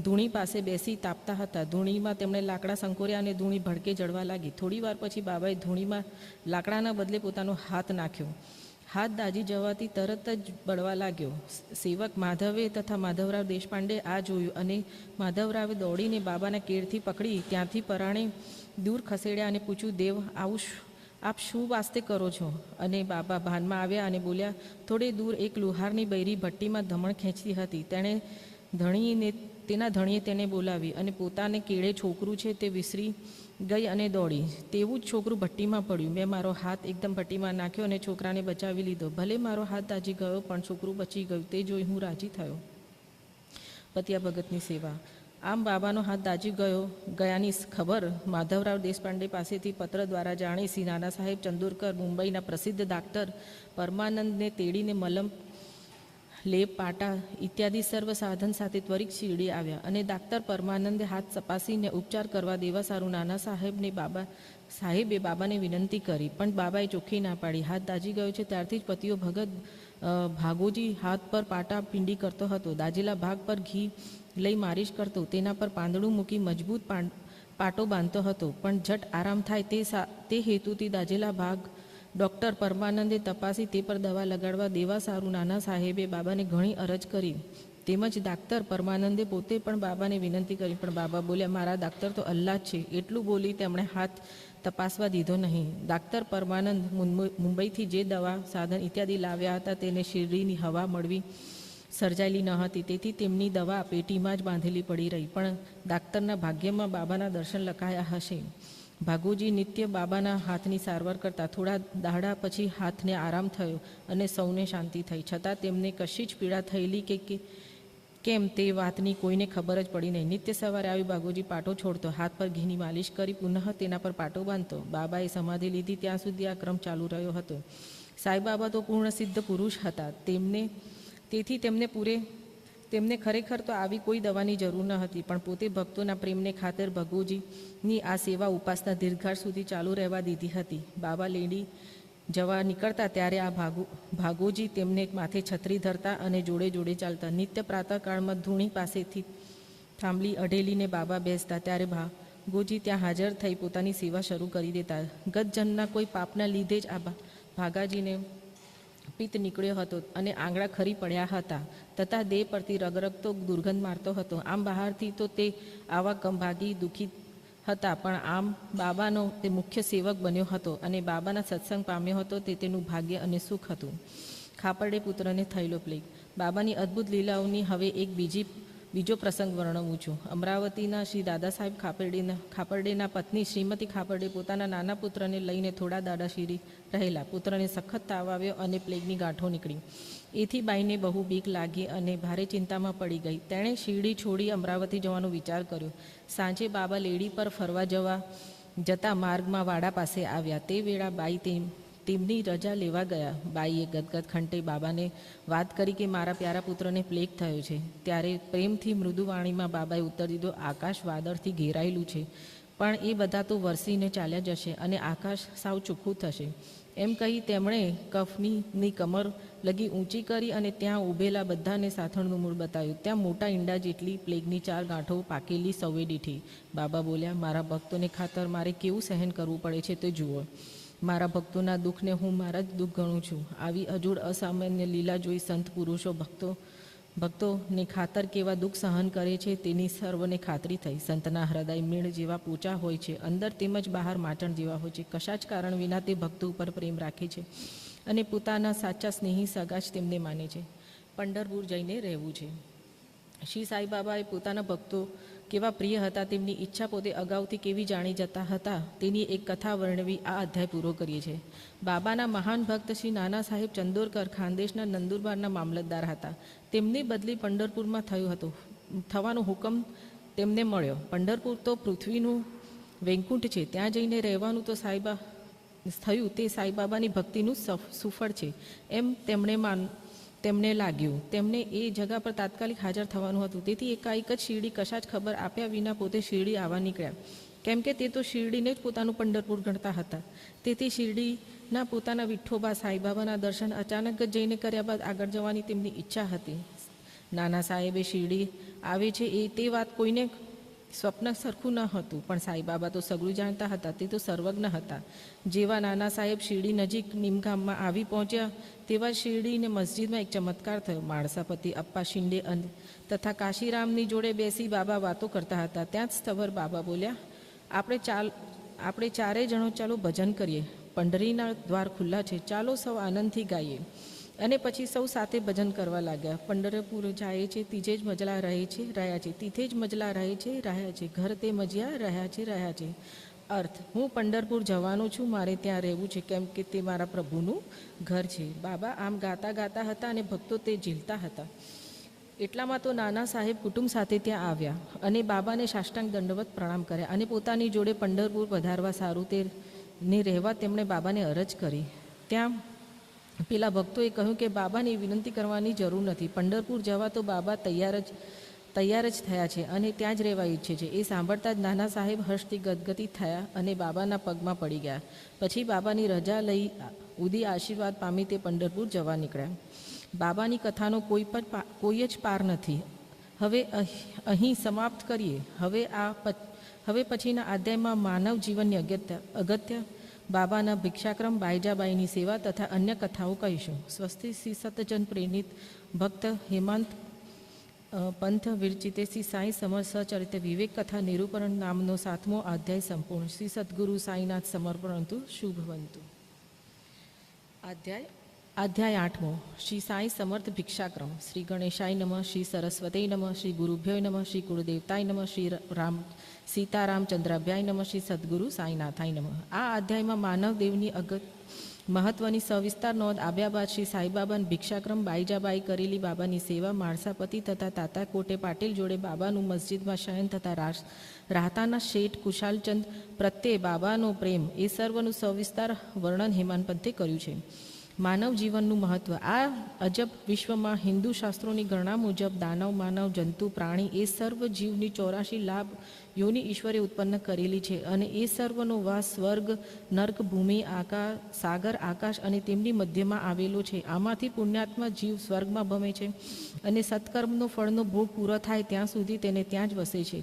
S5: ધૂણી પાસે બેસી તાપતા હતા. ધૂણીમાં તેમણે લાકડા સંકોર્યા અને ધૂણી ભડકે જળવા લાગી. થોડી વાર પછી બાબાએ ધૂણીમાં લાકડાના બદલે પોતાનો હાથ નાખ્યો. હાથ દાજી જવાથી તરત જ બળવા લાગ્યો. સેવક માધવે તથા માધવરાવ દેશપાંડે આ જોયું અને માધવરાવે દોડીને બાબાના કેળથી પકડી ત્યાંથી પરાણે દૂર ખસેડ્યા અને પૂછ્યું, દેવ આપ શું વાસ્તે કરો છો? અને બાબા ભાનમાં આવ્યા અને બોલ્યા, થોડે દૂર એક લુહારની બૈરી ભટ્ટીમાં ધમણ ખેંચતી હતી. તેના ધણીએ તેને બોલાવી અને પોતાને કેળે છોકરું છે તે વિસરી ગઈ અને દોડી. તેવું જ છોકરું ભટ્ટીમાં પડ્યું. મેં મારો હાથ એકદમ ભટ્ટીમાં નાખ્યો અને છોકરાને બચાવી લીધો. ભલે મારો હાથ દાજી ગયો પણ છોકરું બચી ગયું. તે જોઈ હું રાજી થયો. પતિયા ભગતની સેવા. આમ બાબાનો હાથ દાજી ગયાની ખબર માધવરાવ દેશપાંડે પાસેથી પત્ર દ્વારા જાણી શ્રી નાના સાહેબ ચંદોરકર મુંબઈના પ્રસિદ્ધ ડાક્ટર પરમાનંદને તેડીને મલમ, લેપ, પાટા ઇત્યાદિ સર્વ સાધન સાથે ત્વરિત શિરડી આવ્યા અને ડાક્ટર પરમાનંદે હાથ તપાસીને ઉપચાર કરવા દેવા સારું નાના સાહેબે બાબાને વિનંતી કરી, પણ બાબાએ ચોખ્ખી ના પાડી. હાથ દાજી ગયો છે ત્યારથી જ પતિઓ ભગત ભાગોજી હાથ પર પાટા પિંડી કરતો હતો. દાજેલા ભાગ પર ઘી લઈ માલિશ કરતો, તેના પર પાંદડું મૂકી મજબૂત પાટો બાંધતો હતો, પણ ઝટ આરામ થાય તે હેતુથી દાજેલા ભાગ ડૉક્ટર પરમાનંદે તપાસી તે પર દવા લગાડવા દેવા સારું નાના સાહેબે બાબાને ઘણી અરજ કરી. તેમજ ડાક્ટર પરમાનંદે પોતે પણ બાબાને વિનંતી કરી, પણ બાબા બોલ્યા, મારા ડાક્ટર તો અલ્લાહ જ છે. એટલું બોલી તેમણે હાથ તપાસવા દીધો નહીં. ડાક્ટર પરમાનંદ મુંબઈથી જે દવા સાધન ઇત્યાદિ લાવ્યા હતા તેને શિરડીની હવા મળવી સર્જાયેલી ન હતી, તેથી તેમની દવા પેટીમાં જ બાંધેલી પડી રહી. પણ ડાક્ટરના ભાગ્યમાં બાબાના દર્શન લખાયા હશે. ભાગુજી નિત્ય બાબાના હાથની સારવાર કરતા. થોડા દાડા પછી હાથને આરામ થયો અને સૌને શાંતિ થઈ, છતાં તેમને કશી જ પીડા થયેલી કે કેમ તે વાતની કોઈને ખબર જ પડી નહીં. નિત્ય સવારે આવી ભાગુજી પાટો છોડતો, હાથ પર ઘીની માલિશ કરી પુનઃ તેના પર પાટો બાંધતો. બાબાએ સમાધિ લીધી ત્યાં સુધી આ ક્રમ ચાલુ રહ્યો હતો. સાંઈબાબા તો પૂર્ણ સિદ્ધ પુરુષ હતા, તેથી તેમને ખરેખર તો આવી કોઈ દવાની જરૂર ન હતી, પણ પોતે ભક્તોના પ્રેમને ખાતર ભગુજીની આ સેવા ઉપાસના દીર્ઘકાળ સુધી ચાલુ રહેવા દીધી હતી. બાબા લેડી જવા નીકળતા ત્યારે આ ભાગોજી તેમને માથે છત્રી ધરતા અને જોડે જોડે ચાલતા. નિત્ય પ્રાતઃકાળમાં ધૂણી પાસેથી થાંભલી અઢેલીને બાબા બેસતા, ત્યારે ભાગોજી ત્યાં હાજર થઈ પોતાની સેવા શરૂ કરી દેતા. ગત જન્મના કોઈ પાપના લીધે જ આ ભાગાજીને પિત્ત નીકળ્યો હતો અને આંગળા ખરી પડ્યા હતા, તથા દેહ પરથી રગરગતો દુર્ગંધ મારતો હતો. આમ બહારથી તો તે આવા કમભાગી દુઃખી હતા, પણ આમ બાબાનો તે મુખ્ય સેવક બન્યો હતો અને બાબાના સત્સંગ પામ્યો હતો, તે તેનું ભાગ્ય અને સુખ હતું. ખાપરડે પુત્રને થયેલો પ્લેગ. બાબાની અદ્ભુત લીલાઓની હવે એક બીજો પ્રસંગ વર્ણવું છું. અમરાવતીના શ્રી દાદા સાહેબ ખાપરડેના પત્ની શ્રીમતી ખાપરડે પોતાના નાના પુત્રને લઈને થોડા દાડા શીરી રહેલા. પુત્રને સખત તાવ આવ્યો અને પ્લેગની ગાંઠો નીકળી. એથી બાઈને બહુ બીક લાગી અને ભારે ચિંતામાં પડી ગઈ. તેણે શીરડી છોડી અમરાવતી જવાનો વિચાર કર્યો. સાંજે બાબા લેડી પર ફરવા જતા માર્ગમાં વાડા પાસે આવ્યા. તે વેળા બાઈ તેમની રજા લેવા ગયા. બાઈએ ગદગદ ખંટે બાબાને વાત કરી કે મારા પ્યારા પુત્રને પ્લેગ થયો છે. ત્યારે પ્રેમથી મૃદુવાણીમાં બાબાએ ઉત્તર દીધો, આકાશ વાદળથી ઘેરાયેલું છે, પણ એ બધા તો વરસીને ચાલ્યા જશે અને આકાશ સાવ ચોખ્ખું થશે. એમ કહી તેમણે કફની કમર લગી ઊંચી કરી અને ત્યાં ઊભેલા બધાને સાથળનું મૂળ બતાવ્યું. ત્યાં મોટા ઈંડા જેટલી પ્લેગની 4 ગાંઠો પાકેલી સૌએ દીઠી. બાબા બોલ્યા, મારા ભક્તોને ખાતર મારે કેવું સહન કરવું પડે છે તે જુઓ. મારા ભક્તોના દુઃખને હું મારા જ દુઃખ ગણું છું. આવી અજોડ અસામાન્ય લીલા જોઈ સંત પુરુષો ભક્તોને ખાતર કેવા દુઃખ સહન કરે છે તેની સર્વને ખાતરી થઈ. સંતના હૃદય મીણ જેવા પોચા હોય છે, અંદર તેમજ બહાર માચણ જેવા હોય છે. કશા જ કારણ વિના તે ભક્તો ઉપર પ્રેમ રાખે છે અને પોતાના સાચા સ્નેહી સગા જ તેમને માને છે. પંઢરપુર જઈને રહેવું છે. શ્રી સાંઈબાબાએ પોતાના ભક્તો કેવા પ્રિય હતા, તેમની ઈચ્છા પોતે અગાઉથી કેવી જાણી જતા હતા, તેની એક કથા વર્ણવી આ અધ્યાય પૂરો કરીએ છીએ. બાબાના મહાન ભક્ત શ્રી નાના સાહેબ ચંદોરકર ખાનદેશના નંદુરબારના મામલતદાર હતા. તેમની બદલી પંઢરપુરમાં થવાનો હુકમ તેમને મળ્યો. પંઢરપુર તો પૃથ્વીનું વૈકુંઠ છે, ત્યાં જઈને રહેવાનું તો થયું તે સાંઈબાબાની ભક્તિનું સુફળ છે એમ તેમને લાગ્યું. તેમને એ જગા પર તાત્કાલિક હાજર થવાનું હતું, તેથી એકાએક જ શિરડી કશા જ ખબર આપ્યા વિના પોતે શિરડી આવવા નીકળ્યા. કેમ કે તે તો શિરડીને જ પોતાનું પંઢરપુર ગણતા હતા. તેથી શિરડીના પોતાના વિઠ્ઠોબા સાંઈબાબાના દર્શન અચાનક જ જઈને કર્યા બાદ આગળ જવાની તેમની ઈચ્છા હતી. નાના સાહેબે શિરડી આવે છે તે વાત કોઈને સ્વપ્ન સરખું ન હતું, પણ સાંઈબાબા તો સગળું જાણતા હતા, તે તો સર્વજ્ઞ હતા. જેવા નાના સાહેબ શિરડી નજીક નિમગામમાં આવી પહોંચ્યા તેવા શિરડીને મસ્જિદમાં એક ચમત્કાર થયો. માળસાપતિ અપ્પા શિંડે તથા કાશીરામની જોડે બેસી બાબા વાતો કરતા હતા. ત્યાં જ સ્થવર બાબા બોલ્યા, આપણે 4 જણો ચાલો ભજન કરીએ. પંઢરીના દ્વાર ખુલ્લા છે, ચાલો સૌ આનંદથી ગાઈએ. અને પછી સૌ સાથે ભજન કરવા લાગ્યા. પંઢરપુર જાય છે તીજે જ મજલા રહે છે, રહ્યા છે, તીથે જ મજલા રહે છે, રહ્યા છે, ઘર તે મજ્યા રહ્યા છે, રહ્યા છે. અર્થ, હું પંઢરપુર જવાનો છું, મારે ત્યાં રહેવું છે, કેમ કે તે મારા પ્રભુનું ઘર છે. બાબા આમ ગાતા ગાતા હતા અને ભક્તો તે ઝીલતા હતા. એટલામાં તો નાના સાહેબ કુટુંબ સાથે ત્યાં આવ્યા અને બાબાને સાષ્ટાંગ દંડવત પ્રણામ કર્યા અને પોતાની જોડે પંઢરપુર પધારવા સારું તેને રહેવા તેમણે બાબાને અરજ કરી. ત્યાં પેલા ભક્તોએ કહ્યું કે બાબાને વિનંતી કરવાની જરૂર નથી, પંઢરપુર જવા તો બાબા તૈયાર જ થયા છે અને ત્યાં જ રહેવા ઈચ્છે છે. એ સાંભળતા જ નાના સાહેબ હર્ષથી ગદગદિત થયા અને બાબાના પગમાં પડી ગયા. પછી બાબાની રજા લઈ ઉદી આશીર્વાદ પામી તે પંઢરપુર જવા નીકળ્યા. બાબાની કથાનો કોઈ જ પાર નથી. હવે અહીં સમાપ્ત કરીએ. હવે પછીના અધ્યાયમાં માનવ જીવનની અગત્ય, બાબાના ભિક્ષાક્રમ, બાઈજાબાઈની સેવા તથા અન્ય કથાઓ કહીશું. સ્વસ્તિ શ્રી સતજન પ્રેરિત ભક્ત હેમાંત પંથ વિરચિતે શ્રી સાંઈ સમર સચરિત વિવેક કથા નિરૂપણ નામનો 7મો અધ્યાય સંપૂર્ણ. શ્રી સદગુરુ સાંઈનાથ સમર્પણંતુ શુભવંતુ. અધ્યાય 8મો. શ્રી સાંઈ સમર્થ ભિક્ષાક્રમ. શ્રી ગણેશાય નમઃ, શ્રી સરસ્વતી નમઃ, શ્રી ગુરુભ્યો નમઃ, શ્રી કુળદેવતાય નમઃ, શ્રી સીતારામચંદ્રાભ્યાય નમઃ, શ્રી સદગુરુ સાંઈનાથાય નમઃ. આ અધ્યાયમાં માનવદેવની મહત્વની સવિસ્તાર નોંધ આવ્યા બાદ શ્રી સાંઈબાબાને ભિક્ષાક્રમ, બાઈજાબાઈ કરેલી બાબાની સેવા, માળસાપતિ તથા તાતા કોટે પાટીલ જોડે બાબાનું મસ્જિદમાં શયન તથા રાહતાના શેઠ કુશાલચંદ પ્રત્યે બાબાનો પ્રેમ, એ સર્વનું સવિસ્તાર વર્ણન હેમાંતપંથે કર્યું છે. માનવ જીવનનું મહત્ત્વ. આ અજબ વિશ્વમાં હિન્દુ શાસ્ત્રોની ગણના મુજબ દાનવ, માનવ, જંતુ, પ્રાણી એ સર્વ જીવની 84 લાભ યોની ઈશ્વરે ઉત્પન્ન કરેલી છે અને એ સર્વનો વાસ સ્વર્ગ, નર્ક, ભૂમિ, સાગર, આકાશ અને તેમની મધ્યમાં આવેલો છે. આમાંથી પુણ્યાત્મા જીવ સ્વર્ગમાં ભમે છે અને સત્કર્મનો ફળનો ભોગ પૂરો થાય ત્યાં સુધી તેને ત્યાં જ વસે છે.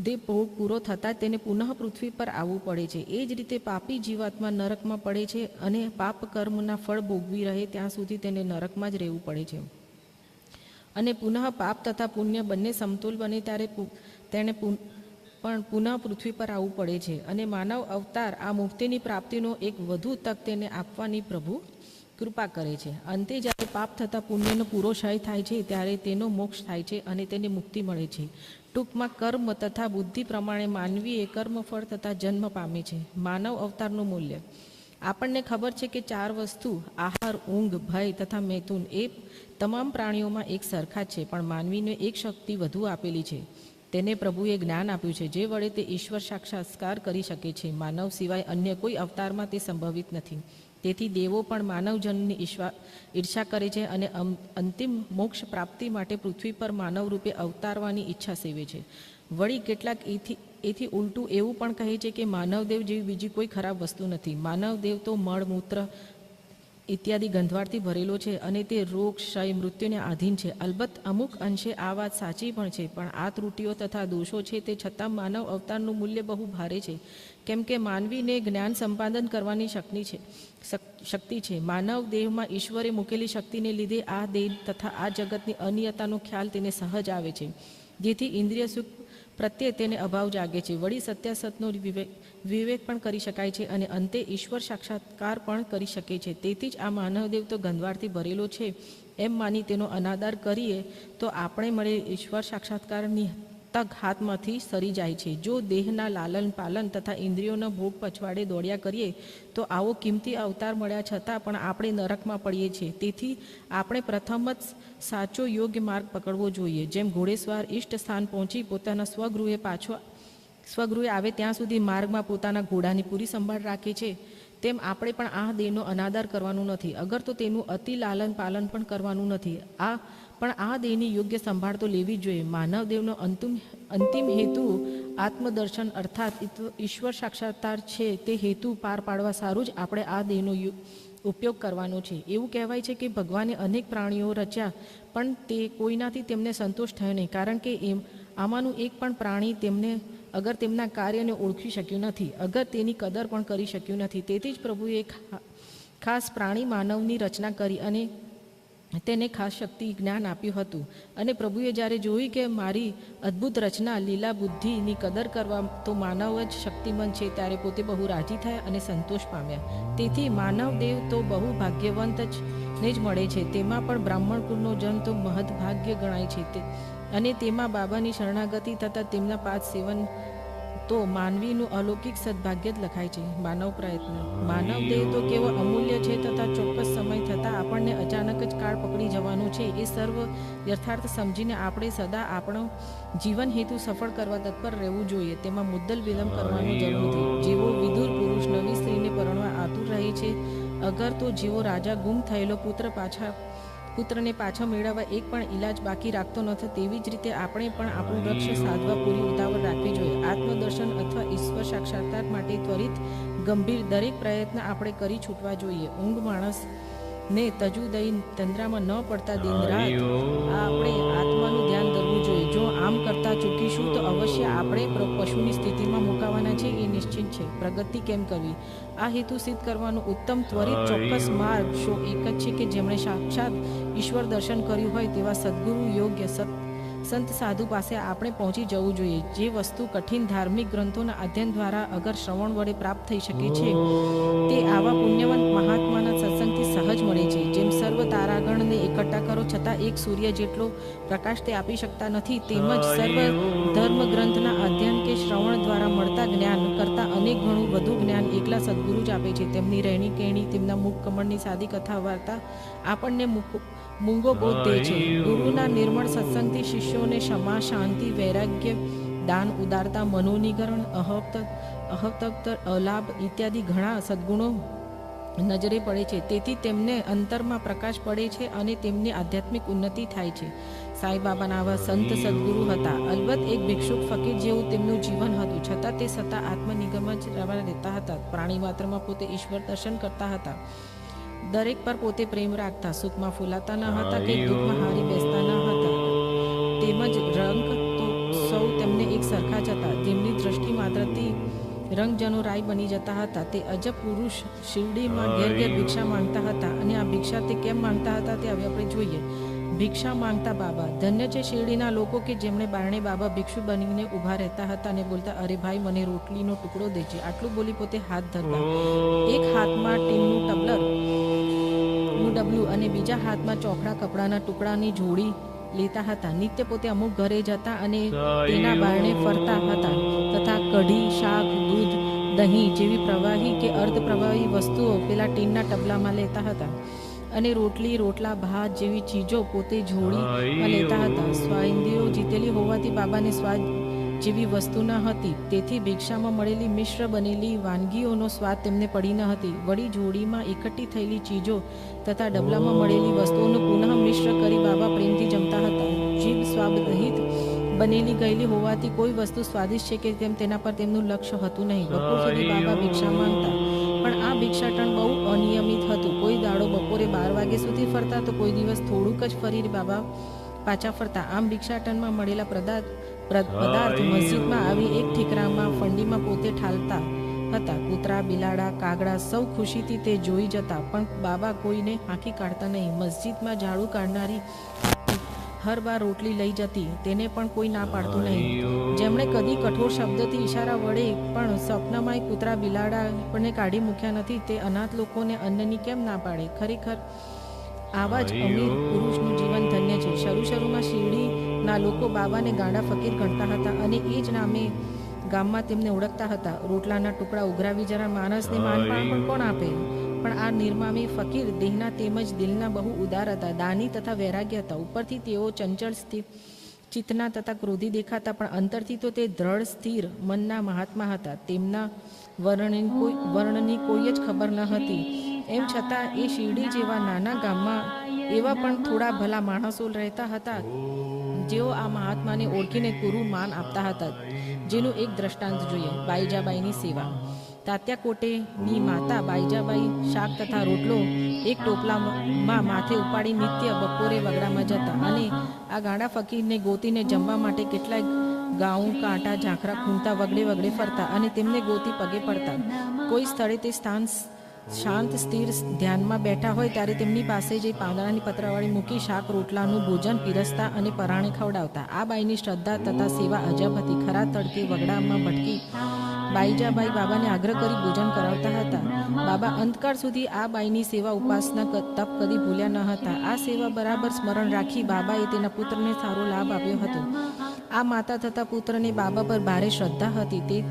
S5: તે ભોગ પૂરો થતાં તેને પુનઃ પૃથ્વી પર આવવું પડે છે. એ જ રીતે પાપી જીવાત્મા નરકમાં પડે છે અને પાપ કર્મના ફળ ભોગવી રહે ત્યાં સુધી તેને નરકમાં જ રહેવું પડે છે અને પુનઃ પાપ તથા પુણ્ય બંને સમતુલ બને ત્યારે તેને પણ પુનઃ પૃથ્વી પર આવવું પડે છે અને માનવ અવતાર આ મુક્તિની પ્રાપ્તિનો એક વધુ તક તેને આપવાની પ્રભુ કૃપા કરે છે. અંતે જ્યારે પાપ થતાં પુણ્યનો પૂરો ક્ષય થાય છે ત્યારે તેનો મોક્ષ થાય છે અને તેને મુક્તિ મળે છે. ટૂંકમાં કર્મ તથા બુદ્ધિ પ્રમાણે માનવીએ કર્મફળ તથા જન્મ પામે છે. માનવ અવતારનું મૂલ્ય. આપણને ખબર છે કે 4 વસ્તુ આહાર, ઊંઘ, ભય તથા મૈથુન એ તમામ પ્રાણીઓમાં એક સરખા જ છે, પણ માનવીને એક શક્તિ વધુ આપેલી છે. તેને પ્રભુએ જ્ઞાન આપ્યું છે જે વડે તે ઈશ્વર સાક્ષાત્કાર કરી શકે છે. માનવ સિવાય અન્ય કોઈ અવતારમાં તે સંભવિત નથી. તેથી દેવો પણ માનવજનની ઈર્ષા કરે છે અને અંતિમ મોક્ષ પ્રાપ્તિ માટે પૃથ્વી પર માનવ રૂપે અવતારવાની ઈચ્છા સેવે છે. વળી કેટલાક એથી ઉલટું એવું પણ કહે છે કે માનવદેવ જેવી બીજી કોઈ ખરાબ વસ્તુ નથી. માનવદેવ તો મળમૂત્ર ઇત્યાદિ ગંધવાળથી ભરેલો છે અને તે રોગ, ક્ષય, મૃત્યુને આધીન છે. અલબત્ત અમુક અંશે આ વાત સાચી પણ છે, પણ આ ત્રુટીઓ તથા દોષો છે તે છતાં માનવ અવતારનું મૂલ્ય બહુ ભારે છે, કેમ કે માનવીને જ્ઞાન સંપાદન કરવાની શક્તિ છે. માનવ દેહમાં ઈશ્વરે મૂકેલી શક્તિને લીધે આ દેહ તથા આ જગતની અનિયતાનો ખ્યાલ તેને સહજ આવે છે, જેથી ઇન્દ્રિય સુખ પ્રત્યે તેને અભાવ જાગે છે. વળી સત્યાસતનો વિવેક પણ કરી શકાય છે અને અંતે ઈશ્વર સાક્ષાત્કાર પણ કરી શકે છે. તેથી જ આ માનવદેવ તો ગંધવાળથી ભરેલો છે એમ માની તેનો અનાદર કરીએ તો આપણે મળે ઈશ્વર સાક્ષાત્કારની તક હાથમાંથી સરી જાય છે. જો દેહના લાલન પાલન તથા ઇન્દ્રિયોના ભોગ પછવાડે દોડ્યા કરીએ તો આવો કિંમતી અવતાર મળ્યા છતાં પણ આપણે નરકમાં પડીએ છીએ. તેથી આપણે પ્રથમ જ સાચો યોગ્ય માર્ગ પકડવો જોઈએ. જેમ ઘોડેસવાર ઈષ્ટ સ્થાન પહોંચી પોતાના સ્વગૃહે આવે ત્યાં સુધી માર્ગમાં પોતાના ઘોડાની પૂરી સંભાળ રાખે છે, તેમ આપણે પણ આ દેહનો અનાદર કરવાનું નથી. અગર તો તેનું અતિ લાલન પાલન પણ કરવાનું નથી. પણ આ દેહની યોગ્ય સંભાળ તો લેવી જ જોઈએ. માનવદેવનો અંતિમ હેતુ આત્મદર્શન અર્થાત ઈશ્વર સાક્ષાત્કાર છે. તે હેતુ પાર પાડવા સારું જ આપણે આ દેહનો ઉપયોગ કરવાનો છે. એવું કહેવાય છે કે ભગવાને અનેક પ્રાણીઓ રચ્યા પણ તે કોઈનાથી તેમને સંતોષ થયો નહીં, કારણ કે આમાંનું એક પણ પ્રાણી અગર તેમના કાર્યને ઓળખી શક્યું નથી, અગર તેની કદર પણ કરી શક્યું નથી. તેથી જ પ્રભુએ ખાસ પ્રાણી માનવની રચના કરી અને તેને ખાસ શક્તિ જ્ઞાન આપ્યું હતું. અને પ્રભુએ જ્યારે જોયું કે મારી અદ્ભુત રચના લીલા બુદ્ધિની કદર કરવા તો માનવ જ શક્તિમંત છે, ત્યારે પોતે બહુ રાજી થયા અને સંતોષ પામ્યા. તેથી માનવદેવ તો બહુ ભાગ્યવંત ને જ મળે છે. તેમાં પણ બ્રાહ્મણ કુળનો જન્મ તો મહદભાગ્ય ગણાય છે અને તેમાં બાબાની શરણાગતિ તથા તેમના પાદ સેવન તો માનવીનું અલૌકિક સદભાગ્ય જ લખાય છે. માનવ પ્રયત્ન, માનવ દેહ તો કેવો અમૂલ્ય છે તથા ચોક્કસ સમય થતાં આપણને અચાનક જ કાળ પકડી જવાનું છે એ સર્વ યથાર્થ સમજીને આપણે સદા આપણો જીવન હેતુ સફળ કરવા તત્પર રહેવું જોઈએ. તેમાં મુદ્દલ વિલંબ કરવાનો જરૂર નથી. જેવો વિદુર પુરુષ નવી સ્ત્રીને પરણવા આતુર રહે છે, અગર તો જેવો રાજા ગુમ થયેલો પુત્રને પાછો મેળવવા એક પણ ઇલાજ બાકી રાખતો નથી, તેવી જ રીતે આપણે પણ આપણું લક્ષ્ય સાધવા પૂરી ઉતાવળ રાખવી જોઈએ. આત્મદર્શન અથવા ઈશ્વર સાક્ષાત્કાર માટે ત્વરિત ગંભીર દરેક પ્રયત્ન આપણે કરી છૂટવા જોઈએ. ઊંઘ માણસને તજુ દઈ તંદ્રામાં ન પડતા દિન રાત આપણે આત્માનું ધ્યાન ધરવું જોઈએ. જો આમ કરતા ચૂકીશું તો અવશ્ય આપણે પશુની સ્થિતિમાં મુકાવાના છે એ નિશ્ચિત છે. પ્રગતિ કેમ કરવી? આ હેતુ સિદ્ધ કરવાનો ઉત્તમ ત્વરિત ચોક્કસ માર્ગ શો એક જ છે કે જેમણે સાક્ષાત ઈશ્વર દર્શન કર્યું હોય તેવા સદગુરુ યોગ્ય સંત સાધુ પાસે આપણે પહોંચી જવું જોઈએ. જે વસ્તુ કઠિન ધાર્મિક ગ્રંથોના અધ્યયન દ્વારા અગર શ્રવણ વડે પ્રાપ્ત થઈ શકે છે તે આવા પુણ્યવંત મહાત્માના સત્સંગથી સહજ મળે છે. જેમ સર્વ તારાગણને એકઠા કરો છતાં એક સૂર્ય જેટલો પ્રકાશ તે આપી શકતા નથી, તેમજ સર્વ ધર્મ ગ્રંથના અધ્યયન કે શ્રવણ દ્વારા મળતા જ્ઞાન કરતાં અનેક ગણું વધુ જ્ઞાન એકલા સદગુરુ જ આપે છે. તેમની રહેણી કહેણી, તેમના મુખ કમળની સાદી કથા વાર્તા આપણને મૂંગો બોધ દે છે. ગુરુના નિર્મળ સત્સંગથી શિષ્યોને ક્ષમા, શાંતિ, વૈરાગ્ય, દાન, ઉદારતા, મનોનિગ્રહણ, અહંતક્ત, અલાભ ઇત્યાદિ ઘણા સદગુણો નજરે પડે છે. તેથી તેમને અંતરમાં પ્રકાશ પડે છે અને તેમની આધ્યાત્મિક ઉન્નતિ થાય છે. સાંઈબાબાના આવા સંત સદગુરુ હતા. અલબત્ત એક ભિક્ષુક ફકીર જેવું તેમનું જીવન હતું, છતાં તે સતા આત્મનિગમ જ રહેતા હતા. પ્રાણી માત્રમાં પોતે ઈશ્વર દર્શન કરતા હતા. દરેક પર પોતે પ્રેમ રાખતા, સુખમાં ફૂલાતા ન હતા કે દુઃખમાં હારી બેસતા ન હતા. તેમજ રંગ તો સૌ તેમને એક સરખા જ હતા. જેમની દ્રષ્ટિ માત્રથી રંગજનો રાય બની જતા હતા. તે અજબ પુરુષ શિરડીમાં ઘેર ઘેર ભિક્ષા માંગતા હતા. અને આ ભિક્ષા તે કેમ માંગતા હતા તે હવે આપણે જોઈએ. ભિક્ષા માંગતા બાબા. ધન્ય છે શિરડીના લોકો કે જેમણે બારણે બાબા ભિક્ષુ બનીને ઊભા રહેતા હતા અને બોલતા, અરે ભાઈ મને રોટલીનો ટુકડો દેજે. આટલું બોલી પોતે હાથ ધરતા. એક હાથમાં ટીનનું ડબલું અને બીજા હાથમાં ચોકડા કપડાના ટુકડાની જોડી લેતા હતા. નિત્ય પોતે અમુક ઘરે જતા અને તેના બારણે ફરતા હતા તથા કઢી, શાક, દૂધ, દહીં જેવી પ્રવાહી કે અર્ધ પ્રવાહી વસ્તુઓ પેલા ટીનના ટબલામાં લેતા હતા અને રોટલી, રોટલા, ભાત જેવી ચીજો પોતે જોડીમાં લેતા હતા. સ્વાઇન્દ્રિયો જીતેલી હોવાથી બાબાને સ્વાદ જેવી વસ્તુ ન હતી, તેથી ભિક્ષામાં મળેલી મિશ્ર બનેલી વાનગીઓનો સ્વાદ તેમને પડી ન હતી. વળી જોડીમાં એકઠી થયેલી ચીજો તથા ડબલામાં મળેલી વસ્તુઓનું પુનઃ મિશ્ર કરી બાબા પ્રેમથી જમતા હતા. જીભ સ્વાદરહિત બનેલી ગયેલી હોવાથી કોઈ વસ્તુ સ્વાદિષ્ટ છે કે તેમ તેના પર તેમનું લક્ષ્ય હતું નહીં. બપોર સુધી બાબા ભિક્ષા માંગતા, પણ આ ભિક્ષાટન બહુ અનિયમિત હતું. કોઈ દાડો બપોરે 12 વાગ્યા સુધી ફરતા તો કોઈ દિવસ થોડુંક જ ફરી બાબા પાછા ફરતા. આમ ભિક્ષાટનમાં મળેલા પદાર્થ મસ્જિદમાં આવી એક ઠીકરામાં ફંડીમાં પોતે ઠાલતા હતા. કૂતરા, બિલાડા, કાગડા સૌ ખુશીથી તે જોઈ જતા, પણ બાબા કોઈને આંખી કાઢતા નહીં. મસ્જિદમાં ઝાડુ કાઢનારી હર બાર રોટલી લઈ જતી, તેને પણ કોઈ ના પાડતું નહીં. જેમણે કદી કઠોર શબ્દથી ઈશારા વડે પણ સ્વપ્નમાંય કૂતરા, બિલાડા પણ કાઢી મૂક્યા નથી, તે અનાથ લોકોને અન્નની કેમ ના પાડે? ખરેખર આવા જ અમીર પુરુષનું જીવન ધન્ય છે. શરૂમાં શિરડીના લોકો બાબાને ગાંડા ફકીર ગણતા હતા અને એ જ નામે ગામમાં તેમને ઓળખતા હતા. રોટલાના ટુકડા ઉઘરાવી જરા માણસને માનપાન પણ કોણ આપે? પણ આ નિર્મામી ફકીર દેહના તેમજ દિલના બહુ ઉદાર હતા, દાની તથા વૈરાગ્ય હતા. ઉપરથી તેઓ ચંચળ ચિત્તના તથા ક્રોધી દેખાતા, પણ અંતરથી તો તે દ્રઢ સ્થિર મનના મહાત્મા હતા. તેમના વર્ણની કોઈ જ ખબર ન હતી. એમ છતાં એ શિરડી જેવા નાના ગામમાં એવા પણ થોડા ભલા માણસો રહેતા હતા જેઓ આ મહાત્માને ઓળખીને પૂરું માન આપતા હતા. જેનું એક દ્રષ્ટાંત જોઈએ. બાઈજાબાઈની સેવા. તાત્યા કોટેની માતા બાઈજાબાઈ શાક તથા રોટલો એક ટોપલામાં માથે ઉપાડી નિત્ય બપોરે વગડામાં જતા અને આ ગાંડા ફકીરને ગોતીને જમવા માટે કેટલાય ગાઉં, કાંટા, ઝાંખરા ખૂંદતા વગડે ફરતા અને તેમને ગોતી પગે પડતા. કોઈ સ્થળે તે સ્થાન શાંત સ્થિર ધ્યાનમાં બેઠા હોય ત્યારે તેમની પાસે જઈ પાંદડાની પતરાવાળી મૂકી શાક રોટલાનું ભોજન પીરસતા અને પરાણે ખવડાવતા. આ બાઈની શ્રદ્ધા તથા સેવા અજબ હતી. ખરા તડકે વગડામાં ભટકી બાઈજાબાઈ બાબાને આગ્રહ કરી ભોજન કરાવતા હતા. બાબા અંતકાળ સુધી આ બાઈની સેવા ઉપાસના તપ કદી ભૂલ્યા ન હતા. આ સેવા બરાબર સ્મરણ રાખી બાબાએ તેના પુત્રને સારો લાભ આપ્યો હતો. આ માતા તથા પુત્રને બાબા પર ભારે શ્રદ્ધા હતી.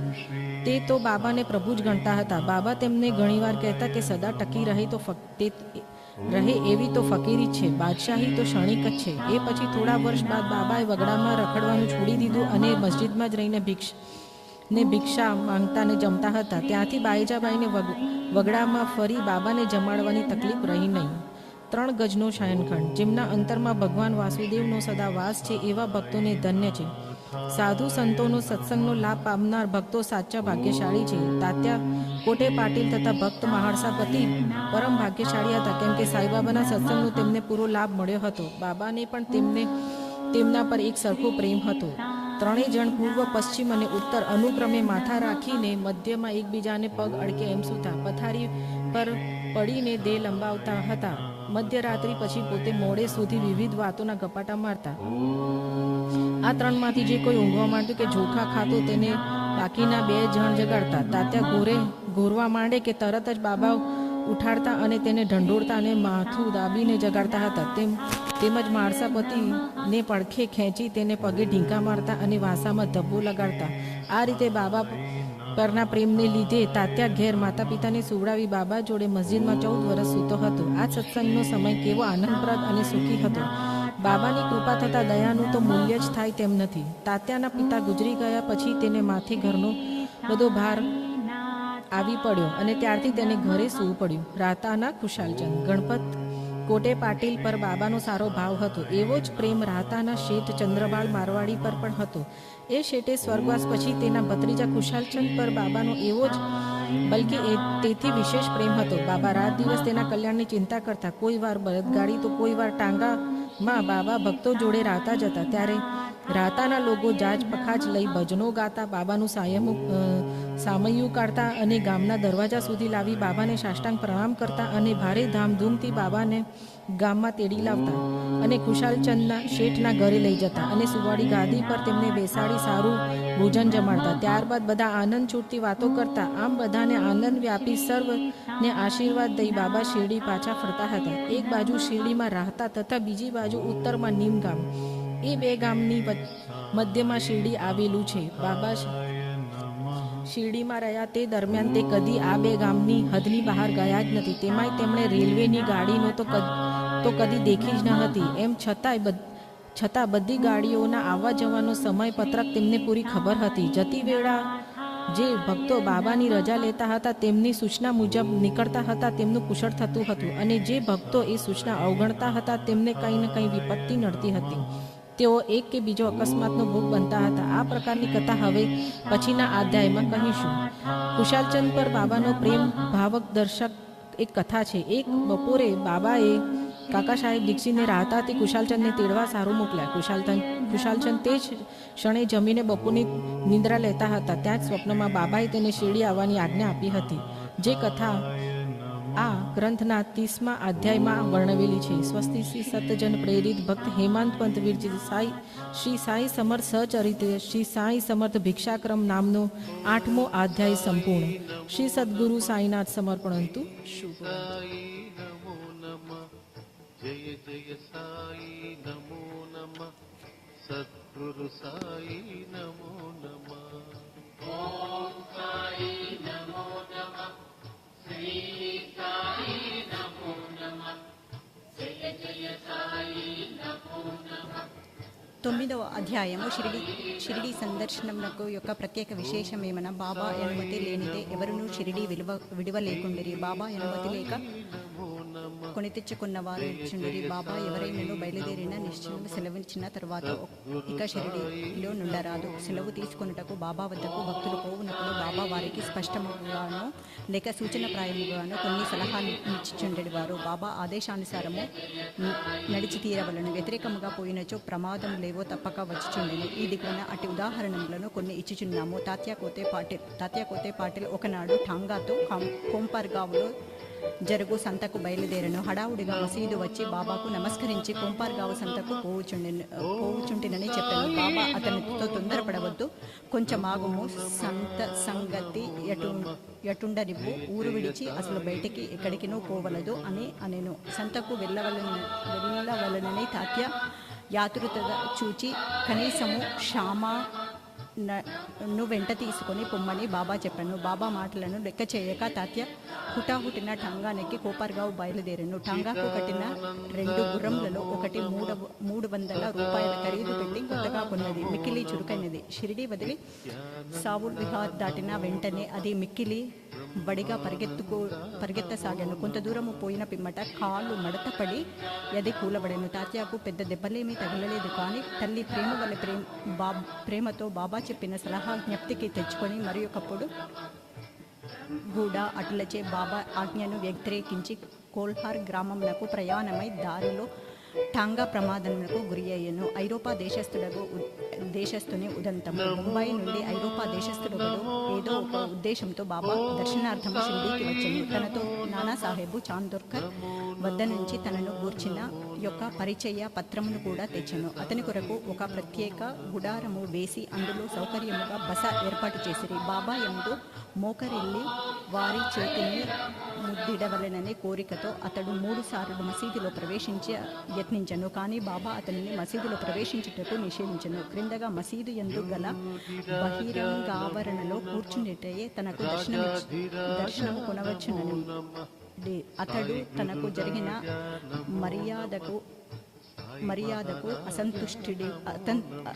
S5: તે તો બાબાને પ્રભુ જ ગણતા હતા. બાબા તેમને ઘણીવાર કહેતા કે સદા ટકી રહે એવી તો ફકીરી છે, બાદશાહી તો ક્ષણિક જ છે. એ પછી થોડા વર્ષ બાદ બાબાએ વગડામાં રખડવાનું છોડી દીધું અને મસ્જિદમાં જ રહીને ભિક્ષા માંગતા ને જમતા હતા. ત્યાંથી બાઈજાબાઈને વગડામાં ફરી બાબાને જમાડવાની તકલીફ રહી નહીં. 3 ગજનો શયનખંડ, જેમના અંતરમાં ભગવાન વાસુદેવનો સદા વાસ છે, એવા ભક્તોને ધન્ય છે. સાધુ સંતોનો સત્સંગનો લાભ પામનાર ભક્તો સાચા ભાગ્યશાળી છે. તાત્યા કોટે પાટીલ તથા ભક્ત મહારસાપતિ પરમ ભાગ્યશાળી હતા, કેમ કે સાંઈબાબાના સત્સંગનો તેમને પૂરો લાભ મળ્યો હતો. બાબાને પણ તેમના પર એક સરખો પ્રેમ હતો. 3 જણ પૂર્વ, પશ્ચિમ અને ઉત્તર અનુક્રમે માથા રાખીને મધ્યમાં એકબીજાને પગ અડકે એમ સૂતા. પથારી પર પડીને દેહ લંબાવતા હતા. મધ્યરાત્રિ પછી પોતે મોડે સુધી વિવિધ વાતોના ગપાટા મારતા. આ 3માંથી જે કોઈ ઊંઘવા માંડતું કે ઝોખા ખાતો તેને બાકીના 2 જણ જગાડતા. તાત્યા ઘોરવા માંડે કે તરત જ બાબા ઉઠાડતા અને તેને ઢંઢોળતા અને માથું દાબીને જગાડતા હતા. તેમજ માણસાપતિને પડખે ખેંચી તેને પગે ઢીંકા મારતા અને વાસામાં ધબ્બો લગાડતા. આ રીતે બાબા પરના પ્રેમને લીધે તાત્યા ઘેર માતા પિતાને સુવડાવી બાબા જોડે મસ્જિદમાં 14 વર્ષ સૂતો હતો. આ સત્સંગનો સમય કેવો આનંદપ્રદ અને સુખી હતો. બાબાની કૃપા થતાં દયાનું તો મૂલ્ય જ થાય તેમ નથી. તાત્યાના પિતા ગુજરી ગયા પછી તેને માથે ઘરનો બધો ભાર આવી પડ્યો અને ત્યારથી તેને ઘરે સૂવું પડ્યું. રાતાના ખુશાલચંદ ગણપત કોટે પાટીલ પર બાબાનો સારો ભાવ હતો. એવો જ પ્રેમ રાતાના શેઠ ચંદ્રબાળ મારવાડી પર પણ હતો. એ શેઠે સ્વર્ગવાસ પછી તેના ભત્રીજા ખુશાલચંદ પર બાબાનો એવો જ બલકે તેથી વિશેષ પ્રેમ હતો. બાબા રાત દિવસ તેના કલ્યાણની ચિંતા કરતા. કોઈ વાર બળદગાડી તો કોઈ વાર ટાંગામાં બાબા ભક્તો જોડે રાતા જતા. ત્યારે રાતાના લોકો જાજ પખાજ લઈ ભજનો ગાતા, બાબાનું સામૈયું કાઢતા અને ગામના દરવાજા સુધી લાવી બાબાને સાષ્ટાંગ પ્રણામ કરતા અને ભારે ધામધૂમથી બાબાને ગામમાં તેડી લાવતા અને ખુશાલચંદના શેઠના ઘરે લઈ જતા અને સુવાડી ગાદી પર તેમને બેસાડી સારું ભોજન જમાડતા. ત્યારબાદ બધા આનંદ છૂટતી વાતો કરતા. આમ બધાને આનંદ વ્યાપી સર્વને આશીર્વાદ દઈ બાબા શિરડી પાછા ફરતા હતા. એક બાજુ શિરડીમાં રાહતા તથા બીજી બાજુ ઉત્તરમાં નીમ ગામ. એ 2 ગામની મધ્યમાં શિરડી આવેલું છે. બાબા શિરડીમાં રહ્યા તે દરમિયાન તે કદી આ 2 ગામની હદની બહાર ગયા જ નથી. તેમાંય તેમણે રેલવેની ગાડીનો તો કદી દેખી જ ન હતી. એમ છતાં બધી ગાડીઓના આવવા જવાનો સમય પત્રક તેમને પૂરી ખબર હતી. જતી વેળા જે ભક્તો બાબાની રજા લેતા હતા તેમની સૂચના મુજબ નીકળતા હતા તેમનું કુશળ થતું હતું, અને જે ભક્તો એ સૂચના અવગણતા હતા તેમને કંઈ ને કંઈ વિપત્તિ નડતી હતી. તેઓ એક કે બીજો અકસ્માતનો ભોગ બનતા હતા. આ પ્રકારની કથા હવે પછીના અધ્યાયમાં કહીશું. ખુશાલચંદ પર બાબાનો પ્રેમ ભાવક દર્શક એક કથા છે. એક બપોરે બાબાએ કાકા સાહેબ દીક્ષિતને રાહતાથી ખુશાલચંદને તેડવા સારું મોકલ્યા. ખુશાલચંદ તે જ ક્ષણે જમીને બપોરની નિંદ્રા લેતા હતા. ત્યાં જ સ્વપ્નમાં બાબાએ તેને શિરડી આવવાની આજ્ઞા આપી હતી. જે કથા આ ગ્રંથના 30મા અધ્યાયમાં વર્ણવેલી છે. સ્વસ્તિ શ્રી સતજન પ્રેરિત ભક્ત હેમાંત પંત વિરચિત શ્રી સાંઈ સમર્થ સચરિત શ્રી સાંઈ સમર્થ ભિક્ષાક્રમ નામનો 8મો અધ્યાય સંપૂર્ણ. શ્રી સદગુરુ સાંઈનાથ સમર્પણંતુ. શુભ.
S6: जय जय साई नमो नमः सद्गुरु साई नमो नमः ओम साई नमो नमः श्री साई नमो नमः जय जय साई नमो नमः.
S7: 9వ అధ్యాయము షిరిడి సందర్శనమునకు యొక్క ప్రత్యేక విశేషమేమన బాబా అనుమతి లేనిదే ఎవరునూ షిరిడి విడవలేకుండిరి. బాబా అనుమతి లేక కొని తెచ్చుకున్న వారు చుండిరి. బాబా ఎవరైనాను బయలుదేరిన నిశ్చయము సెలవిచ్చిన తరువాత ఇక షిరిడిలో నుండరాదు. సెలవు తీసుకొనుటకు బాబా వద్దకు భక్తులు పోవునప్పుడు బాబా వారికి స్పష్టముగాను లేక సూచనప్రాయముగాను కొన్ని సలహాలు ఇచ్చిచుండెడివారు. బాబా ఆదేశానుసారము నడిచి తీరవలను. వ్యతిరేకముగా పోయినచో ప్రమాదం లేవో తప్పక వచ్చిచుండెను. ఈ దిగువన అటు ఉదాహరణలను కొన్ని ఇచ్చిచున్నాము. తాత్యాకోతే పాటిల్ ఒకనాడు ఠాంగాతో కొంపర్గావులో జరుగు సంతకు బయలుదేరను. హడావుడిగా మసీదు వచ్చి బాబాకు నమస్కరించి కొంపార్గావు సంతకు పోవుచుంటినని చెప్పాను. బాబా అతనితో తొందరపడవద్దు, కొంచెం ఆగుము, సంత సంగతి ఎటుండనివ్వు, ఊరు విడిచి అసలు బయటికి ఎక్కడికినూ పోవలదు అని అనెను. సంతకు వెళ్ళవలనని తాత్య యాతురత చూచి కనీసము శ్యామా ను వెంట తీసుకొని పొమ్మని బాబా చెప్పాను. బాబా మాటలను లెక్క చేయక తాత్య హుటాహుటిన టాంగానెక్కి కోపర్గావ్ బయలుదేరాను. టాంగాకు కట్టిన 2 గుర్రములలో ఒకటి 300 రూపాయల ఖరీదు పెట్టి కొత్తగా కొన్నది. మిక్కిలి చురుకైనది. షిరిడి వదిలి సావుల్ విహార్ దాటిన వెంటనే అది మిక్కిలి బడిగా పరిగెత్తసాగాను. కొంత దూరము పోయిన పిమ్మట కాళ్ళు మడతపడి ఎది కూలబడాను. తాత్యాకు పెద్ద దెబ్బలేమీ తగలలేదు, కానీ తల్లి ప్రేమ వల్ల ప్రేమతో బాబా చెప్పిన సలహా జ్ఞప్తికి తెచ్చుకొని మరి ఒకప్పుడు కూడా అటులచే బాబా ఆజ్ఞను వ్యతిరేకించి కోల్హార్ గ్రామమునకు ప్రయాణమై దారిలో టాంగా ప్రమాదమునకు గురి అయ్యను. ఐరోపా దేశస్థుని ఉదంతము. ముంబై నుండి ఐరోపా దేశస్థుడొకడు ఏదో ఒక ఉద్దేశంతో బాబా దర్శనార్థము షిరిడీకి వచ్చాను. తనతో నానాసాహెబు చాందోర్కర్ వద్ద నుంచి తనను గూర్చిన యొక్క పరిచయ పత్రమును కూడా తెచ్చాను. అతని కొరకు ఒక ప్రత్యేక గుడారము వేసి అందులో సౌకర్యముగా బస ఏర్పాటు చేసిరి. బాబా యందు మోకరిల్లి వారి చేతిని ముద్దిడవలననే కోరికతో అతడు 3 సార్లు మసీదులో యత్నించను. కానీ బాబా అతనిని మసీదులో ప్రవేశించుటకు నిషేధించను. క్రిందగా మసీదు యందు గల బహిరంగావరణలో కూర్చుండేటయే తనకు దర్శనము కొనవచ్చునని అతడు తనకు జరిగిన మర్యాదకు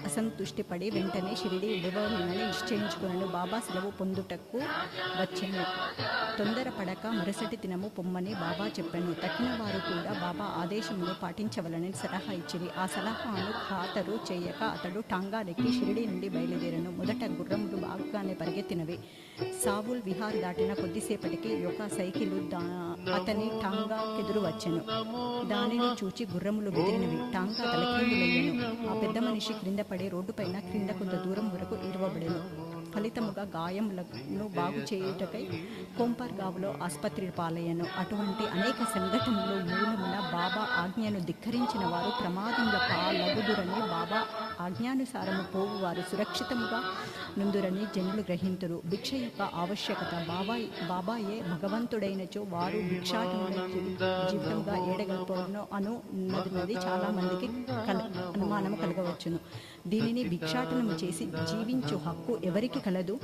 S7: అసంతుష్టిపడి వెంటనే షిరిడి విడవలనని నిశ్చయించుకున్నాను. బాబా సెలవు పొందుటకు వచ్చాను. తొందరపడక మరుసటి దినము పొమ్మని బాబా చెప్పాను. తక్కిన వారు కూడా బాబా ఆదేశమును పాటించవలని సలహా ఇచ్చిరి. ఆ సలహాను ఖాతరు చేయక అతడు టాంగానెక్కి షిరిడి నుండి బయలుదేరను. మొదట గుర్రములు బాగానే పరిగెత్తినవి. సావుల్ విహార్ దాటిన కొద్దిసేపటికి ఒక సైకిలు అతని టాంగాకెదురు వచ్చెను. దానిని చూచి గుర్రములు బెదిరినవి. టాంగా తలక్రిందులయ్యను. ఆ పెద్ద మనిషి క్రింద పడి రోడ్డుపైన క్రింద కొంత దూరం వరకు ఇరవబడెను. ఫలితముగా గాయములను బాగు చేయుటకై కొంపర్గావులో ఆసుపత్రి పాలయ్యను. అటువంటి అనేక సంఘటనలు మూలమున బాబా ఆజ్ఞను ధిక్కరించిన వారు ప్రమాదంలో పాలగుదురని, బాబా ఆజ్ఞానుసారము పోవువారు సురక్షితముగా నుందురని జనులు గ్రహింతురు. భిక్ష యొక్క ఆవశ్యకత బాబాయే భగవంతుడైనచో వారు భిక్షాటముల జీవితంగా ఏడగలుపును అనున్నది చాలా మందికి అనుమానము కలగవచ్చును. దీనిని భిక్షాటనము చేసి జీవించు హక్కు ఎవరికి కలదు?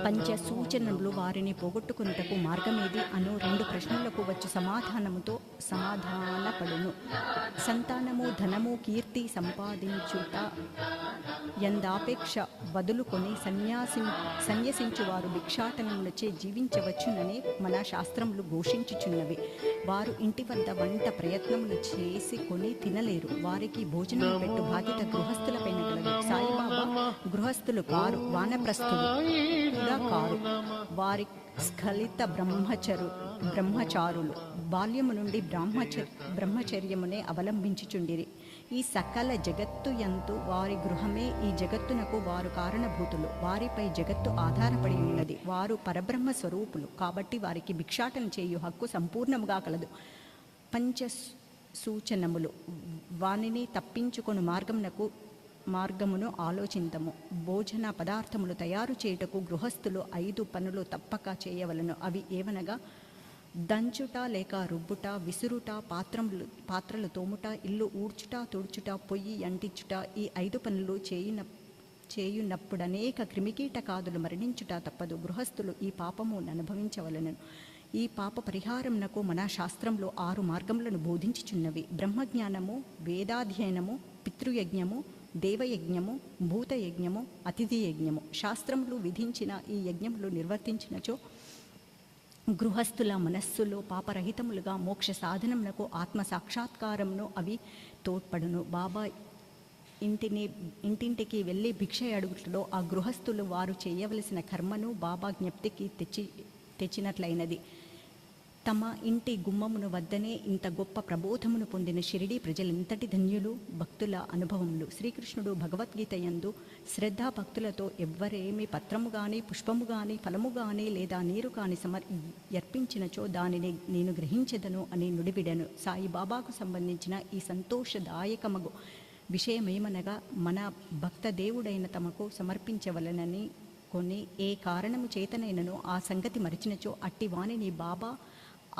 S7: పంచ సూచనలు వారిని పోగొట్టుకున్నటకు మార్గమేది అను 2 ప్రశ్నలకు వచ్చి సమాధానపడును. సంతానము, ధనము, కీర్తి సంపాదించుట ఎందాపేక్ష వదులుకొని సన్యసించువారు భిక్షాటనములచే జీవించవచ్చునని మన శాస్త్రములు ఘోషించుచున్నవి. వారు ఇంటి వద్ద వంట ప్రయత్నములు చేసి కొని తినలేరు. వారికి భోజనం పెట్టు బాధ్యత గృహస్థులపైన కలదు. సాయిబాబా గృహస్థులు కారు, వానప్రస్థులు కూడా కారు. వారి స్ఖలిత బ్రహ్మచారులు బాల్యము నుండి బ్రహ్మచర్యమునే అవలంబించుచుండిరి. ఈ సకల జగత్తు యందు వారి గృహమే ఈ జగత్తునకు వారు కారణభూతులు. వారిపై జగత్తు ఆధారపడి ఉన్నది. వారు పరబ్రహ్మ స్వరూపులు కాబట్టి వారికి భిక్షాటన చేయు హక్కు సంపూర్ణముగా కలదు. పంచ సూచనములు వానిని తప్పించుకొని మార్గమును ఆలోచింతము. భోజన పదార్థములు తయారు చేయుటకు గృహస్థులు 5 పనులు తప్పక చేయవలను. అవి ఏవనగా దంచుట లేక రుబ్బుట, విసురుట, పాత్రలు తోముట, ఇల్లు ఊడ్చుట, తుడుచుట, పొయ్యి అంటించుట. ఈ 5 పనులు చేయునప్పుడు అనేక క్రిమికీటకాదులు మరణించుట తప్పదు. గృహస్థులు ఈ పాపమును అనుభవించవలెను. ఈ పాప పరిహారమునకు మన శాస్త్రంలో 6 మార్గములను బోధించుచున్నవి. బ్రహ్మజ్ఞానము, వేదాధ్యయనము, పితృయజ్ఞము, దేవయజ్ఞము, భూతయజ్ఞము, అతిథి యజ్ఞము. శాస్త్రములు విధించిన ఈ యజ్ఞములు నిర్వర్తించినచో గృహస్థుల మనస్సులో పాపరహితములుగా మోక్ష సాధనమునకు ఆత్మ సాక్షాత్కారమును అవి తోడ్పడును. బాబా ఇంటింటికి వెళ్ళి భిక్ష అడుగుటలో ఆ గృహస్థులు వారు చేయవలసిన కర్మను బాబా జ్ఞప్తికి తెచ్చినట్లయినది. తమ ఇంటి గుమ్మమును వద్దనే ఇంత గొప్ప ప్రబోధమును పొందిన షిరిడీ ప్రజలెంతటి ధన్యులు! భక్తుల అనుభవములు. శ్రీకృష్ణుడు భగవద్గీత యందు శ్రద్ధా భక్తులతో ఎవ్వరేమి పత్రము గాని, పుష్పము గాని, ఫలము గాని లేదా నీరు కాని అర్పించినచో దానిని నేను గ్రహించెదను అని నుడివిడెను. సాయిబాబాకు సంబంధించిన ఈ సంతోషదాయకమగు విషయమేమనగా మన భక్త దేవుడైన తమకు సమర్పించవలనని కొన్ని ఏ కారణము చేతనైనను ఆ సంగతి మరిచినచో అట్టి వాణిని బాబా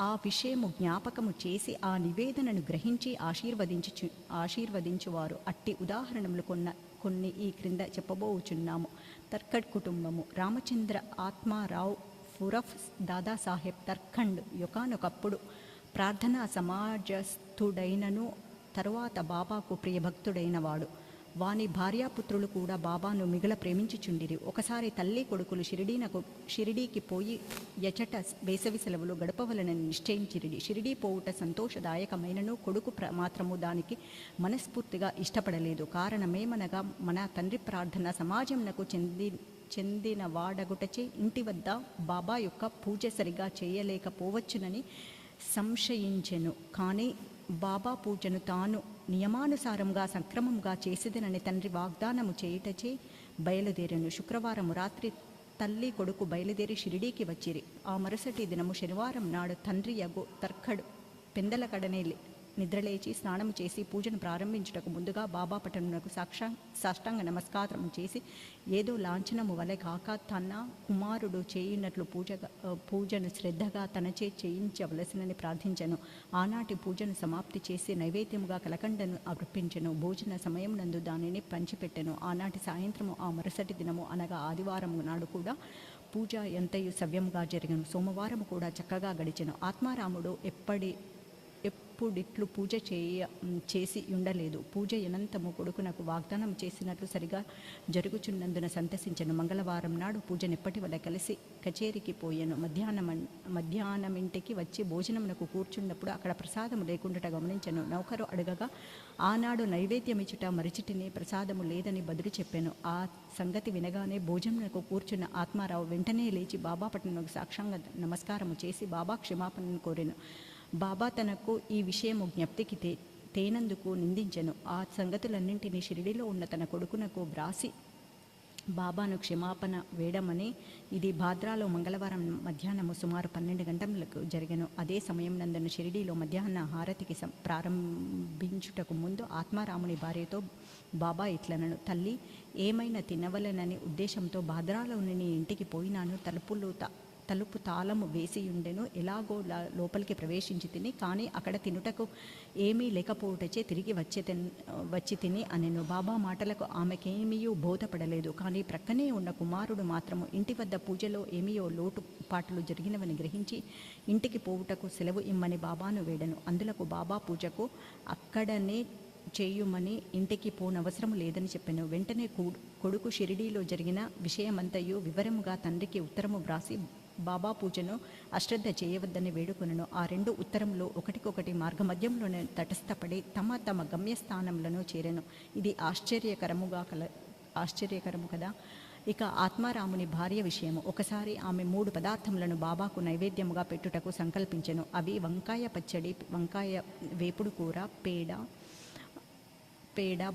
S7: ఆ విషయము జ్ఞాపకము చేసి ఆ నివేదనను గ్రహించి ఆశీర్వదించువారు. అట్టి ఉదాహరణలు కొన్ని ఈ క్రింద చెప్పబోచున్నాము. తర్కడ్ కుటుంబము. రామచంద్ర ఆత్మారావు ఉరఫ్ దాదాసాహెబ్ తర్ఖండ్ యొకానొకప్పుడు ప్రార్థనా సమాజస్థుడైనను తరువాత బాబాకు ప్రియభక్తుడైనవాడు. వాని భార్యాపుత్రులు కూడా బాబాను మిగుల ప్రేమించుచుండిరి. ఒకసారి తల్లి కొడుకులు షిరిడీకి పోయి ఎచట వేసవి సెలవులు గడపవలనని నిశ్చయించిరిడి. షిరిడీ పోవుట సంతోషదాయకమైనను కొడుకు మాత్రము దానికి మనస్ఫూర్తిగా ఇష్టపడలేదు. కారణమేమనగా మన తండ్రి ప్రార్థన సమాజంనకు చెందిన వాడగుటచే ఇంటి వద్ద బాబా యొక్క పూజ సరిగా చేయలేకపోవచ్చునని సంశయించెను. కానీ బాబా పూజను తాను నియమానుసారంగా సక్రమంగా చేసేదనని తండ్రి వాగ్దానము చేయుటచే బయలుదేరను. శుక్రవారము రాత్రి తల్లి కొడుకు బయలుదేరి షిరిడీకి వచ్చిరి. ఆ మరుసటి దినము శనివారం నాడు తండ్రి యగు తర్ఖడ్ పెందల కడనే నిద్రలేచి స్నానము చేసి పూజను ప్రారంభించుటకు ముందుగా బాబా పట్టణమునకు సాష్టాంగ నమస్కారం చేసి ఏదో లాంఛనము వలె కాక తన కుమారుడు చేయున్నట్లు పూజను శ్రద్ధగా తనచే చేయించవలసినని ప్రార్థించెను. ఆనాటి పూజను సమాప్తి చేసి నైవేద్యముగా కలకండను అర్పించెను. భోజన సమయం నందు దానిని పంచిపెట్టెను. ఆనాటి సాయంత్రము ఆ మరుసటి దినము అనగా ఆదివారం నాడు కూడా పూజ ఎంతయు సవ్యముగా జరిగను. సోమవారం కూడా చక్కగా గడిచెను. ఆత్మారాముడు ఎప్పుడిట్లు పూజ చేసి ఉండలేదు. పూజ ఎనంతము కొడుకునకు వాగ్దానం చేసినట్లు సరిగా జరుగుచున్నందున సంతసించెను. మంగళవారం నాడు పూజనెప్పటి వల్ల కలిసి కచేరికి పోయాను. మధ్యాహ్నం ఇంటికి వచ్చి భోజనమునకు కూర్చున్నప్పుడు అక్కడ ప్రసాదము లేకుండాట గమనించను. నౌకరు అడగగా ఆనాడు నైవేద్యమిచ్చుట మరిచిటిని, ప్రసాదము లేదని బదులు చెప్పాను. ఆ సంగతి వినగానే భోజనమునకు కూర్చున్న ఆత్మారావు వెంటనే లేచి బాబా పట్టణమునకు సాక్షాంగ నమస్కారము చేసి బాబా క్షమాపణను కోరెను. బాబా తనకు ఈ విషయము జ్ఞప్తికి తేనందుకు నిందించెను. ఆ సంగతులన్నింటినీ షిరిడిలో ఉన్న తన కొడుకునకు వ్రాసి బాబాను క్షమాపణ వేడమని. ఇది భాద్రాలో మంగళవారం మధ్యాహ్నము సుమారు 12 గంటలకు జరిగెను. అదే సమయం నందున షిరిడీలో మధ్యాహ్న హారతికి ప్రారంభించుటకు ముందు ఆత్మారాముని భార్యతో బాబా ఇట్లనను, తల్లి, ఏమైనా తినవలనని ఉద్దేశంతో భాద్రాలోని నీ ఇంటికి పోయినాను. తలుపు తాళము వేసియుండెను. ఎలాగో లోపలికి ప్రవేశించి తిని, కానీ అక్కడ తినుటకు ఏమీ లేకపోవటచే తిరిగి వచ్చి తిని అనెను. బాబా మాటలకు ఆమెకేమీయూ బోధపడలేదు. కానీ ప్రక్కనే ఉన్న కుమారుడు మాత్రము ఇంటి వద్ద పూజలో ఏమీయో లోటుపాట్లు జరిగినవని గ్రహించి ఇంటికి పోవుటకు సెలవు ఇమ్మని బాబాను వేడెను. అందులకు బాబా పూజకు అక్కడనే చేయుమని, ఇంటికి పోనవసరం లేదని చెప్పాను. వెంటనే కొడుకు షిరిడీలో జరిగిన విషయమంతయు వివరముగా తండ్రికి ఉత్తరము వ్రాసి బాబా పూజను అశ్రద్ధ చేయవద్దని వేడుకొనెను. ఆ 2 ఉత్తరంలో ఒకటికొకటి మార్గమధ్యంలోనే తటస్థపడి తమ గమ్యస్థానములను చేరెను. ఇది ఆశ్చర్యకరము కదా. ఇక ఆత్మారాముని భార్య విషయము. ఒకసారి ఆమె 3 పదార్థములను బాబాకు నైవేద్యముగా పెట్టుటకు సంకల్పించెను. అవి వంకాయ పచ్చడి, వంకాయ వేపుడు కూర, పేడ.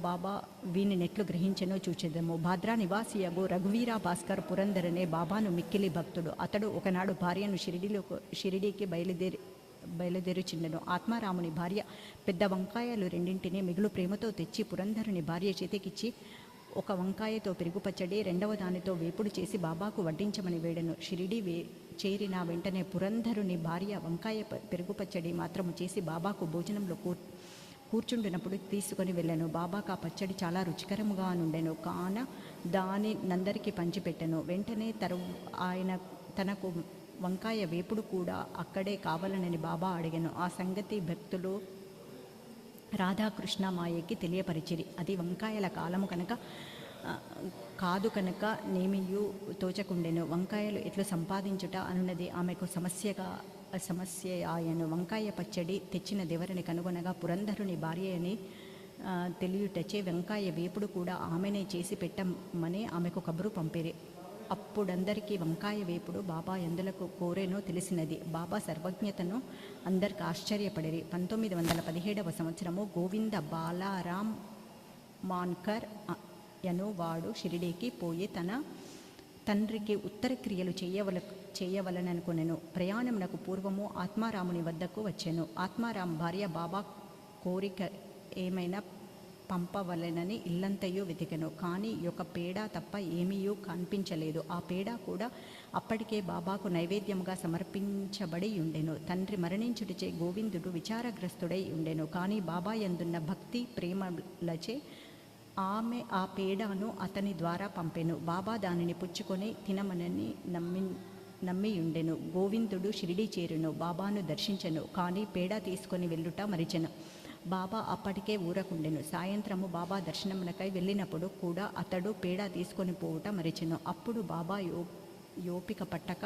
S7: బాబా వీనినెట్లు గ్రహించెనో చూచెదము. భాద్రా నివాసియగు రఘువీరా భాస్కర్ పురందరనే బాబాను మిక్కిలి భక్తుడు. అతడు ఒకనాడు భార్యను షిరిడీకి బయలుదేరుచుండెను. ఆత్మారాముని భార్య పెద్ద వంకాయలు 2 మిగులు ప్రేమతో తెచ్చి పురంధరుని భార్య చేతికిచ్చి, ఒక వంకాయతో పెరుగు పచ్చడి, 2వ దానితో వేపుడు చేసి బాబాకు వడ్డించమని వేడెను. షిరిడీ చేరిన వెంటనే పురంధరుని భార్య వంకాయ పెరుగు పచ్చడి మాత్రము చేసి బాబాకు భోజనంలో కూర్చుండినప్పుడు తీసుకొని వెళ్ళాను. బాబాకు ఆ పచ్చడి చాలా రుచికరముగా నుండెను. కాన దాని నందరికి పంచిపెట్టెను. వెంటనే ఆయన తనకు వంకాయ వేపుడు కూడా అక్కడే కావాలనని బాబా అడిగాను. ఆ సంగతి భక్తులు రాధాకృష్ణ మాయకి తెలియపరిచిరి. అది వంకాయల కాలము కాదు కనుక నేమియు తోచకుండెను. వంకాయలు ఎట్లు సంపాదించుట అనున్నది ఆమెకు సమస్య ఆయను. వంకాయ పచ్చడి తెచ్చిన దేవరిని కనుగొనగా పురంధరుని భార్య అని తెలియుటచే వంకాయ వేపుడు కూడా ఆమెనే చేసి పెట్టమని ఆమెకు కబురు పంపిరి. అప్పుడందరికీ వంకాయ వేపుడు బాబా ఎందులకు కోరేనో తెలిసినది. బాబా సర్వజ్ఞతను అందరికి ఆశ్చర్యపడిరి. 1917వ సంవత్సరము గోవింద బాలారాం మాన్కర్ యనువాడు షిరిడీకి పోయి తన తండ్రికి ఉత్తర క్రియలు చేయవలననుకొనెను. ప్రయాణమునకు పూర్వము ఆత్మారాముని వద్దకు వచ్చెను. ఆత్మారాం భార్య బాబా కోరిక ఏమైనా పంపవలెనని ఇల్లంతయు వెతికెను. కానీ యొక్క పేడ తప్ప ఏమీయూ కనిపించలేదు. ఆ పేడ కూడా అప్పటికే బాబాకు నైవేద్యముగా సమర్పించబడి ఉండెను. తండ్రి మరణించుటచే గోవిందుడు విచారగ్రస్తుడై ఉండెను. కానీ బాబా యందున్న భక్తి ప్రేమలచే ఆమె ఆ పేడను అతని ద్వారా పంపెను. బాబా దానిని పుచ్చుకొని తినమనని నమ్మియుండెను. గోవిందుడు షిరిడీ చేరును, బాబాను దర్శించెను. కానీ పేడ తీసుకొని వెళ్ళుట మరిచెను. బాబా అప్పటికే ఊరకుండెను. సాయంత్రము బాబా దర్శనమునకై వెళ్ళినప్పుడు కూడా అతడు పేడ తీసుకొని పోవుట మరిచెను. అప్పుడు బాబా యోపిక పట్టక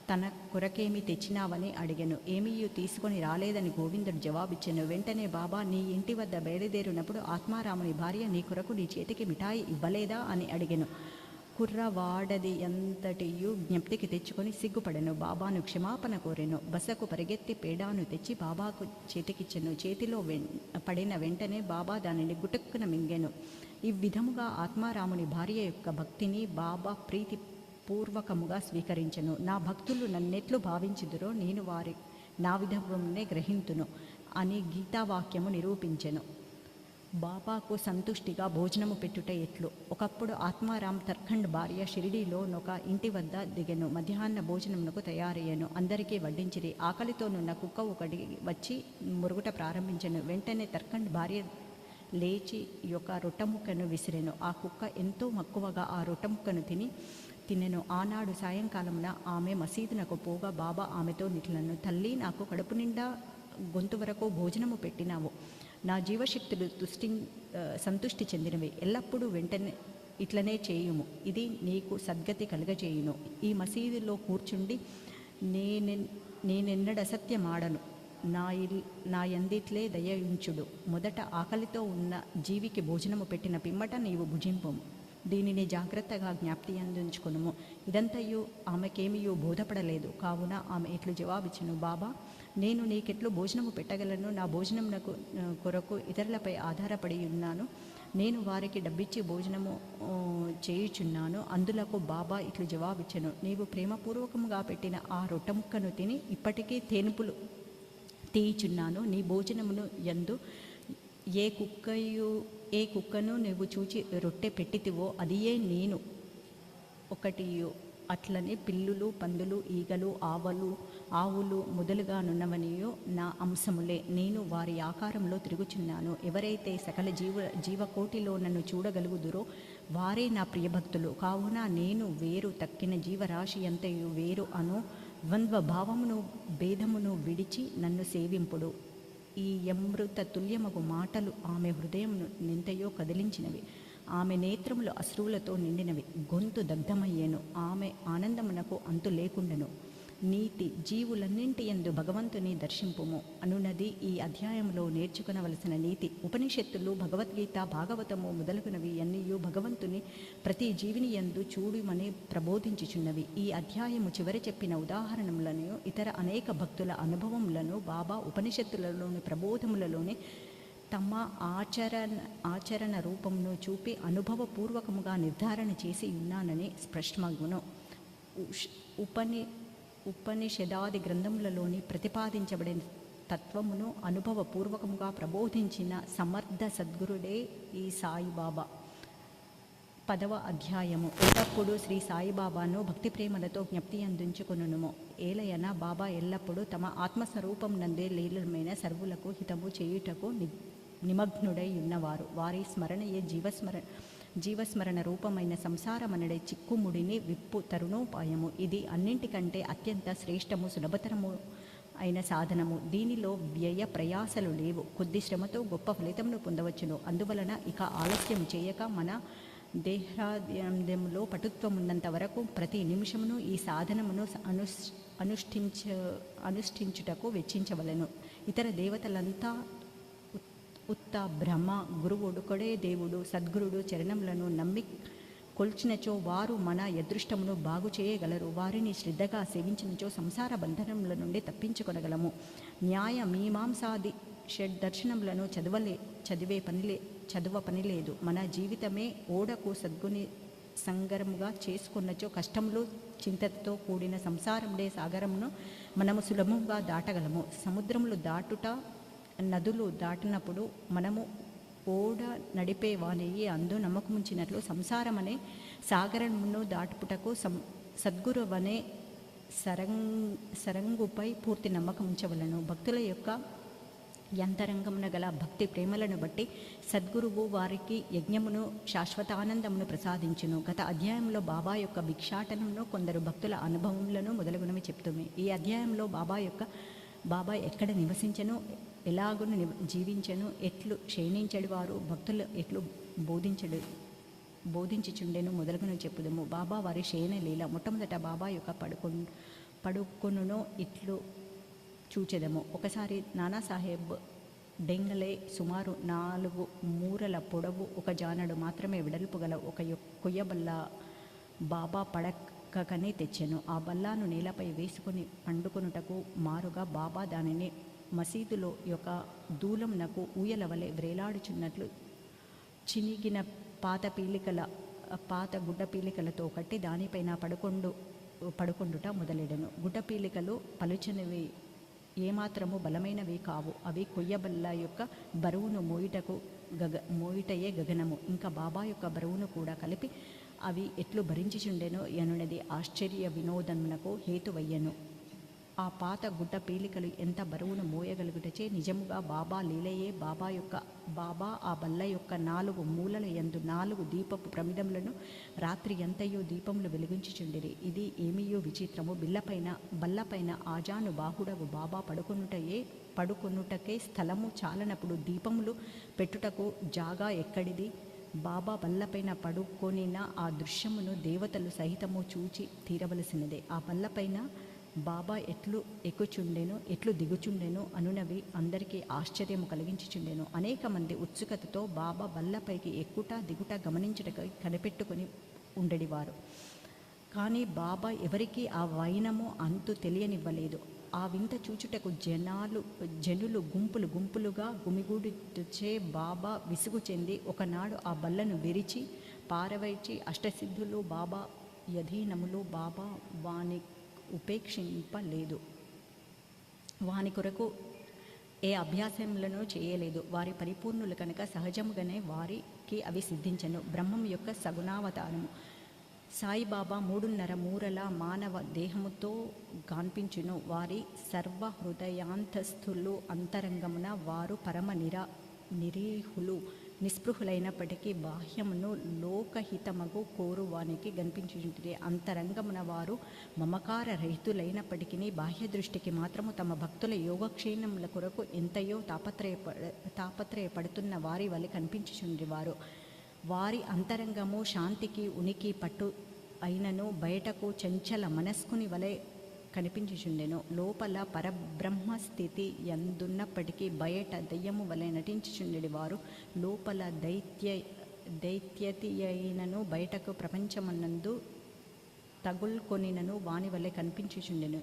S7: తన కొరకేమి తెచ్చినావని అడిగెను. ఏమీయూ తీసుకొని రాలేదని గోవిందుడు జవాబిచ్చెను. వెంటనే బాబా నీ ఇంటి వద్ద బయలుదేరినప్పుడు ఆత్మారాముని భార్య నీ కొరకు నీ చేతికి మిఠాయి ఇవ్వలేదా అని అడిగెను. కుర్రవాడది ఎంతటియు జ్ఞప్తికి తెచ్చుకొని సిగ్గుపడెను. బాబాను క్షమాపణ కోరెను. బసకు పరిగెత్తి పేడాను తెచ్చి బాబాకు చేతికిచ్చెను. చేతిలో పడిన వెంటనే బాబా దానిని గుటుక్కున మింగెను. ఈ విధముగా ఆత్మారాముని భార్య యొక్క భక్తిని బాబా ప్రీతి పూర్వకముగా స్వీకరించెను. నా భక్తులు నన్నెట్లు భావించుదురో నేను వారి నా విధమునే గ్రహింతును అని గీతావాక్యము నిరూపించెను. బాబాకు సంతుష్టిగా భోజనము పెట్టుట ఎట్లు. ఒకప్పుడు ఆత్మారాం తర్ఖండ్ భార్య షిరిడీలో ఒక ఇంటి వద్ద దిగెను. మధ్యాహ్న భోజనమునకు తయారయ్యను. అందరికీ వడ్డించిరి. ఆకలితోనున్న కుక్క ఒకటి వచ్చి మురుగుట ప్రారంభించెను. వెంటనే తర్ఖండ్ భార్య లేచి యొక్క రొట్టెముక్కను విసిరెను. ఆ కుక్క ఎంతో మక్కువగా ఆ రొట్టెముక్కను తినెను. ఆనాడు సాయంకాలమున ఆమె మసీదునకు పోగా బాబా ఆమెతో నిట్లను, తల్లి, నాకు కడుపు నిండా గొంతు వరకు భోజనము పెట్టినావు. నా జీవశక్తులు సంతుష్టి చెందినవి. ఎల్లప్పుడూ వెంటనే ఇట్లనే చేయుము. ఇది నీకు సద్గతి కలుగజేయును. ఈ మసీదులో కూర్చుండి నేనెన్నడ అసత్యమాడను. నా యందిట్లే దయయుంచుడు. మొదట ఆకలితో ఉన్న జీవికి భోజనము పెట్టిన పిమ్మట నీవు భుజింపము. దీనిని జాగ్రత్తగా జ్ఞాప్తి అందించుకొనుము. ఇదంతయు ఆమెకేమియూ బోధపడలేదు. కావున ఆమె ఇట్లు జవాబిచ్చెను, బాబా, నేను నీకెట్లు భోజనము పెట్టగలను? నా భోజనమునకు కొరకు ఇతరులపై ఆధారపడి ఉన్నాను. నేను వారికి డబ్బిచ్చి భోజనము చేయుచున్నాను. అందులకు బాబా ఇట్లు జవాబిచ్చెను, నీవు ప్రేమపూర్వకముగా పెట్టిన ఆ రొట్టెముక్కను తిని ఇప్పటికీ తేనుపులు తీయుచున్నాను. నీ భోజనమును యందు ఏ కుక్కను నువ్వు చూచి రొట్టె పెట్టితివో అదియే నేను ఒకటియు. అట్లనే పిల్లులు, పందులు, ఈగలు, ఆవులు మొదలుగానున్నవనియో నా అంశములే. నేను వారి ఆకారంలో తిరుగుచున్నాను. ఎవరైతే సకల జీవకోటిలో నన్ను చూడగలుగుదురో వారే నా ప్రియభక్తులు. కావున నేను వేరు తక్కిన జీవరాశి అంతయు వేరు అను ద్వంద్వ భావమును భేదమును విడిచి నన్ను సేవింపుడు. ఈ అమృత తుల్యమగు మాటలు ఆమె హృదయమును నింతయో కదిలించినవి. ఆమె నేత్రములు అశ్రువులతో నిండినవి. గొంతు దగ్ధమయ్యేను. ఆమె ఆనందమునకు అంతు లేకుండెను. నీతి జీవులన్నింటి యందు భగవంతుని దర్శింపుము అనున్నది ఈ అధ్యాయంలో నేర్చుకునవలసిన నీతి. ఉపనిషత్తులు, భగవద్గీత, భాగవతము మొదలగునవి అన్నీయు భగవంతుని ప్రతి జీవిని యందు చూడుమని ప్రబోధించుచున్నవి. ఈ అధ్యాయము చివరి చెప్పిన ఉదాహరణములను, ఇతర అనేక భక్తుల అనుభవములను బాబా ఉపనిషత్తులలోని ప్రబోధములలోని తమ ఆచరణ రూపమును చూపి అనుభవపూర్వకముగా నిర్ధారణ చేసి ఉన్నానని స్పష్టమగును. ఉపనిషదాది గ్రంథములలోని ప్రతిపాదించబడిన తత్వమును అనుభవపూర్వకముగా ప్రబోధించిన సమర్థ సద్గురుడే ఈ సాయిబాబా. 10వ అధ్యాయము. ఎల్లప్పుడూ శ్రీ సాయిబాబాను భక్తి ప్రేమలతో జ్ఞప్తి అందించుకొనుము. ఏలయన బాబా ఎల్లప్పుడూ తమ ఆత్మస్వరూపం నందే లీలమైన సర్వులకు హితము చేయుటకు నిమగ్నుడై ఉన్నవారు. వారి స్మరణయే జీవస్మరణ రూపమైన సంసారమనడే చిక్కుముడిని విప్పు తరుణోపాయము. ఇది అన్నింటికంటే అత్యంత శ్రేష్టము, సులభతరము అయిన సాధనము. దీనిలో వ్యయ ప్రయాసలు లేవు. కొద్ది శ్రమతో గొప్ప ఫలితమును పొందవచ్చును. అందువలన ఇక ఆలస్యం చేయక మన దేహాద్యంలో పటుత్వమున్నంత వరకు ప్రతి నిమిషమును ఈ సాధనమును అనుష్ఠించుటకు వెచ్చించవలెను. ఇతర దేవతలంతా ఉత్త బ్రహ్మ. గురువుడొకడే దేవుడు. సద్గురుడు చరణములను నమ్మి కొల్చినచో వారు మన అదృష్టమును బాగు చేయగలరు. వారిని శ్రద్ధగా సేవించినచో సంసార బంధనముల నుండి తప్పించుకొనగలము. న్యాయ మీమాంసాది షడ్దర్శనములను చదువ పని లేదు. మన జీవితమే ఓడకు సద్గుని సంగరముగా చేసుకున్నచో కష్టములు చింతతో కూడిన సంసారముడే సాగరమును మనము సులభంగా దాటగలము. సముద్రములు దాటుట, నదులు దాటినప్పుడు మనము ఓడ నడిపేవానయ్యి అందు నమ్మకముంచినట్లు సంసారమనే సాగరమును దాటుపుటకు సద్గురువనే సరంగుపై పూర్తి నమ్మకం ఉంచవలను. భక్తుల యొక్క యంతరంగమున గల భక్తి ప్రేమలను బట్టి సద్గురువు వారికి యజ్ఞమును శాశ్వతానందమును ప్రసాదించును. గత అధ్యాయంలో బాబా యొక్క భిక్షాటనను, కొందరు భక్తుల అనుభవములను మొదలగునవి చెప్తుంది. ఈ అధ్యాయంలో బాబా ఎక్కడ నివసించను, ఎలాగును జీవించను, ఎట్లు క్షీణించడు వారు, భక్తులు ఎట్లు బోధించుచుండెను మొదలగునవి చెప్పుదము. బాబా వారి శయన లీల. మొట్టమొదట బాబా యొక్క పడుకొనునో ఇట్లు చూచెదము. ఒకసారి నానాసాహెబ్ డెంగలే సుమారు 4 మూరల పొడవు, 1 జానడు మాత్రమే వెడల్పు గల ఒక కొయ్యబల్ల బాబా పడకనే తెచ్చెను. ఆ బల్లాను నేలపై వేసుకుని పండుకొనుటకు మారుగా బాబా దానిని మసీదులో యొక్క దూలంనకు ఊయల వలె వ్రేలాడుచున్నట్లు చినిగిన పాత గుడ్డ పీలికలతో కట్టి దానిపైన పడుకొండుట మొదలెడను. గుడ్డ పీలికలు పలుచనివి, ఏమాత్రము బలమైనవి కావు. అవి కొయ్యబల్ల యొక్క బరువును మోయుటయే గగనము. ఇంకా బాబా యొక్క బరువును కూడా కలిపి అవి ఎట్లు భరించుచుండెనో ఎనున్నది ఆశ్చర్య వినోదమునకు హేతువయ్యను. ఆ పాత గుడ్డ పీలికలు ఎంత బరువును మోయగలుగుటచే నిజముగా బాబా లీలయే. బాబా ఆ బల్ల యొక్క 4 మూలల యందు 4 దీపపు ప్రమిదములను రాత్రి ఎంతయో దీపములు వెలిగించుచుండిరి. ఇది ఏమియో విచిత్రము. బల్లపైన ఆజాను బాహుడవు బాబా పడుకొనుటకే స్థలము చాలనప్పుడు దీపములు పెట్టుటకు జాగా ఎక్కడిది? బాబా బల్లపైన పడుకొనిన ఆ దృశ్యమును దేవతలు సహితము చూచి తీరవలసినదే. ఆ బల్లపైన బాబా ఎట్లు ఎక్కుచుండెను, ఎట్లు దిగుచుండెను అనునవి అందరికీ ఆశ్చర్యము కలిగించుచుండెను. అనేక మంది ఉత్సుకతతో బాబా బల్లపైకి ఎక్కుట దిగుట గమనించుటకై కనిపెట్టుకుని ఉండేవారు. కానీ బాబా ఎవరికీ ఆ వైనము అంతు తెలియనివ్వలేదు. ఆ వింత చూచుటకు జనులు గుంపులుగా గుమిగూడుచే బాబా విసుగు చెంది ఒకనాడు ఆ బల్లను విరిచి పారవైచి అష్టసిద్ధులు బాబా యధీనములు. బాబా వాని ఉపేక్షింపలేదు, వాని కొరకు ఏ అభ్యాసములను చేయలేదు. వారి పరిపూర్ణులు కనుక సహజముగానే వారికి అవి సిద్ధించను. బ్రహ్మం యొక్క సగుణావతారము సాయిబాబా 3.5 మూరల మానవ దేహముతో గాన్పించును. వారి సర్వహృదయాంతస్థులు. అంతరంగమున వారు పరమ నిరీహులు, నిస్పృహులైనప్పటికీ బాహ్యమును లోకహితమగు కోరువానికి కనిపించుచుంటిరి. అంతరంగమున వారు మమకార రహితులైనప్పటికీ బాహ్య దృష్టికి మాత్రము తమ భక్తుల యోగక్షేమముల కొరకు ఎంతయో తాపత్రయపడుతున్న వారి వలె కనిపించుచుండేవారు. వారి అంతరంగము శాంతికి ఉనికి పట్టు అయినను బయటకు చంచల మనస్కుని వలె కనిపించుచుండెను. లోపల పరబ్రహ్మ స్థితి ఎందున్నప్పటికీ బయట దయ్యము వలె నటించుచుండేవారు. లోపల దైత్యతి అయినను బయటకు ప్రపంచమన్నందు తగుల్కొనినను వాని వలె కనిపించుచుండెను.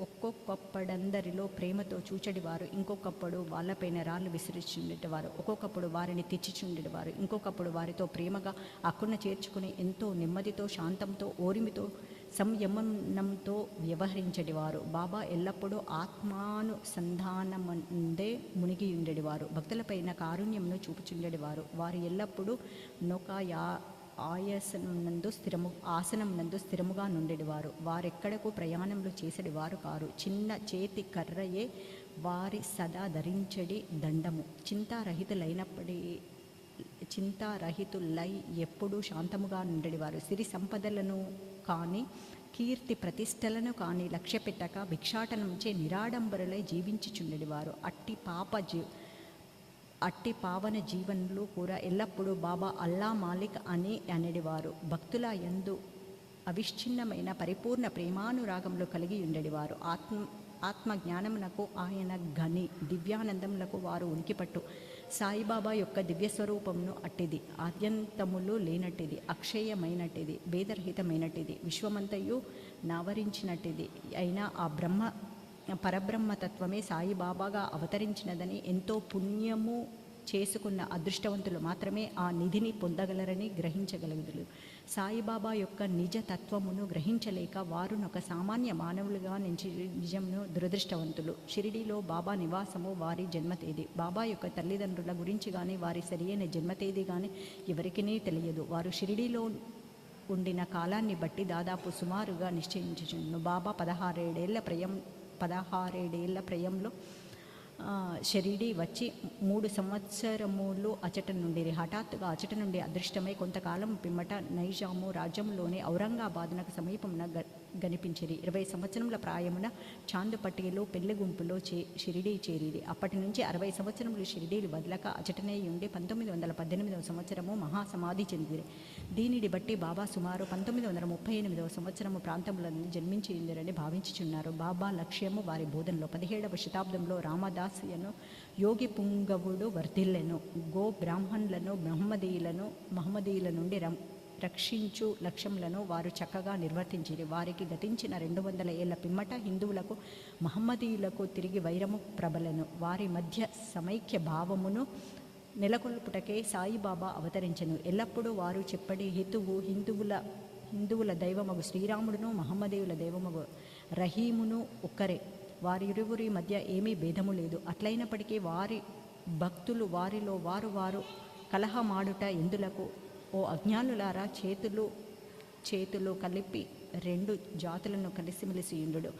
S7: ఒక్కొక్కప్పుడందరిలో ప్రేమతో చూచడివారు, ఇంకొకప్పుడు వాళ్ళపైన రాళ్ళు విసిరిచుండేవారు. ఒక్కొక్కప్పుడు వారిని తెచ్చిచుండేవారు, ఇంకొకప్పుడు వారితో ప్రేమగా అక్కున చేర్చుకుని ఎంతో నెమ్మదితో, శాంతంతో, ఓరిమితో, సంయమనంతో వ్యవహరించడివారు. బాబా ఎల్లప్పుడూ ఆత్మానుసంధానమందే మునిగి ఉండేవారు. భక్తులపైన కారుణ్యమును చూపుచుండేవారు. వారు ఎల్లప్పుడూ ఆసనం నందు స్థిరముగా నుండేవారు. వారెక్కడకు ప్రయాణములు చేసేవారు కారు. చిన్న చేతి కర్రయే వారి సదా ధరించడి దండము. చింతారహితులై ఎప్పుడూ శాంతముగా నుండేవారు. సిరి సంపదలను కానీ కీర్తి ప్రతిష్టలను కానీ లక్ష్య పెట్టక భిక్షాటనంచే నిరాడంబరులై జీవించుచుండేవారు. అట్టి పావన జీవనులు కూడా ఎల్లప్పుడూ బాబా అల్లా మాలిక్ అని అనేవారు. భక్తుల యందు అవిచ్ఛిన్నమైన పరిపూర్ణ ప్రేమానురాగంలో కలిగి ఉండేవారు. ఆత్మజ్ఞానమునకు ఆయన గని, దివ్యానందములకు వారు ఉనికిపట్టు. సాయిబాబా యొక్క దివ్యస్వరూపమును అట్టిది, ఆద్యంతములు లేనట్టిది, అక్షయమైనట్టిది, భేదరహితమైనట్టిది, విశ్వమంతయు నావరించినట్టిది అయినా ఆ పరబ్రహ్మతత్వమే సాయిబాబాగా అవతరించినదని ఎంతో పుణ్యము చేసుకున్న అదృష్టవంతులు మాత్రమే ఆ నిధిని పొందగలరని గ్రహించగలరు. సాయిబాబా యొక్క నిజ తత్వమును గ్రహించలేక వారునొక సామాన్య మానవులుగా నిజంను దురదృష్టవంతులు. షిరిడీలో బాబా నివాసము, వారి జన్మతేదీ, బాబా యొక్క తల్లిదండ్రుల గురించి కానీ వారి సరియైన జన్మతేదీ కానీ ఎవరికీ తెలియదు. వారు షిరిడీలో ఉండిన కాలాన్ని బట్టి దాదాపు సుమారుగా నిశ్చయించుచుండును. బాబా 16 ఏళ్ల ప్రయంలో షిరిడీ వచ్చి 3 సంవత్సరములు అచట నుండి హఠాత్తుగా అచట నుండి అదృష్టమై కొంతకాలం పిమ్మట నైజాము రాజ్యంలోని ఔరంగాబాద్నకు సమీపమున గనిపించిరి. 20 సంవత్సరముల ప్రాయమున చాందుపట్టిలో పెళ్లి గుంపులో షిరిడీ చేరిరి. అప్పటి నుంచి 60 సంవత్సరములు షిరిడీలు వదలక అచటనే ఉండి 1918 సంవత్సరము మహాసమాధి చెందిరి. దీనిని బట్టి బాబా సుమారు 1938 సంవత్సరము ప్రాంతములను జన్మించిందిరని భావించుచున్నారు. బాబా లక్ష్యము వారి బోధనలో 17వ శతాబ్దంలో రామదాసియను యోగి పుంగవుడు వర్ధిల్లెను. గో బ్రాహ్మణులను మహమ్మదీయుల నుండి రక్షించు లక్ష్యములను వారు చక్కగా నిర్వర్తించిరి. వారికి గతించిన 200 ఏళ్ల పిమ్మట హిందువులకు మహమ్మదీయులకు తిరిగి వైరము ప్రబలను. వారి మధ్య సమైక్య భావమును నెలకొల్పుటకే సాయిబాబా అవతరించెను. ఎల్లప్పుడూ వారు చెప్పడి హితువు హిందువుల దైవమగు శ్రీరాముడును మహమ్మదీయుల దైవమగు రహీమును ఒక్కరే. వారిరువురి మధ్య ఏమీ భేదము లేదు. అట్లయినప్పటికీ వారి భక్తులు వారిలో వారు కలహమాడుట ఎందులకు? ఓ అజ్ఞానులారా, చేతులు కలిపి 2 జాతులను కలిసిమెలిసి ఉండుడు,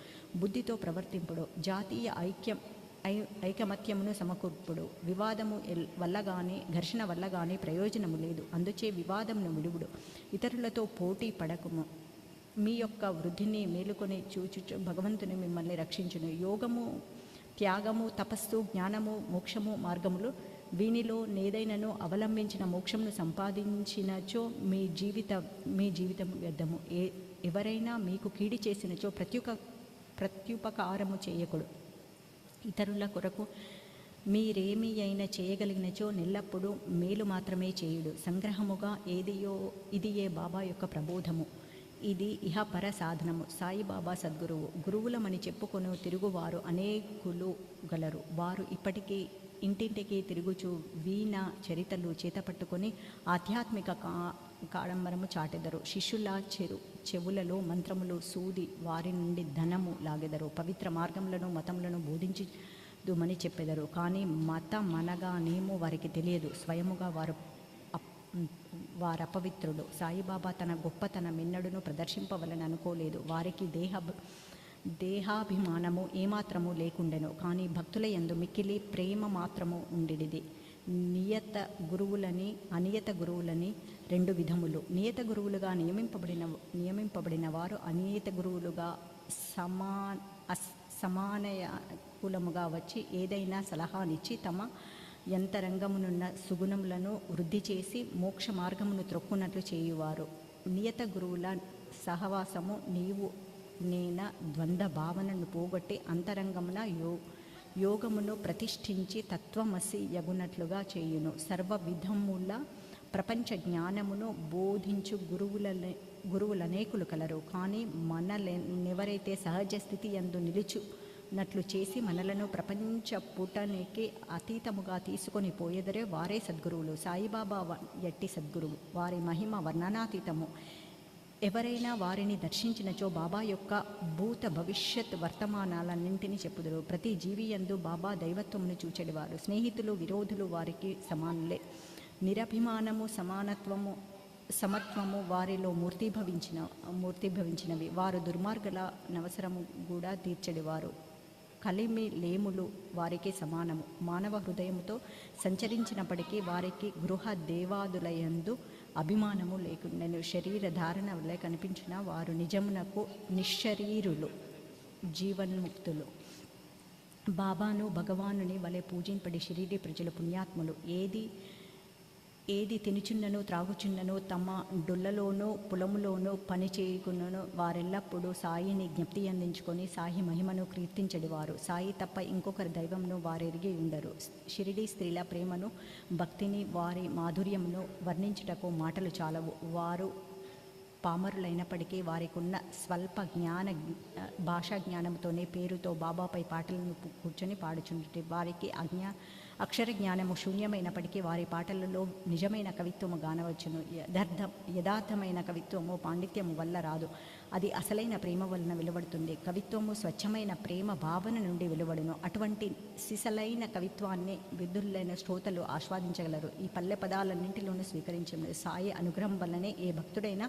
S7: బుద్ధితో ప్రవర్తింపుడు, జాతీయ ఐకమత్యమును సమకూర్పుడు. వివాదము వల్ల కానీ ఘర్షణ వల్ల కానీ ప్రయోజనము లేదు. అందుచే వివాదమును విడువుడు. ఇతరులతో పోటీ పడకుము. మీ యొక్క వృద్ధిని మేలుకొని చూచుచు భగవంతుని మిమ్మల్ని రక్షించును. యోగము, త్యాగము, తపస్సు, జ్ఞానము, మోక్షము మార్గములు, వీనిలో నేదైనను అవలంబించిన మోక్షమును సంపాదించినచో మీ జీవితం వ్యర్థము. ఎవరైనా మీకు కీడి చేసినచో ప్రత్యుపకారము చేయకుడు. ఇతరుల కొరకు మీరేమి అయినా చేయగలిగినచో నెల్లప్పుడూ మేలు మాత్రమే చేయుడు. సంగ్రహముగా ఇదియే బాబా యొక్క ప్రబోధము. ఇది ఇహపర సాధనము. సాయిబాబా సద్గురువు. గురువులమని చెప్పుకొను తిరుగువారు అనేకులు గలరు. వారు ఇప్పటికీ ఇంటింటికి తిరుగుచు వీణ చరితలు చేతపట్టుకొని ఆధ్యాత్మిక కాడంబరము చాటెదరు. శిష్యుల చెవులలో మంత్రములు సూది వారి నుండి ధనము లాగెదరు. పవిత్ర మార్గములను మతములను బోధించుదుమని చెప్పెదరు. కానీ మతమనగానేమో వారికి తెలియదు. స్వయముగా వారపవిత్రుడు. సాయిబాబా తన గొప్పతనం ఎన్నడూను ప్రదర్శింపవలని అనుకోలేదు. వారికి దేహాభిమానము ఏమాత్రము లేకుండెను. కానీ భక్తుల యందు మిక్కిలి ప్రేమ మాత్రము ఉండిడిది. నియత గురువులని అనియత గురువులని 2 విధములు. నియత గురువులుగా నియమింపబడిన వారు అనియత గురువులుగా సమానయకులముగా వచ్చి ఏదైనా సలహానిచ్చి తమ యంతరంగమునున్న సుగుణములను వృద్ధి చేసి మోక్ష మార్గమును త్రొక్కునట్లు చేయువారు. నియత గురువుల సహవాసము నీవు నేన ద్వంద్వ భావనను పోగొట్టి అంతరంగమున యోగమును ప్రతిష్ఠించి తత్వమసి యగునట్లుగా చేయును. సర్వ విధముల ప్రపంచ జ్ఞానమును బోధించు గురువులనేకులు కలరు. కానీ మనలెవరైతే సహజ స్థితి యందు నిలుచునట్లు చేసి మనలను ప్రపంచ పుటనికి అతీతముగా తీసుకొని పోయేదరే వారే సద్గురువులు. సాయిబాబా ఎట్టి సద్గురువు. వారి మహిమ వర్ణనాతీతము. ఎవరైనా వారిని దర్శించినచో బాబా యొక్క భూత భవిష్యత్ వర్తమానాలన్నింటినీ చెప్పుదురు. ప్రతి జీవి యందు బాబా దైవత్వమును చూచెడివారు. స్నేహితులు విరోధులు వారికి సమానులే. నిరభిమానము సమత్వము వారిలో మూర్తిభవించినవి. వారు దుర్మార్గుల నవసరము కూడా తీర్చెడివారు. కలిమి లేములు వారికి సమానము. మానవ హృదయముతో సంచరించినప్పటికీ వారికి గృహ దేవాదులయందు అభిమానము లేకుండాను. శరీర ధారణ వల్ల కనిపించిన వారు నిజమునకు నిశ్శరీరులు, జీవన్ముక్తులు. బాబాను భగవానుని వలె పూజింపడి షిరిడి ప్రజలు పుణ్యాత్ములు. ఏది తినుచున్నను త్రాగుచున్నను తమ డొల్లలోనూ పొలములోనూ పని చేయకున్నను వారెల్లప్పుడూ సాయిని జ్ఞప్తి అందించుకొని సాయి మహిమను కీర్తించడివారు. సాయి తప్ప ఇంకొకరి దైవంను వారెరిగి ఉండరు. షిరిడి స్త్రీల ప్రేమను, భక్తిని, వారి మాధుర్యమును వర్ణించుటకు మాటలు చాలవు. వారు పామరులైనప్పటికీ వారికున్న స్వల్ప భాషా జ్ఞానంతోనే పేరుతో బాబాపై పాటలను కూర్చొని పాడుచుంటే వారికి అక్షర జ్ఞానము శూన్యమైనప్పటికీ వారి పాటలలో నిజమైన కవిత్వము గానవచ్చును. యథార్థమైన కవిత్వము పాండిత్యము వల్ల రాదు, అది అసలైన ప్రేమ వలన వెలువడుతుంది. కవిత్వము స్వచ్ఛమైన ప్రేమ భావన నుండి వెలువడును. అటువంటి సిసలైన కవిత్వాన్ని విద్యుల్లైన శ్రోతలు ఆస్వాదించగలరు. ఈ పల్లె పదాలన్నింటిలోనూ స్వీకరించే సాయి అనుగ్రహం వల్లనే ఏ భక్తుడైనా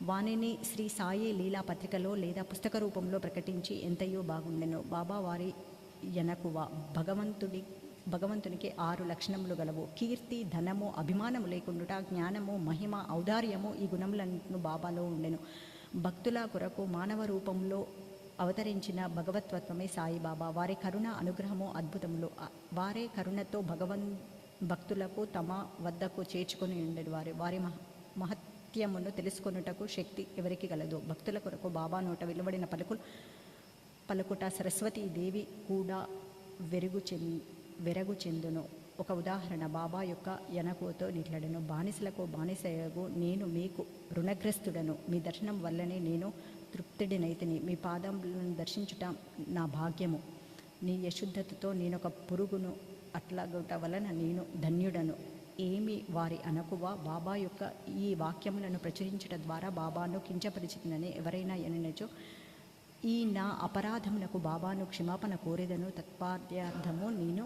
S7: వాణిని శ్రీ సాయి లీలా పత్రికలో లేదా పుస్తక రూపంలో ప్రకటించి ఎంతయో బాగుండెను. బాబా వారి ఎనకువ భగవంతునికి 6 లక్షణములు గలవు. కీర్తి, ధనము, అభిమానము లేకుండుట, జ్ఞానము, మహిమ, ఔదార్యము ఈ గుణములను బాబాలో ఉండెను. భక్తుల కొరకు మానవ రూపంలో అవతరించిన భగవత్వత్వమే సాయిబాబా. వారి కరుణ అనుగ్రహము అద్భుతములు. వారే కరుణతో భక్తులకు తమ వద్దకు చేర్చుకొని ఉండేది. వారి మహత్యమును తెలుసుకొనుటకు శక్తి ఎవరికి గలదు? భక్తుల కొరకు బాబా నోట వెలువడిన పలుకుట సరస్వతీదేవి కూడా వెరగు చెందును. ఒక ఉదాహరణ, బాబా యొక్క ఎనకుతో నిట్లడను. బానిసలకు బానిసయగు నేను మీకు రుణగ్రస్తుడను. మీ దర్శనం వల్లనే నేను తృప్తుడినైతిని. మీ పాదములను దర్శించుట నా భాగ్యము. నీ యశుద్ధతతో నేనొక పురుగును, అట్లాగుట వలన నేను ధన్యుడను. ఏమి వారి అనకువ? బాబా యొక్క ఈ వాక్యములను ప్రచురించడం ద్వారా బాబాను కించపరిచినని ఎవరైనా ఎననచో, ఈ నా అపరాధమునకు బాబాను క్షమాపణ కోరేదను. తత్పార్థము నేను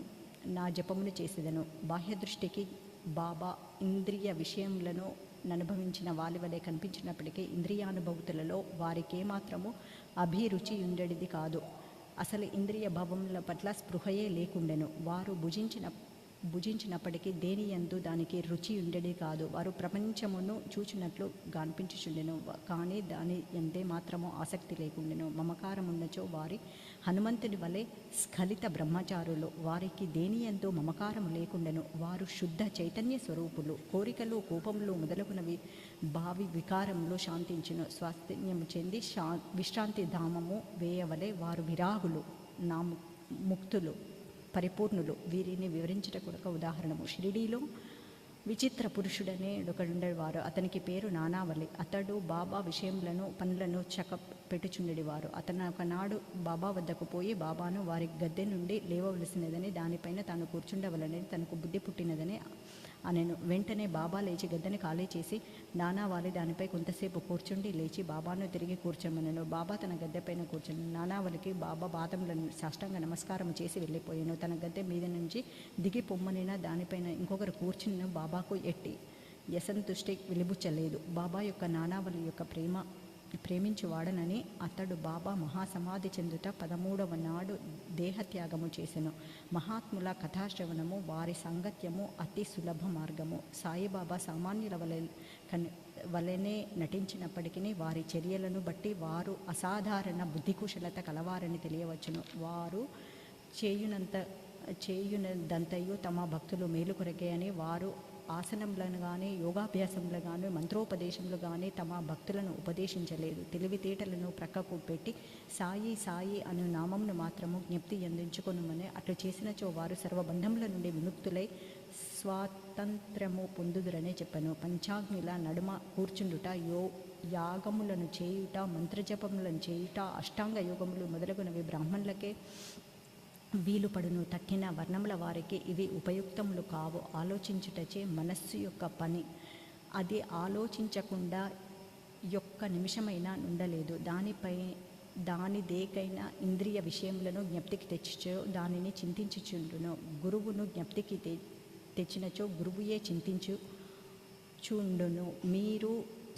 S7: నా జపమును చేసేదను. బాహ్య దృష్టికి బాబా ఇంద్రియ విషయములను అనుభవించిన వారి వలె కనిపించినప్పటికీ ఇంద్రియానుభూతులలో వారికేమాత్రము అభిరుచి ఉండేది కాదు. అసలు ఇంద్రియ భావముల పట్ల స్పృహయే లేకుండెను. వారు భుజించినప్పటికీ దేని యందు దానికి రుచి ఉండేది కాదు. వారు ప్రపంచమును చూచినట్లు కనిపించుచుండెను, కానీ దాని ఎందే మాత్రము ఆసక్తి లేకుండెను. మమకారమున్నచో వారి హనుమంతుని వలె స్ఖలిత బ్రహ్మచారులు. వారికి దేని యందు మమకారము లేకుండెను. వారు శుద్ధ చైతన్య స్వరూపులు. కోరికలు, కోపములు మొదలగునవి భావి వికారములు శాంతించును. స్వాస్థ్యము చెంది విశ్రాంతి ధామము వేయవలే వారు విరాగులు, నా ముక్తులు, పరిపూర్ణులు. వీరిని వివరించట కొరకు ఉదాహరణము, షిరిడీలో విచిత్ర పురుషుడనే ఒకడుండేవారు. అతనికి పేరు నానావళి. అతడు బాబా విషయములను పనులను పెట్టుచుండేవారు. అతను ఒకనాడు బాబా వద్దకు పోయి బాబాను వారి గద్దె నుండి లేవవలసినదని, దానిపైన తాను కూర్చుండవలనని తనకు బుద్ధి పుట్టినదని అనెను. వెంటనే బాబా లేచి గద్దెని ఖాళీ చేసి నానావాలి దానిపై కొంతసేపు కూర్చుండి లేచి బాబాను తిరిగి కూర్చోమనెను. బాబా తన గద్దెపైన కూర్చుని నానావలికి బాబా పాదములను సాష్టాంగ నమస్కారం చేసి వెళ్ళిపోయాను. తన గద్దె మీద నుంచి దిగి పొమ్మనినా దానిపైన ఇంకొకరు కూర్చున్న బాబాకు ఎట్టి యసంతుష్టి వెలిబుచ్చలేదు. బాబా యొక్క నానావలి యొక్క ప్రేమించువాడనని అతడు బాబా మహాసమాధి చెందుట 13వ నాడు దేహత్యాగము చేసెను. మహాత్ముల కథాశ్రవణము, వారి సాంగత్యము అతి సులభ మార్గము. సాయిబాబా సామాన్యుల వలెనే నటించినప్పటికీ వారి చర్యలను బట్టి వారు అసాధారణ బుద్ధికుశలత కలవారని తెలియవచ్చును. వారు చేయునంతయు తమ భక్తులు మేలు కొరకే అని వారు ఆసనములను కానీ యోగాభ్యాసములు కానీ మంత్రోపదేశములు కానీ తమ భక్తులను ఉపదేశించలేదు. తెలివితేటలను ప్రక్కకు పెట్టి సాయి సాయి అను నామమును మాత్రము జ్ఞప్తి అందించుకొనుమని అట్లు చేసినచో వారు సర్వబంధముల నుండి విముక్తులై స్వాతంత్ర్యము పొందుదురనే చెప్పాను. పంచాగ్నిల నడుమ కూర్చుండుట, యాగములను చేయుట, మంత్రజపములను చేయుట, అష్టాంగ యోగములు మొదలగునవి బ్రాహ్మణులకే వీలుపడును. తక్కిన వర్ణముల వారికి ఇవి ఉపయుక్తములు కావు. ఆలోచించుటచే మనస్సు యొక్క పని. అది ఆలోచించకుండా ఒక్క నిమిషమైనా ఉండలేదు. దానిదేకైనా ఇంద్రియ విషయములను జ్ఞప్తికి తెచ్చిచో దానిని చింతించుచుండును. గురువును జ్ఞప్తికి తెచ్చినచో గురువుయే చింతించుచుండును. మీరు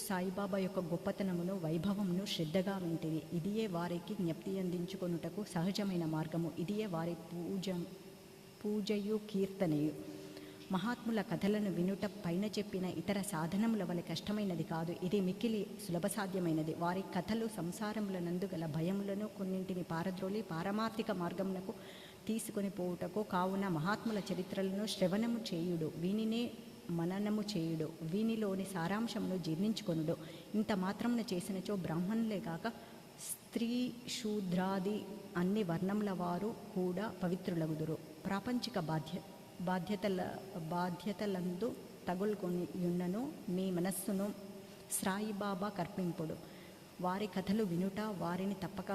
S7: సాయిబాబా యొక్క గొప్పతనమును, వైభవమును శ్రద్ధగా వింటిరి. ఇదియే వారికి జ్ఞప్తి అందించుకొనుటకు సహజమైన మార్గము. ఇదియే వారి పూజయు కీర్తనయు. మహాత్ముల కథలను వినుట పైన చెప్పిన ఇతర సాధనముల వలె కష్టమైనది కాదు. ఇది మిక్కిలి సులభసాధ్యమైనది. వారి కథలు సంసారములనందు గల భయములను కొన్నింటిని పారద్రోలి పారమార్థిక మార్గమునకు తీసుకొని పోవుటకు. కావున మహాత్ముల చరిత్రలను శ్రవణము చేయుడు, వీనినే మననము చేయుడు, వీనిలోని సారాంశమును జీర్ణించుకొనుడు. ఇంత మాత్రమున చేసినచో బ్రాహ్మణులే కాక స్త్రీ శూద్రాది అన్ని వర్ణముల వారు కూడా పవిత్రులగుదురు. ప్రాపంచిక బాధ్యతలందు తగులుకొనియున్నను మీ మనస్సును సాయిబాబా కర్పింపుడు. వారి కథలు వినుట వారిని తప్పక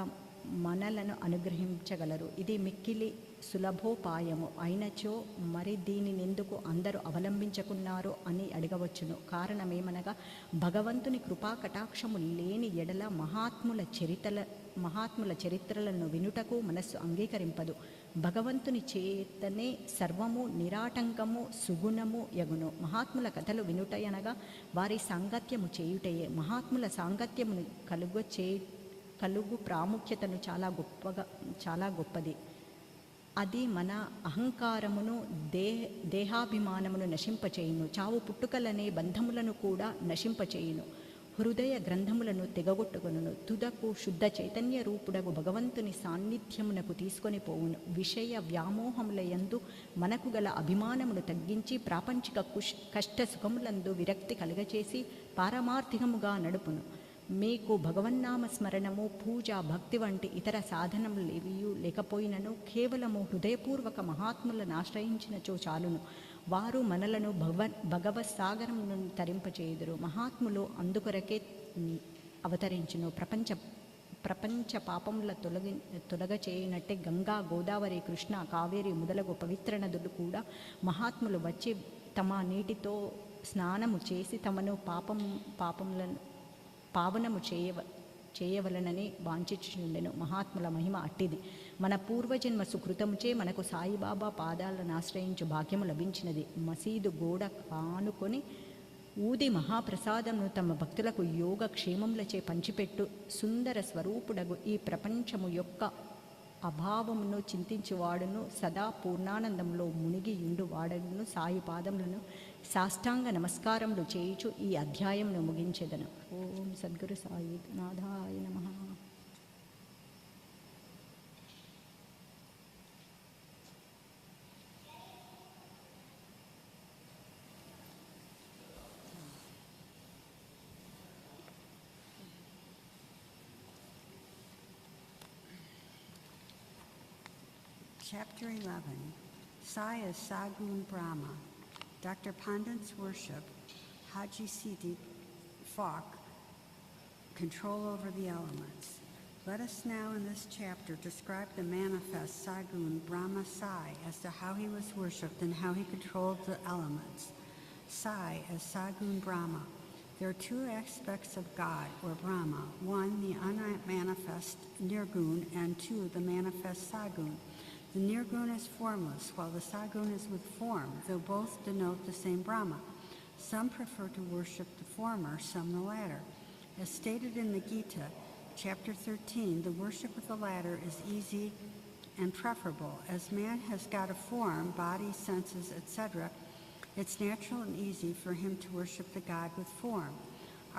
S7: మనలను అనుగ్రహించగలరు. ఇది మిక్కిలి సులభోపాయము అయినచో మరి దీనినెందుకు అందరూ అవలంబించుకున్నారో అని అడగవచ్చును. కారణమేమనగా భగవంతుని కృపా కటాక్షము లేని ఎడల మహాత్ముల చరిత్రలను వినుటకు మనస్సు అంగీకరింపదు. భగవంతుని చేతనే సర్వము నిరాటంకము సుగుణము యగును. మహాత్ముల కథలు వినుటయనగా వారి సాంగత్యము చేయుటయే. మహాత్ముల సాంగత్యమును కలుగు ప్రాముఖ్యతను చాలా గొప్పది. అది మన అహంకారమును దేహాభిమానమును నశింపచేయును. చావు పుట్టుకలనే బంధములను కూడా నశింపచేయును. హృదయ గ్రంథములను తెగగొట్టుకొనును. తుదకు శుద్ధ చైతన్య రూపుడగు భగవంతుని సాన్నిధ్యమునకు తీసుకొని పోవును. విషయ వ్యామోహముల యందు మనకు గల అభిమానమును తగ్గించి ప్రాపంచిక కష్ట సుఖములందు విరక్తి కలుగచేసి పారమార్థికముగా నడుపును. మీకు భగవన్నామ స్మరణము, పూజ, భక్తి వంటి ఇతర సాధనములేవియూ లేకపోయినను కేవలము హృదయపూర్వక మహాత్ములను ఆశ్రయించినచో చాలును. వారు మనలను భగవత్సాగరమును తరింపచేయుదురు. మహాత్ములు అందుకొరకే అవతరించును. ప్రపంచ పాపముల తొలగ చేయునట్టే గంగా, గోదావరి, కృష్ణ, కావేరి మొదలగు పవిత్ర నదులు కూడా మహాత్ములు వచ్చి తమ నీటితో స్నానము చేసి తమను పాపములను పావనము చేయవలనని వాంఛించుండెను. మహాత్ముల మహిమ అట్టిది. మన పూర్వజన్మ సుకృతముచే మనకు సాయిబాబా పాదాలను ఆశ్రయించు భాగ్యము లభించినది. మసీదు గోడ కానుకొని ఊది మహాప్రసాదమును తమ భక్తులకు యోగ క్షేమములచే పంచిపెట్టు సుందర స్వరూపుడగు ఈ ప్రపంచము యొక్క అభావమును చింతించువాడును సదా పూర్ణానందంలో మునిగియుండు వాడను సాయి పాదములను సాష్టాంగ నమస్కారములు చేయుచు ఈ అధ్యాయమును ముగించెదను. ఓం సద్గురు సాయి నాథాయ నమః.
S8: Chapter 11, Sai is Sagun Brahma. Dr. Pandit's worship, Haji Sidi Falk, control over the elements. Let us now in this chapter describe the manifest Sagun Brahma Sai as to how he was worshipped and how he controlled the elements. Sai as Sagun Brahma. There are two aspects of God, or Brahma. One, the unmanifest Nirgun, and two, the manifest Sagun. The Nirgun is formless, while the Sagun is with form, though both denote the same Brahma. Some prefer to worship the former, some the latter. As stated in the Gita, chapter 13, the worship of the latter is easy and preferable. As man has got a form, body, senses, etc., it's natural and easy for him to worship the God with form.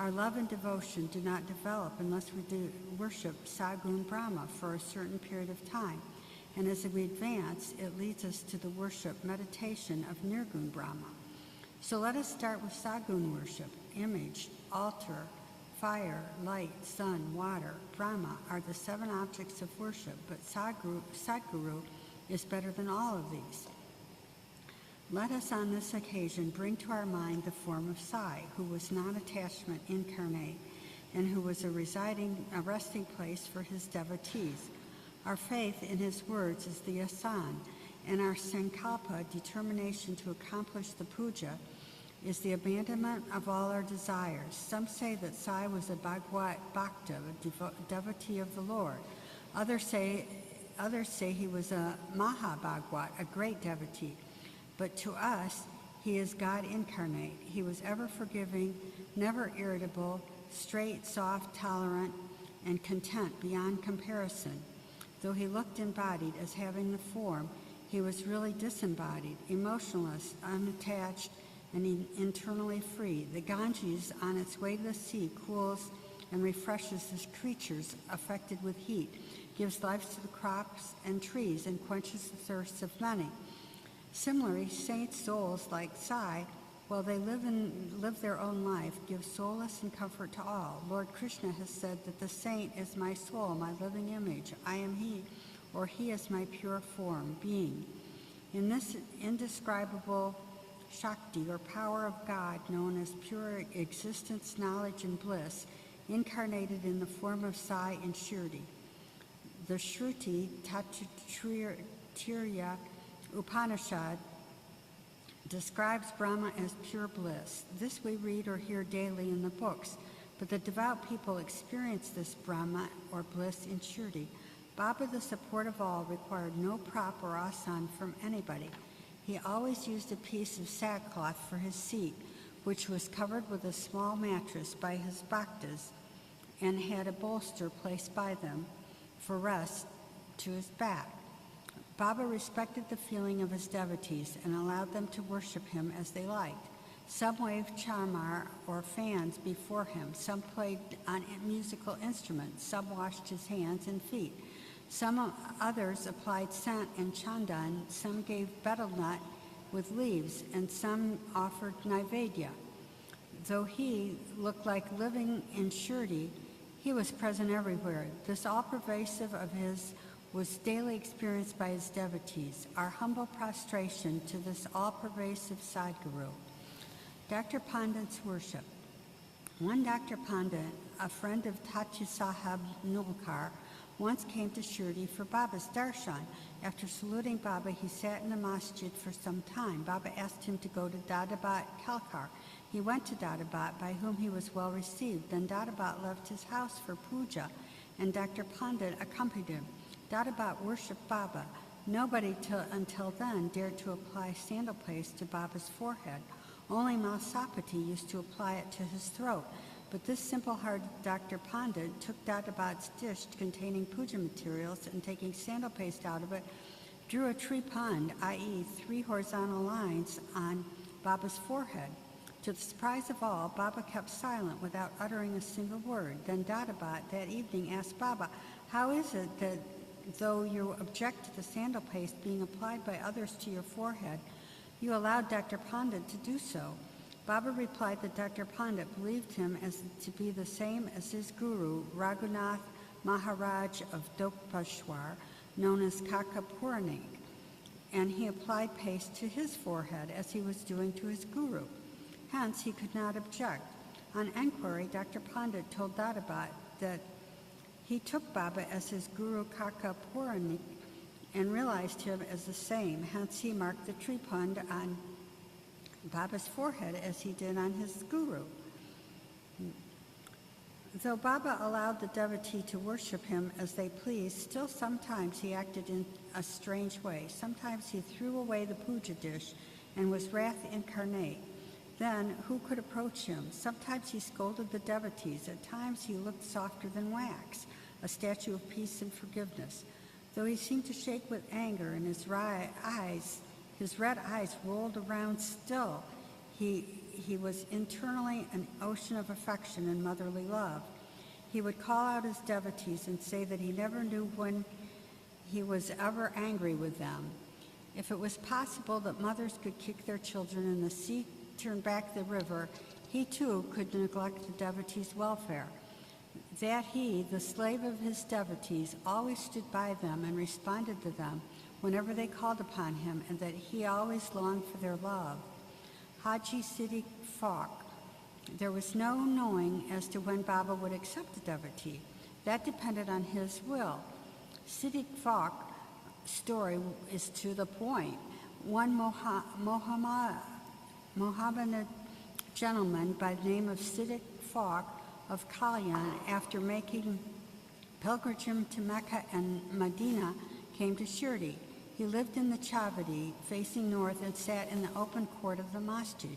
S8: Our love and devotion do not develop unless we do worship Sagun Brahma for a certain period of time. And as we advance, it leads us to the worship, meditation of Nirgun Brahma. So let us start with Sagun worship. Image, altar, fire, light, sun, water, Brahma are the 7 objects of worship, but Sadguru is better than all of these. Let us on this occasion bring to our mind the form of Sai, who was non-attachment incarnate, and who was a resting place for his devotees. Our faith in his words is the asan, and our sankalpa, determination to accomplish the puja, is the abandonment of all our desires. Some say that Sai was a Bhagwat Bhakta, a devotee of the Lord. Others say he was a Maha Bhagwat, a great devotee. But to us, he is God incarnate. He was ever forgiving, never irritable, straight, soft, tolerant, and content beyond comparison. Though he looked embodied as having the form, he was really disembodied, emotionless, unattached, and internally free. The Ganges, on its way to the sea, cools and refreshes the creatures affected with heat, gives life to the crops and trees, and quenches the thirsts of many. Similarly, saints' souls like Sai, while they live their own life, give solace and comfort to all. Lord Krishna has said that the saint is my soul, my living image. I am he, or he is my pure form, being. In this indescribable Shakti, or power of God, known as pure existence, knowledge, and bliss, incarnated in the form of Sai and Shirdi. The Shruti Tirya Upanishad describes Brahma as pure bliss. This we read or hear daily in the books, but the devout people experience this Brahma or bliss in Shirdi. Baba, the support of all, required no prop or asan from anybody. He always used a piece of sackcloth for his seat, which was covered with a small mattress by his bhaktas, and had a bolster placed by them for rest to his back. Baba respected the feeling of his devotees and allowed them to worship him as they liked. Some waved chamar or fans before him, some played on musical instruments, some washed his hands and feet. Some others applied scent and chandan, some gave betel nut with leaves, and some offered naivedya. Though he looked like living in Shirdi, he was present everywhere. This all-pervasive of his was daily experienced by his devotees. Our humble prostration to this all-pervasive Sadguru. Dr. Pandit's worship. One Dr. Pandit, a friend of Tachi Sahib Nulkar, once came to Shirdi for Baba's darshan. After saluting Baba, he sat in the masjid for some time. Baba asked him to go to Dadabat Kalkar. He went to Dadabat, by whom he was well received. Then Dadabat left his house for puja, and Dr. Pandit accompanied him. Dadabat worshipped Baba. Nobody until then dared to apply sandal paste to Baba's forehead. Only Malsapati used to apply it to his throat. But this simple-hearted Dr. Pandit took Dadabat's dish containing puja materials and taking sandal paste out of it, drew a tripand, i.e. 3 horizontal lines, on Baba's forehead. To the surprise of all, Baba kept silent without uttering a single word. Then Dadabat that evening asked Baba, "How is it that though you object to the sandal paste being applied by others to your forehead, you allowed Dr. Pandit to do so?" Baba replied that Dr. Pandit believed him as to be the same as his guru, Raghunath Maharaj of Dopashwar, known as Kakapuranik, and he applied paste to his forehead as he was doing to his guru. Hence, he could not object. On enquiry, Dr. Pandit told Dadabat that he took Baba as his guru Kakapuranik and realized him as the same. Hence, he marked the tripand on Baba's forehead as he did on his guru. Though Baba allowed the devotee to worship him as they pleased, still sometimes he acted in a strange way. Sometimes he threw away the puja dish and was wrath incarnate. Then who could approach him? Sometimes he scolded the devotees. At times he looked softer than wax, a statue of peace and forgiveness. Though he seemed to shake with anger and his red eyes rolled around still, he was internally an ocean of affection and motherly love. He would call out his devotees and say that he never knew when he was ever angry with them. If it was possible that mothers could kick their children and the sea turn back the river, he too could neglect the devotees' welfare. That he, the slave of his devotees, always stood by them and responded to them whenever they called upon him, and that he always longed for their love. Haji Siddiq Falk. There was no knowing as to when Baba would accept the devotee. That depended on his will. Siddiq Falk's story is to the point. One Mohammedan gentleman by the name of Siddiq Falk of Kalyan, after making pilgrimage to Mecca and Medina, came to Shirdi. He lived in the Chavadi, facing north, and sat in the open court of the masjid.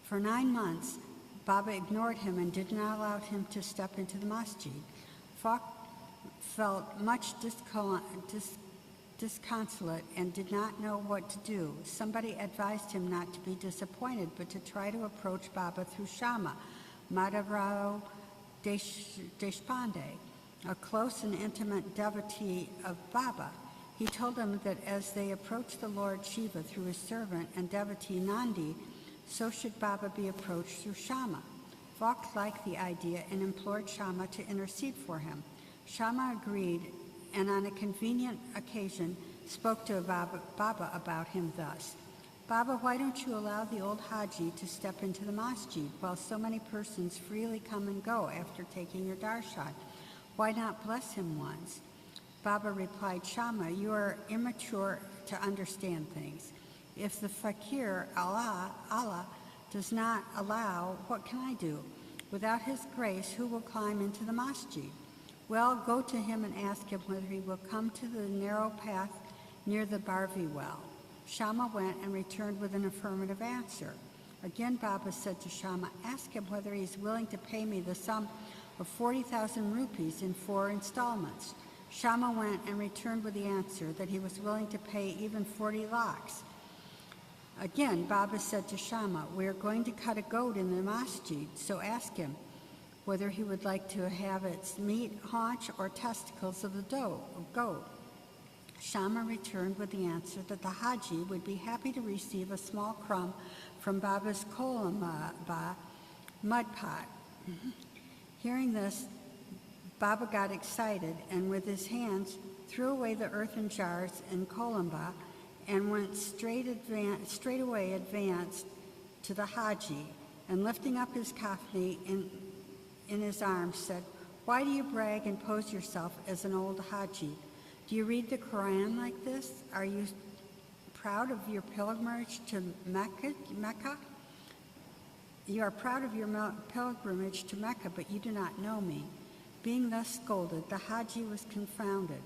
S8: For 9 months, Baba ignored him and did not allow him to step into the masjid. Falk felt much disconsolate and did not know what to do. Somebody advised him not to be disappointed, but to try to approach Baba through Shama, Madhavrao Deshpande, a close and intimate devotee of Baba. He told him that as they approached the Lord Shiva through his servant and devotee Nandi, so should Baba be approached through Shama. Falk liked the idea and implored Shama to intercede for him. Shama agreed, and on a convenient occasion spoke to Baba about him thus: "Baba, why don't you allow the old Haji to step into the masjid while so many persons freely come and go after taking your darshan? Why not bless him once?" Baba replied, Shama, you are immature to understand things. If the fakir, Allah, does not allow, what can I do? Without his grace, who will climb into the masjid? Well, go to him and ask him whether he will come to the narrow path near the Barvi well. Shama went and returned with an affirmative answer. Again, Baba said to Shama, ask him whether he is willing to pay me the sum of 40,000 rupees in 4 installments. Shama went and returned with the answer that he was willing to pay even 40 lakhs. Again, Baba said to Shama, we are going to cut a goat in the masjid, so ask him whether he would like to have its meat, haunch, or testicles of the goat. Shama returned with the answer that the Haji would be happy to receive a small crumb from Baba's kolamba mud pot. Hearing this, Baba got excited and with his hands threw away the earthen jars and kolamba and went straightaway advanced to the Haji and lifting up his kafni in his arms said, why do you brag and pose yourself as an old Haji? Do you read the Quran like this? Are you proud of your pilgrimage to Mecca? You are proud of your pilgrimage to Mecca, but you do not know me. Being thus scolded, the Haji was confounded.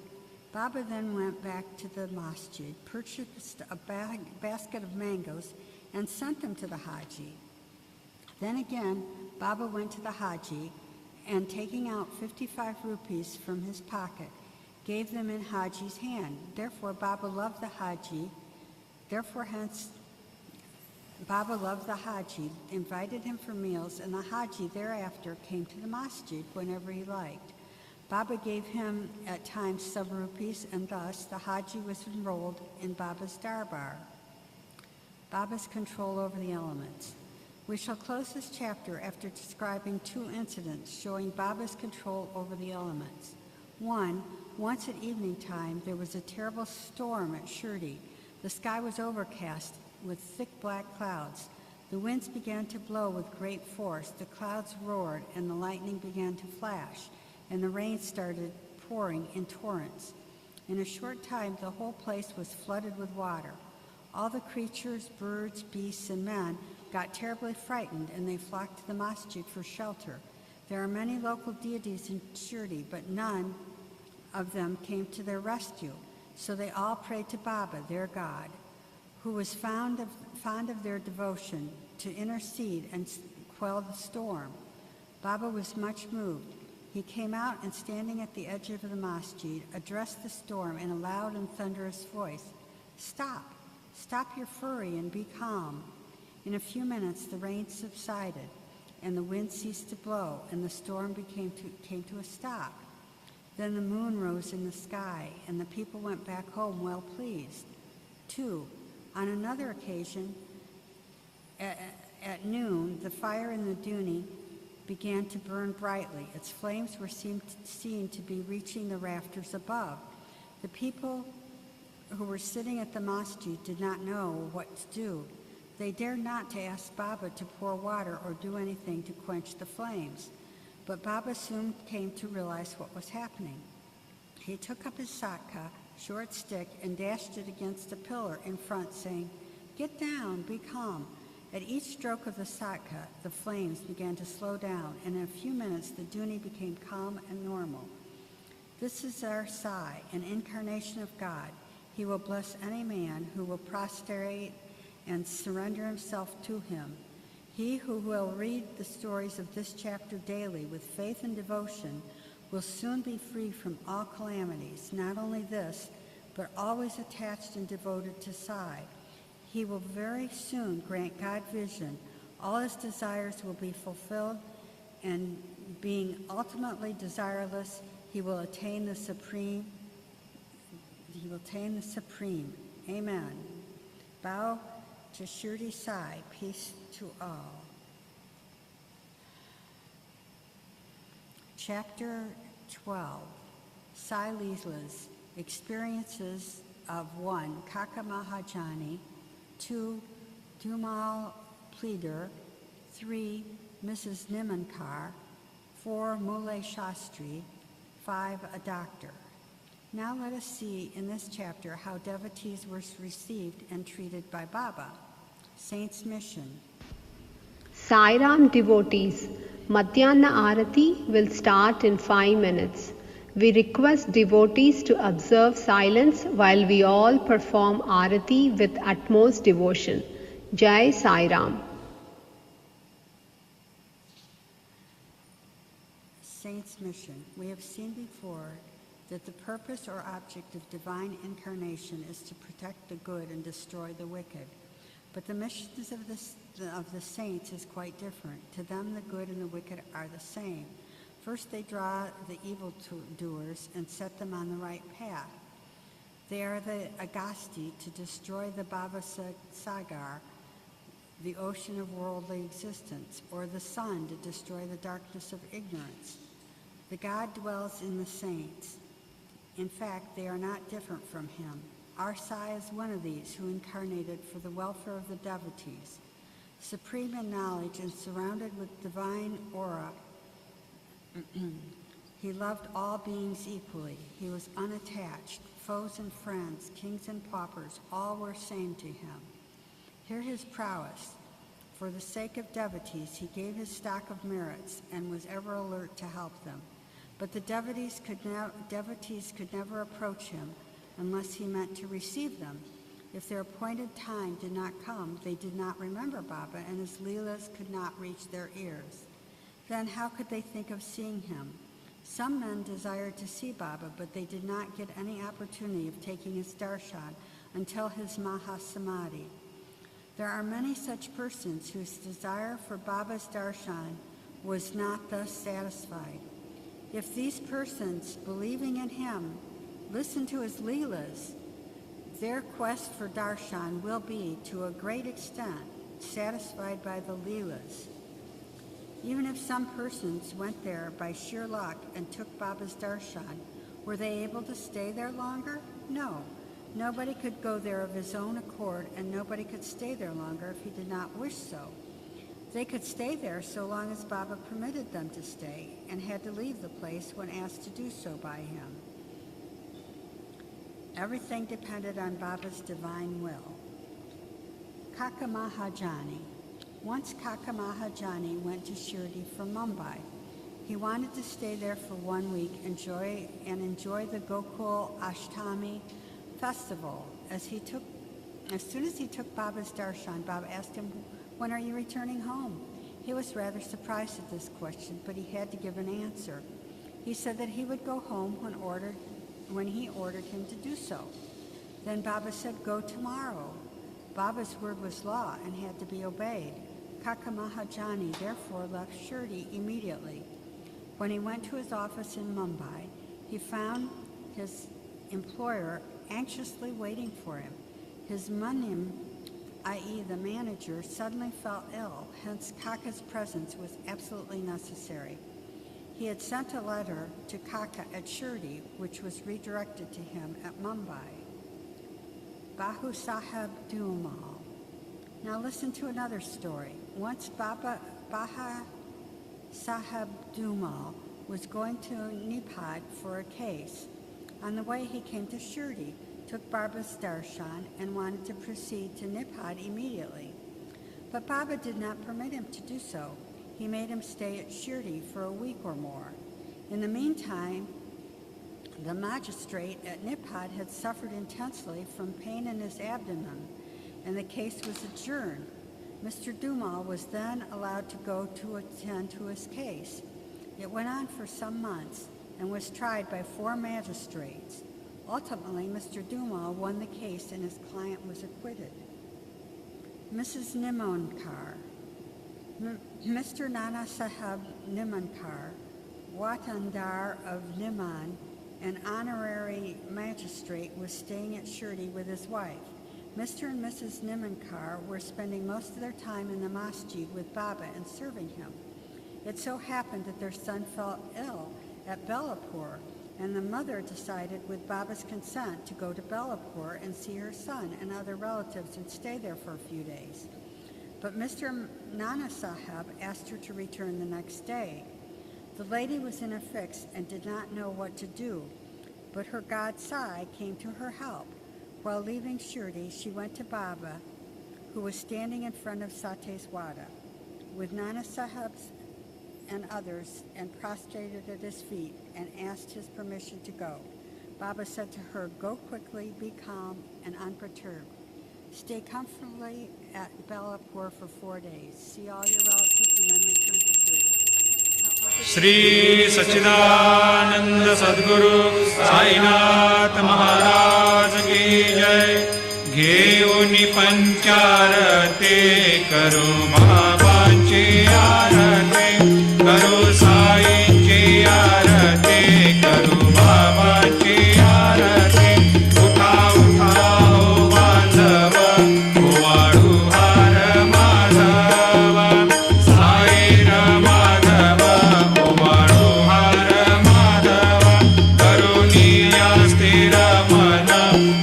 S8: Baba then went back to the masjid, purchased a basket of mangoes, and sent them to the Haji. Then again, Baba went to the Haji, and taking out 55 rupees from his pocket, gave them in Haji's hand. Therefore, Baba loved the Haji. Baba loved the Haji, invited him for meals, and the Haji thereafter came to the masjid whenever he liked. Baba gave him at times some rupees, and thus the Haji was enrolled in Baba's darbar. Baba's control over the elements. We shall close this chapter after describing 2 incidents showing Baba's control over the elements. 1, once at evening time, there was a terrible storm at Shirdi. The sky was overcast with thick black clouds. The winds began to blow with great force. The clouds roared, and the lightning began to flash, and the rain started pouring in torrents. In a short time, the whole place was flooded with water. All the creatures, birds, beasts, and men got terribly frightened, and they flocked to the masjid for shelter. There are many local deities in Shirdi, but none of them came to their rescue. So they all prayed to Baba, their God, who was fond of their devotion, to intercede and quell the storm. Baba was much moved. He came out and, standing at the edge of the masjid, addressed the storm in a loud and thunderous voice. Stop! Stop your fury and be calm. In a few minutes the rain subsided, and the wind ceased to blow, and the storm came to a stop. Then the moon rose in the sky, and the people went back home well pleased. 2. On another occasion, at noon, the fire in the Duni began to burn brightly. Its flames were seen to be reaching the rafters above. The people who were sitting at the masjid did not know what to do. They dared not to ask Baba to pour water or do anything to quench the flames. But Baba soon came to realize what was happening. He took up his satka, short stick, and dashed it against a pillar in front, saying, Get down, be calm. At each stroke of the satka, the flames began to slow down, and in a few minutes the Duni became calm and normal. This is our Sai, an incarnation of God. He will bless any man who will prostrate and surrender himself to him. He who will read the stories of this chapter daily with faith and devotion will soon be free from all calamities. Not only this, but always attached and devoted to Sai. He will very soon grant God vision. All his desires will be fulfilled, and being ultimately desireless, he will attain the supreme. Amen. Bow to Shirdi Sai, peace to all. Chapter 12, Sai Leela's Experiences of 1. Kaka Mahajani, 2. Dumal Pleader, 3. Mrs. Nimankar, 4. Muley Shastri, 5. A doctor. Now let us see in this chapter how devotees were received and treated by Baba. Saints' Mission.
S9: Sai Ram devotees, Madhyana Arati will start in 5 minutes. We request devotees to observe silence while we all perform Arati with utmost devotion. Jai Sai Ram.
S8: Saints' Mission. We have seen before that the purpose or object of divine incarnation is to protect the good and destroy the wicked. But the missions of the saints is quite different. To them, the good and the wicked are the same. First, they draw the evildoers and set them on the right path. They are the Agasti to destroy the Bhavasagar, the ocean of worldly existence, or the sun to destroy the darkness of ignorance. The God dwells in the saints. In fact, they are not different from him. Our Sai is one of these who incarnated for the welfare of the devotees. Supreme in knowledge and surrounded with divine aura, he loved all beings equally. He was unattached. Foes and friends, kings and paupers, all were same to him. Hear his prowess. For the sake of devotees, he gave his stock of merits and was ever alert to help them. But the devotees could never approach him unless he meant to receive them. If their appointed time did not come, they did not remember Baba, and his leelas could not reach their ears. Then how could they think of seeing him? Some men desired to see Baba, but they did not get any opportunity of taking his darshan until his Mahasamadhi. There are many such persons whose desire for Baba's darshan was not thus satisfied. If these persons, believing in him, listen to his leelas, their quest for darshan will be, to a great extent, satisfied by the leelas. Even if some persons went there by sheer luck and took Baba's darshan, were they able to stay there longer? No. Nobody could go there of his own accord, and nobody could stay there longer if he did not wish so. They could stay there so long as Baba permitted them to stay, and had to leave the place when asked to do so by him. Everything depended on Baba's divine will. Kaka Mahajani. Once Kaka Mahajani went to Shirdi from Mumbai. He wanted to stay there for 1 week enjoy the Gokul Ashtami festival. As soon as he took Baba's darshan, Baba asked him, "When are you returning home?" He was rather surprised at this question, but he had to give an answer. He said that he would go home when he ordered him to do so. Then Baba said, "Go tomorrow." Baba's word was law and had to be obeyed. Kaka Mahajani therefore left Shirdi immediately. When he went to his office in Mumbai, he found his employer anxiously waiting for him. His manim, i.e. the manager, suddenly fell ill, hence Kaka's presence was absolutely necessary. He had sent a letter to Kaka at Shirdi, which was redirected to him at Mumbai. Bahu Sahib Dhumal. Now listen to another story. Once Baha Sahib Dhumal was going to Nipad for a case. On the way he came to Shirdi, took Baba's darshan, and wanted to proceed to Nipad immediately. But Baba did not permit him to do so. He made him stay at Shirdi for a week or more. In the meantime, the magistrate at Nipad had suffered intensely from pain in his abdomen, and the case was adjourned. Mr. Dhumal was then allowed to go to attend to his case. It went on for some months and was tried by 4 magistrates. Ultimately, Mr. Dhumal won the case and his client was acquitted. Mrs. Nimankar. Mr. Nana Sahib Nimankar, Watandar of Niman, an honorary magistrate, was staying at Shirdi with his wife. Mr. and Mrs. Nimankar were spending most of their time in the masjid with Baba and serving him. It so happened that their son fell ill at Bellapur, and the mother decided, with Baba's consent, to go to Bellapur and see her son and other relatives and stay there for a few days. But Mr. Nana Sahib asked her to return the next day. The lady was in a fix and did not know what to do. but her god Sai came to her help. While leaving Shirdi, she went to Baba, who was standing in front of Sateswada with Nana Sahibs and others, and prostrated at his feet and asked his permission to go. Baba said to her, "Go quickly, be calm and unperturbed. Stay comfortably at Bellapur for 4 days. See all your relatives and then return to Shirdi."
S10: Shri सच्चिदानंद सद्गुरु साईनाथ महाराज की जय। घेऊनी पंचारते करो बाबांची आरती, करो साईंची आरती, करो बाबांची आरती। उठा उठा हो बांधव, ओवाळू हार माधव, साई माधव, ओवाळू हार माधव। करुणिया स्थिर मन,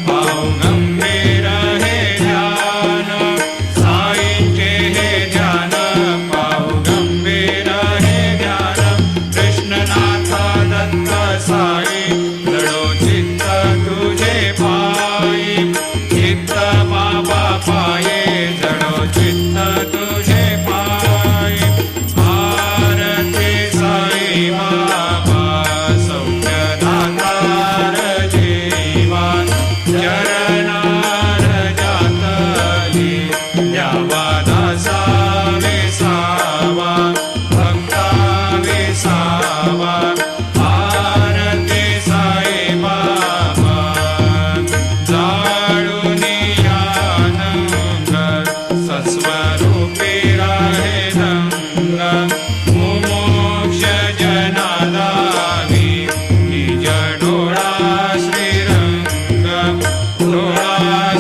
S10: पाहू गंभीर हे ध्यान, साईंचे हे ध्यान, पाहू गंभीर हे ध्यान। कृष्णनाथ दत्त साई, लढो चित्त तुझे पायी, चित्त बाबा पाये, जडो चित्त तुझे पायी। आरती साई बाबा, सौख्यदातार जीवा, चरणार जातली, द्यावा दासा विसावा, भक्ता विसावा। आरती साई बाबा, जाळूनी आनंद, सस्वरूपी राहे रंग, मुमोक्ष जनादावी, निज डोळा श्रीरंग, डोळा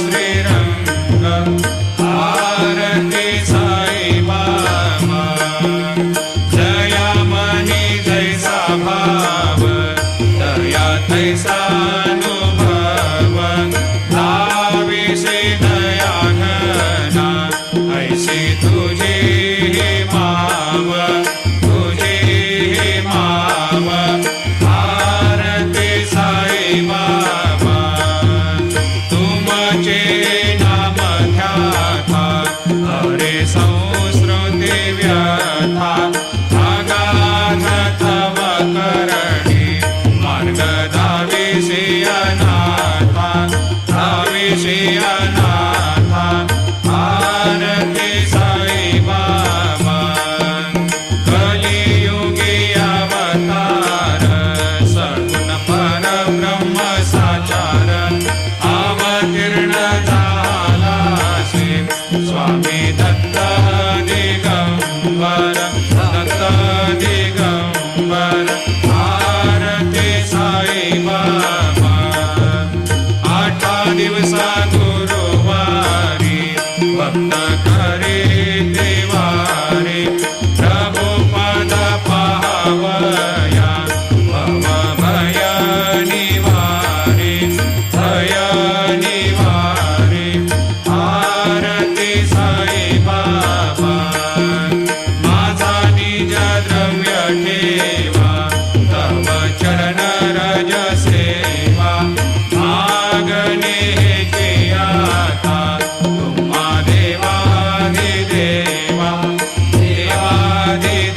S10: श्रीरंग। आरती साई बाबा, जया मनी जैसा भाव, दया तैसा अनुभव, दाविसे दया घना, ऐसी तुझी ही माव, तुझी ही माव। आरती साई बाबा, तुमचे नाम ध्याता, हरे संस्कृती व्यथा, अगाध तव करणी, मार्ग दाविसी अनाथा, दाविसी अनाथा। आरती साई बाबा, कलियुगी अवतार, सगुण परब्रह्म साचार, अवतीर्ण झालासे, स्वामी दत्त दिगंबर, दत्त दिगंबर। आरती साई बाबा, 8 दिवसा गुरुवारी, भक्त करे देवारे, प्रभु पद पावया, भव भय निवारे, भय निवारे। आरती साई बाबा, माझा निज द्रव्य ठेवा, तव चरण रज सेवा, मागणे हेची आता, तुम्हा देवाधिदेवा, देवाधिदेवा।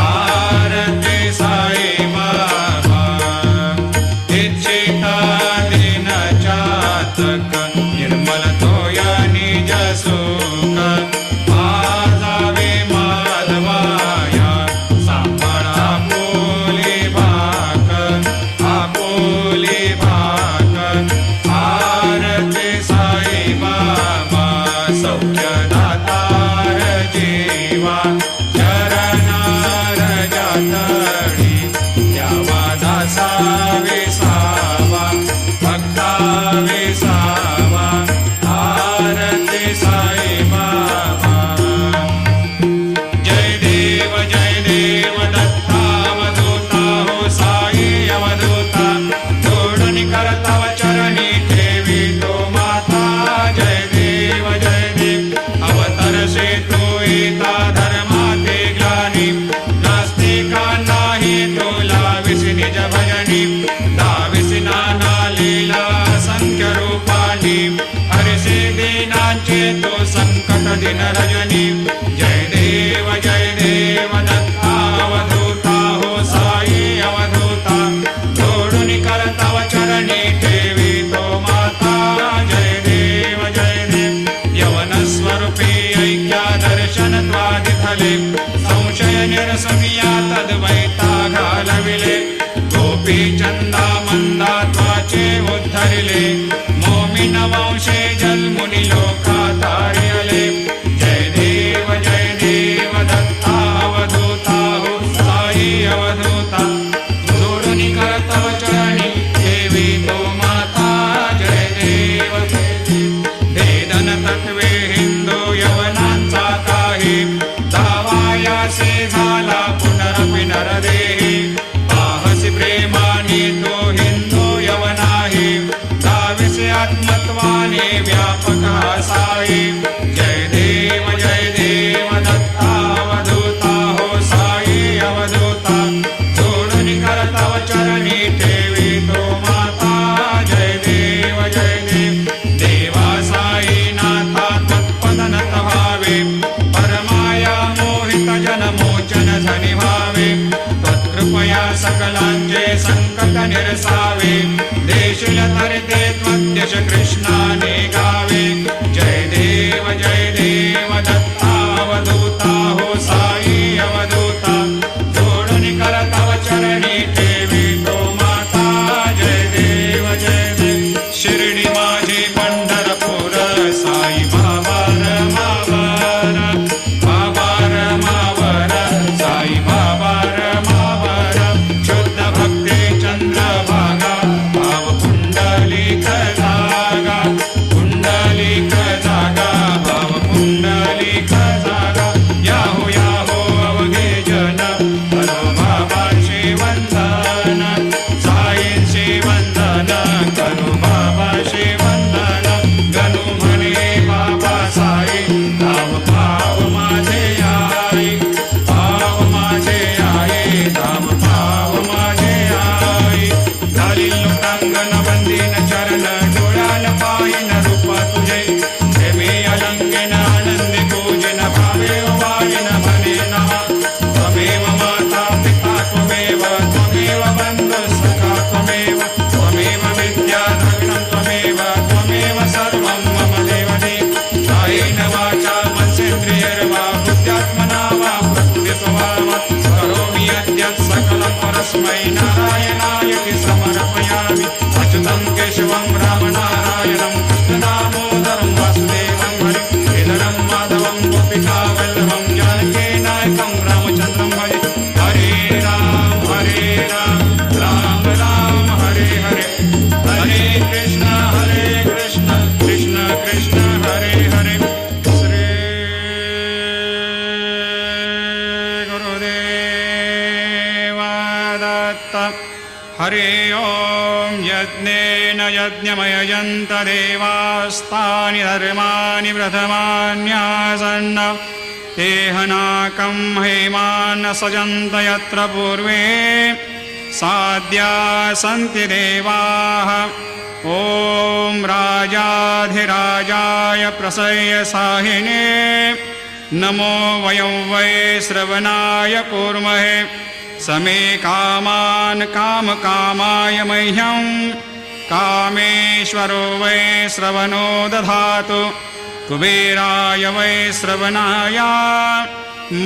S10: आरती साई बाबा, इच्छिता दिन चातक, निर्मल तोया निज सुख, आजावे माधवाया, सांभाळा आपुली भाक, आपुली भाक। आरती साई बाबा, सौख्यदातार जीवा, चरणार जातळी, द्यावा दासा विसावा, भक्ता विसावा। आरती साई बाबा, जय देव दत्तावधूता, हो साई अवधूता, जोडून करतव चरणी ठेवी तो माता। जय देव अवतरसे तू येता, धर्माते ग्लानी, नास्तिकांनाही तुला विसि निज भजनी। नयनी जय देव दत्तावधूता हो साई अवधूता जोडून कर तव चरणी ठेवी तो माता जय देव यवन स्वरूपी ऐक्या दर्शन त्वादिथले संशय निरसमिया तद्वैता घालविले गोपी चंदा मंदा त्वाचे उद्धरिले मोमिन वंशे जन्मुनि लोका तारियले जय देव दत्तावधूता हो साई अवधूता जोडून कर तव चरणी देवी तो माता जय देव वेदन तत्वे हिंदू यवनांचा काही दावायासे झाला पुनरपि नरदेही पाहसी प्रेमाने तो हिंदू यवनाही दाविसे आत्मत्वाने व्यापक साई जय देव दत्तावधूता हो साई अवधूता जोडून कर तव चरणी ठेवी तो माता जय देव देवा साई नाथा तत्पदनत भावे परमाया मोहित जनमोचन झनि भावे त्वत्कृपया सकलांचे संकट निरसावे देशील तरते त्वद्यश कृष्णाने गावे जय देव दत्तावधूता हो साई अवधूता जोडून कर तव चरणी ठेवी तो माता जय देव शिर्डी माझी पंढरपूर साई बाबा रमावर साई बाबा रमावर शुद्ध भक्ती चंद्रभागा भाव पुंडलिक जागा भाव पुंडलिक जागा याहो अवघे जन करो बाबांशी वंदन साईंशी वंदन करो बाबांशी वंदन गणू म्हणे बाबा साई धाम भाव माझे आई धाम भाव माझे आई झाली लोटांगण बंदीन चरण डोळ्याल पायन रूप तुझे प्रेमी अलंकेन आनंदी पूजन भावे वायन म्हणे नमः त्वमेव माता पिता त्वमेव बंधु सखा त्वमेव विद्या द्रविणं त्वमेव सर्वं मम देवते कायेन वाचा मनसेन्द्रियैर्वा बुद्ध्यात्मना वा प्रकृतिस्वभावात् करोमि यद्यत् सकलं परस्मै नारायणायति समर्पयामि अच्युतं केशवं रामनारायणं कृष्णदामोदरं वासुदेवं हरि केदारं माधवं गोपिकावल्लभं जानकीनायकं रामचन्द्रं भजे हरे राम राम राम हरे हरे हरे कृष्ण कृष्ण कृष्ण हरे हरे श्री गुरुदेव दत्त हरि ओम यज्ञेन यज्ञमयजन्त देवास्तानि धर्माणि प्रथमान्यासन्न तेहनाकं हेमान् सजन्त यत्र पूर्वे साद्या सन्ति देवाः ॐ राजाधिराजाय प्रसह्य साहिने नमो वयं वै श्रवणाय कूर्महे समे कामान् कामकामाय मह्यं कामेश्वरो वै श्रवणो दधातु कुबेराय वै श्रवणाय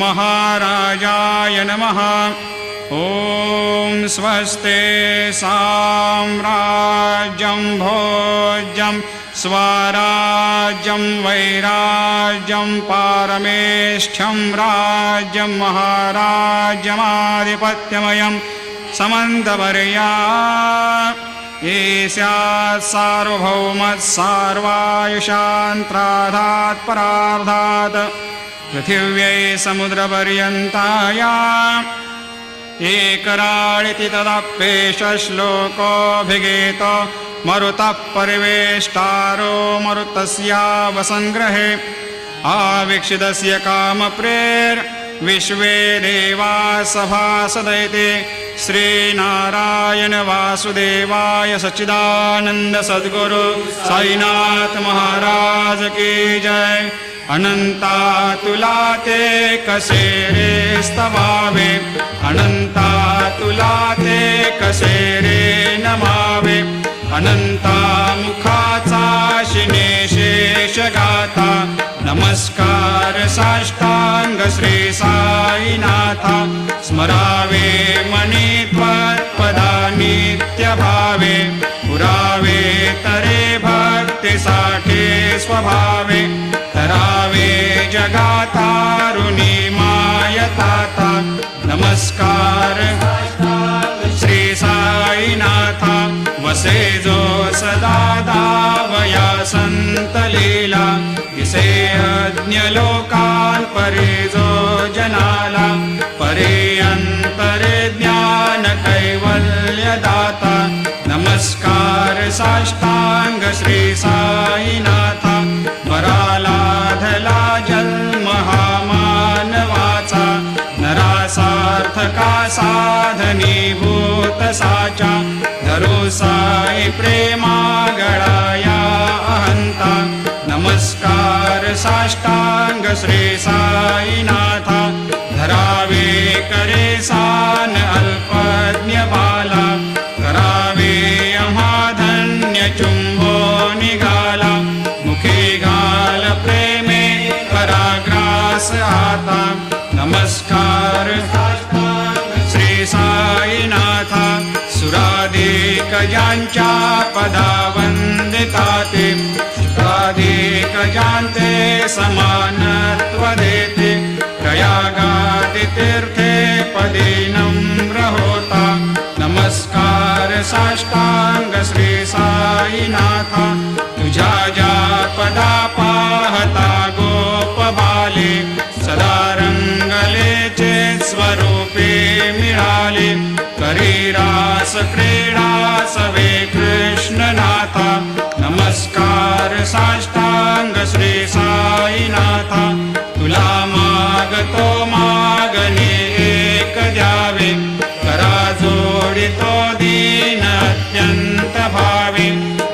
S10: महाराजाय नमः ॐ स्वस्ते साम्राज्यं भोज्यं स्वराज्यं वैराज्यं पारमेष्ठ्यं राज्यं महाराज्यमाधिपत्यमयं समन्तवर्या ईस्यात् सार्वभौमत्सार्वायुषान्त्राधात् परार्धात् पृथिव्यै समुद्रपर्यन्ताया एकराळिति तदप्येष श्लोकोऽभिगीतो मरुतः परिवेष्टारो मरुतस्यावसङ्ग्रहे आवीक्षितस्य कामप्रेर्विश्वे देवा सभासदैते श्रीनारायण वासुदेवाय सच्चिदानंद सद्गुरु साईनाथ महाराज की जय। अनंता तुला ते कसे रे स्तवावे, अनंता तुला ते कसे रे नमावे, अनंता मुखाचा शिने शेष गाता, नमस्कार साष्टांग श्री साईनाथा, स्मरावे मनी त्वत्पदा नित्य भावे, पुरावे तरे भक्ती साठे स्वभावे, तरावे जगातारुणी मायताता, नमस्कार श्री साईनाथा, वसे जो सदा दावया संत लीला, दिसे अज्ञ लोकान परे जो जनाला, परे अंतरे ज्ञान कैवल्य दाता, नमस्कार साष्टांग श्री साईनाथा, परालाधला जन्म हा मानवाचा, नरासार्थका साधनीभूत साचा, धरो साई प्रेमा गळाया अहंता, नमस्कार साष्टांग श्री साईनाथा, धरावे करे सान अल्पज्ञ बाला, करावे आम्हा धन्य चुंबो निघाला, मुखे घाल प्रेमे पराग्रास आता, नमस्कार श्री साईनाथा, सुराधिक ज्यांच्या पदा वंदिता ते, सुराधिक ज्यांते समानत्व देते, प्रयागादि तीर्थे पदी नम्र होता, नमस्कार साष्टांग श्री साईनाथा, तुझ्या ज्या पदा पाहता गोप बाले, सदा रंगलेचे स्वरूपे मिळाले, करी रास क्रीडा सवे कृष्णनाथा, नमस्कार साष्टांग श्री साईनाथा, तुला मागतो मागणे एक द्यावे, करा जोडितो दीन अत्यंत भावे,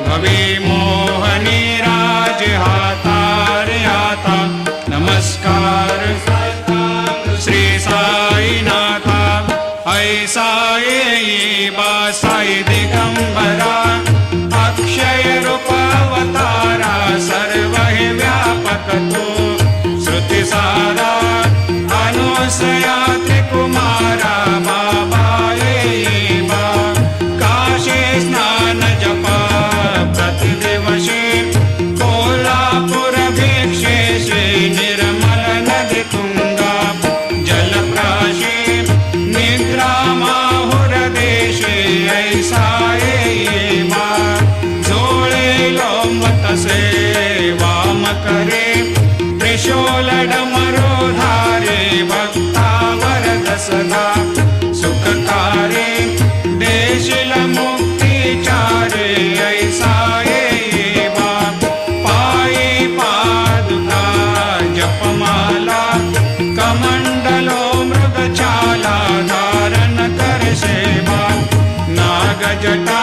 S10: भवी मोहनी राज हातारे आता, नमस्कार श्री साईनाथा, ऐसा येई बा साई दिगंबरा, अक्षय रूप अवतारा, सर्व हे व्यापक तो, श्रुती सारा अनुसया त्रिकुमारा, बाबा येई बा, काशी स्नान जपा प्रतिदिवशी, कोल्हापूर भिक्षेशी, निर्मल नदी तुंगा जलप्राशी, निद्रा माहुर देशे, ऐसा येई बा, झोळे लोंब तसे वाम करे, त्रिशूल डमरू धारे, भक्ता वरद सदा सुखकारे, देशील मुक्तिचारे, ऐसा येई बा, पायी पादुका जपमाला, कमंडलो मृगछाला, धारण कर सेवा, नागजटा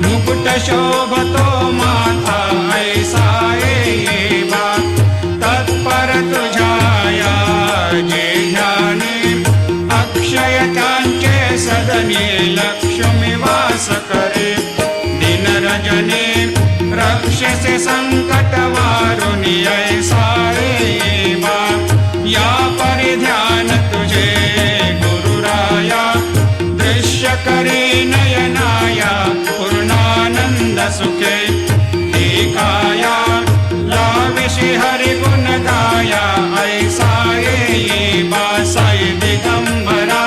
S10: मुकुट शोभतो माथा, ऐसा येई बा, तत्पर तुझाया जे ध्याने, अक्षय त्यांचे सदने, लक्ष्मी वास करे, दिन रजने रक्षसे संकट वारुणी, ऐसा येई बा, या परिध्यान तुझे गुरुराया, दृश्य करी नयनाया, पूर्णानंद सुखे, ही काया लाविशी हरि गुण गाया, ऐसा येई बा, साई दिगंबरा,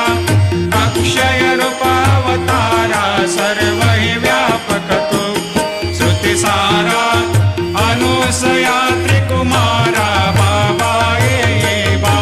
S10: अक्षय रूप अवतारा, सर्व हि व्यापक तो, श्रुती सारा अनुसया त्रिकुमारा, बाबा येई बा,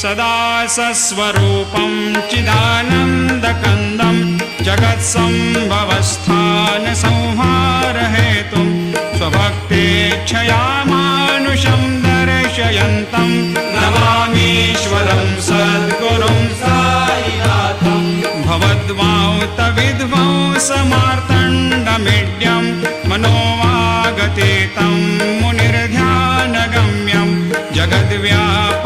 S10: सदा सस्वरूपं चिदानन्दकन्दं, जगत्सम्भवस्थान संहार हेतुं, स्वभक्तेच्छया मानुषं दर्शयन्तं, नमामीश्वरं सद्गुरुं साईनाथं, भवद्वांत विध्वंसमार्तण्डमीड्यं, मनोवागतीतं मुनिर्ध्यानगम्यं,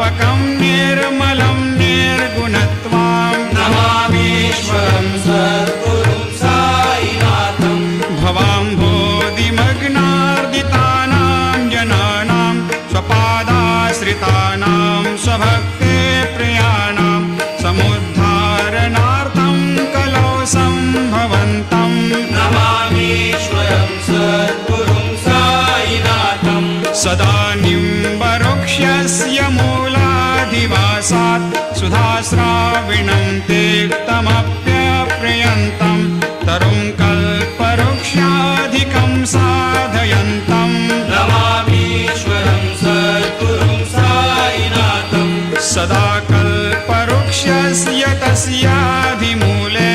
S10: निर्विकारमव्यापकं निर्मलं निर्गुणत्वां नमामीश्वरं सद्गुरुं साईनाथं भवाम्भोधिमग्नार्दितानां जनानां स्वपादाश्रितानां स्वभक्ते प्रियाणां समुद्धारणार्थं कलौ सम्भवन्तं नमामीश्वरं सद्गुरुं साईनाथं सदा निम्बवृक्षस्य मूलाधिवासात् सुधास्राविणं तीक्तमप्यप्रियन्तं तरुं कल्पवृक्षाधिकं साधयन्तं नमामीश्वरं सद्गुरुं साईनाथं सदा कल्पवृक्षस्य तस्याधिमूले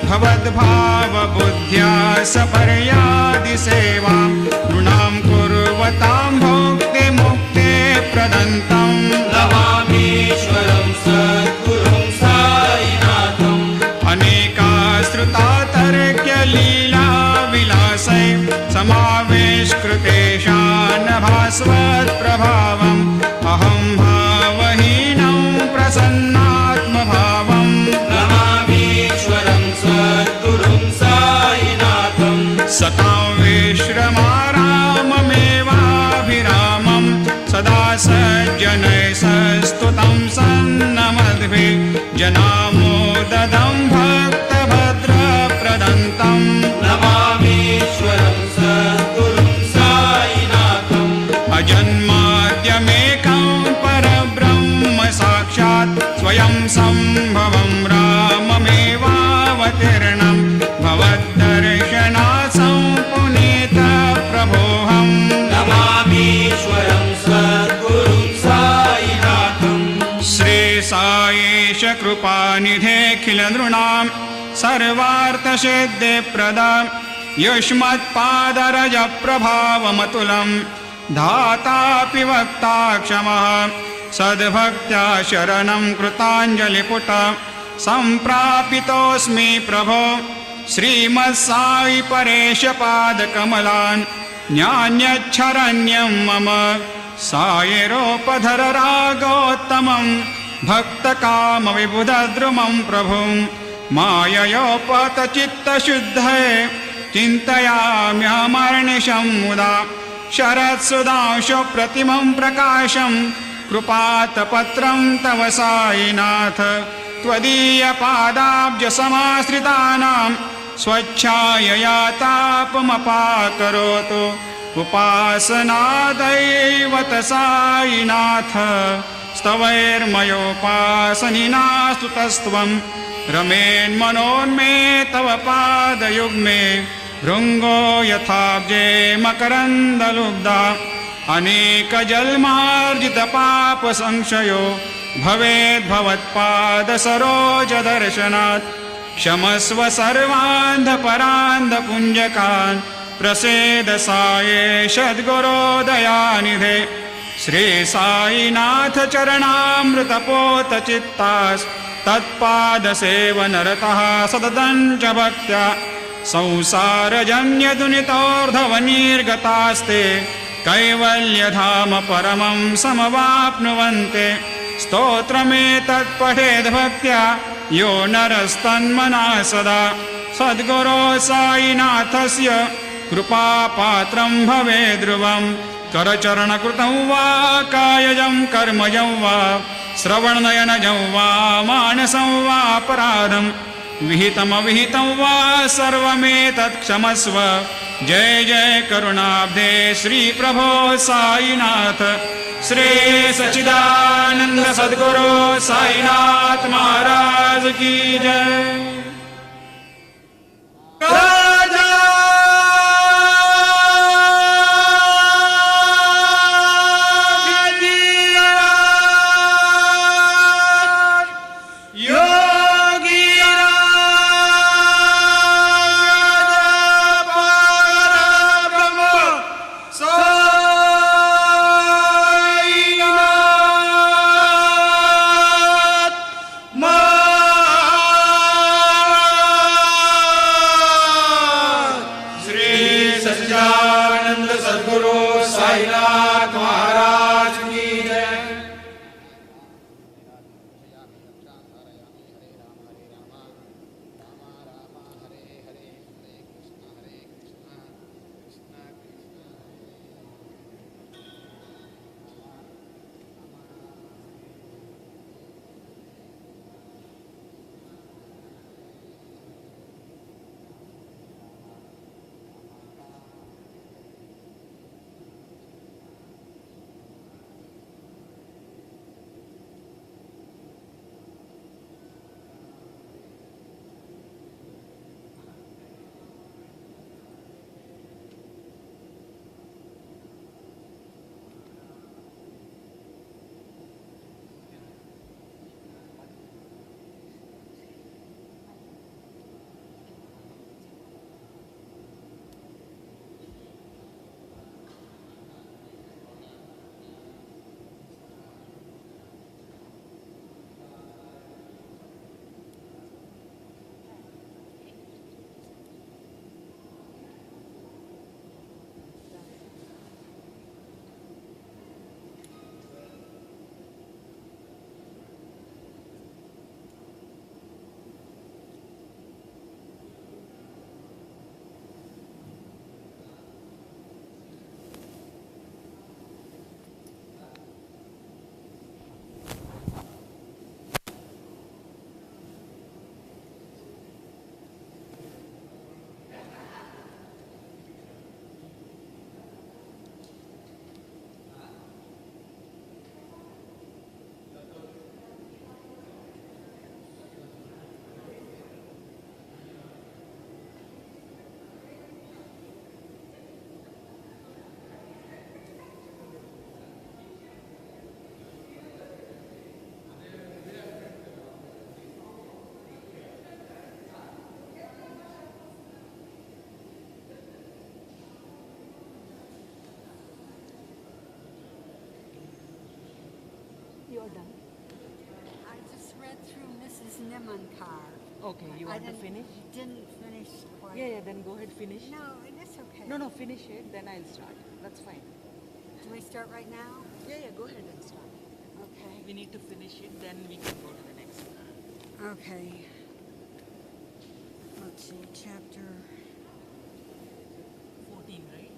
S10: भवद्भावबुद्ध्या सपर्यादिसेवां नृणां कुर्वतां भोक्तिमुक्ते प्रदन्तं नमामीश्वरं सद्गुरुं साईनाथम् अनेकाश्रुता तर्क्यलीलाविलासै समावेशकृतेषान् भास्वत्प्रभावम् अहं भावहीनं प्रसन्नात्मभावं नमामीश्वरं सद्गुरुं साईनाथं सतां विश्रमाराममेवाभिरामं सदा सज्जनैः सस्तुतं सन्नमद्भिः जनामोददं भक्तभद्रप्रदन्तं नमामीश्वरं सद्गुरुं साईनाथम् अजन्माद्यमेकं परब्रह्म साक्षात् स्वयं सम्भवं राममेवावतीर्णं भवद्दर्शनात् सम्पुनीतप्रभोऽहं नमामीश्वरं सद्गुरुं साईनाथम् श्री साईश कृपानिधेऽखिलनृणां सर्वार्थसिद्धिप्रदा युष्मत्पादरजप्रभावमतुलं धातापि वक्ता क्षमः सद्भक्त्या शरणं कृताञ्जलिपुट सम्प्रापितोऽस्मि प्रभो श्रीमत्साई परेशपादकमलान् न्यान्यच्छरण्यं मम सायिरोपधर रागोत्तमं भक्तकामविबुधद्रुमं प्रभुं माययोपतचित्तशुद्धये चिन्तयाम्यहमर्निशं मुदा शरत्सुधांशुप्रतिमं प्रकाशं कृपातपत्रं तव साईनाथ त्वदीयपादाब्जसमाश्रितानां स्वच्छायया तापमपाकरोतु उपासनादैवत साईनाथ स्तवैर्मयोपासनिना स्तुतस्त्वं रमेन्मनोन्मे तव पादयुग्मे भृङ्गो यथाब्जे मकरन्दलुब्धा अनेकजन्मार्जितपापसंशयो भवेद्भवत्पादसरोजदर्शनात् क्षमस्व सर्वान्धपरान्धपुञ्जकान् प्रसेद साये सद्गुरोदयानिधे श्री साईनाथ चरणामृतपोतचित्तास् तत्पादसेवनरतः सततं च भक्त्या संसारजन्यदुनितोर्धवनिर्गतास्ते कैवल्यधाम परमं समवाप्नुवन्ते स्तोत्रमेतत्पठेद् भक्त्या यो नरस्तन्मना सदा सद्गुरो साईनाथस्य कृपापात्रं भवेद् ध्रुवम् करचरणकृतं वा कायजं कर्मजं वा श्रवणनयनजं वा मानसं वा अपराधं विहितमविहितं वा सर्वमेतत् क्षमस्व जय जय करुणाब्धे श्री प्रभो साईनाथ श्री सच्चिदानंद सद्गुरु साईनाथ महाराज की जय।
S11: you're done.
S8: I just read through Mrs. Nimankar.
S11: Okay, you want to finish?
S8: Didn't finish quite.
S11: Yeah, then go ahead, finish.
S8: No, it's okay.
S11: No, finish it, then I'll start. That's fine.
S8: Do we start right now?
S11: Yeah, go ahead and start.
S8: Okay.
S11: We need to finish it, then we can go to the next one.
S8: Okay. Let's see, chapter.
S11: 14, right?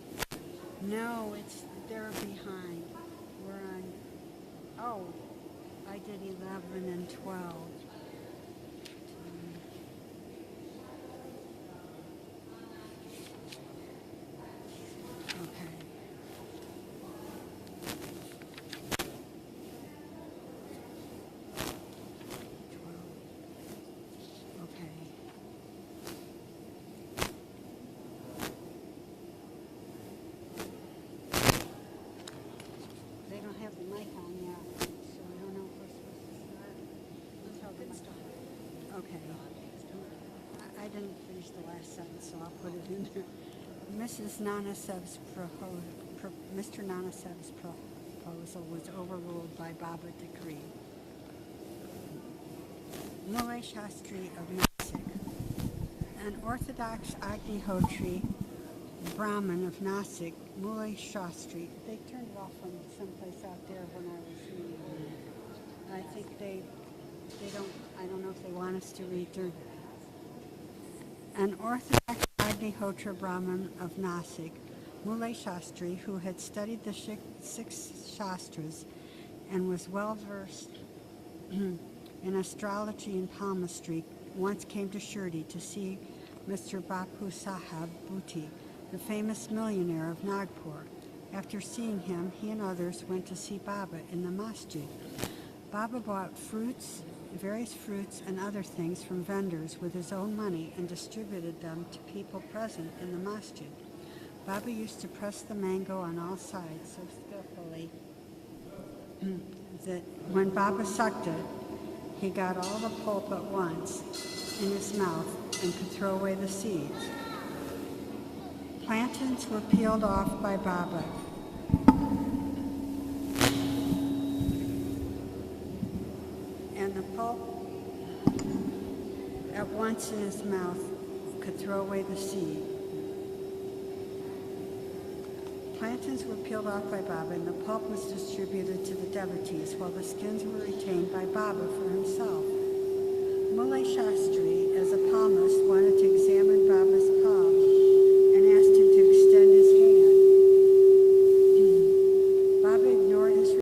S8: No, they're behind. We're on. Oh, I did 11 and 12. Okay. Okay. They don't have the mic on yet, so I don't know if we're supposed to start. Okay. I didn't finish the last sentence, so I'll put it in there. Mr. Nanasev's proposal was overruled by Baba decree. Muley Shastri of Nasik, an Orthodox Agnihotri Brahmin of Nasik, Muley Shastri. They turned it off from someplace out there when I was reading. I think they don't. I don't know if they want us to read through. An Orthodox Agnihotra Brahmin of Nasik, Muley Shastri, who had studied the 6 Shastras and was well versed in astrology and palmistry, once came to Shirdi to see Mr. Bapu Sahab Bhuti, the famous millionaire of Nagpur. After seeing him, he and others went to see Baba in the masjid. Baba bought various fruits and other things from vendors with his own money and distributed them to people present in the masjid. Baba used to press the mango on all sides so skillfully that when Baba sucked it, he got all the pulp at once in his mouth and could throw away the seeds. Plantains were peeled off by Baba. And the pulp at once in his mouth could throw away the seed. Plantains were peeled off by Baba, and the pulp was distributed to the devotees, while the skins were retained by Baba for himself.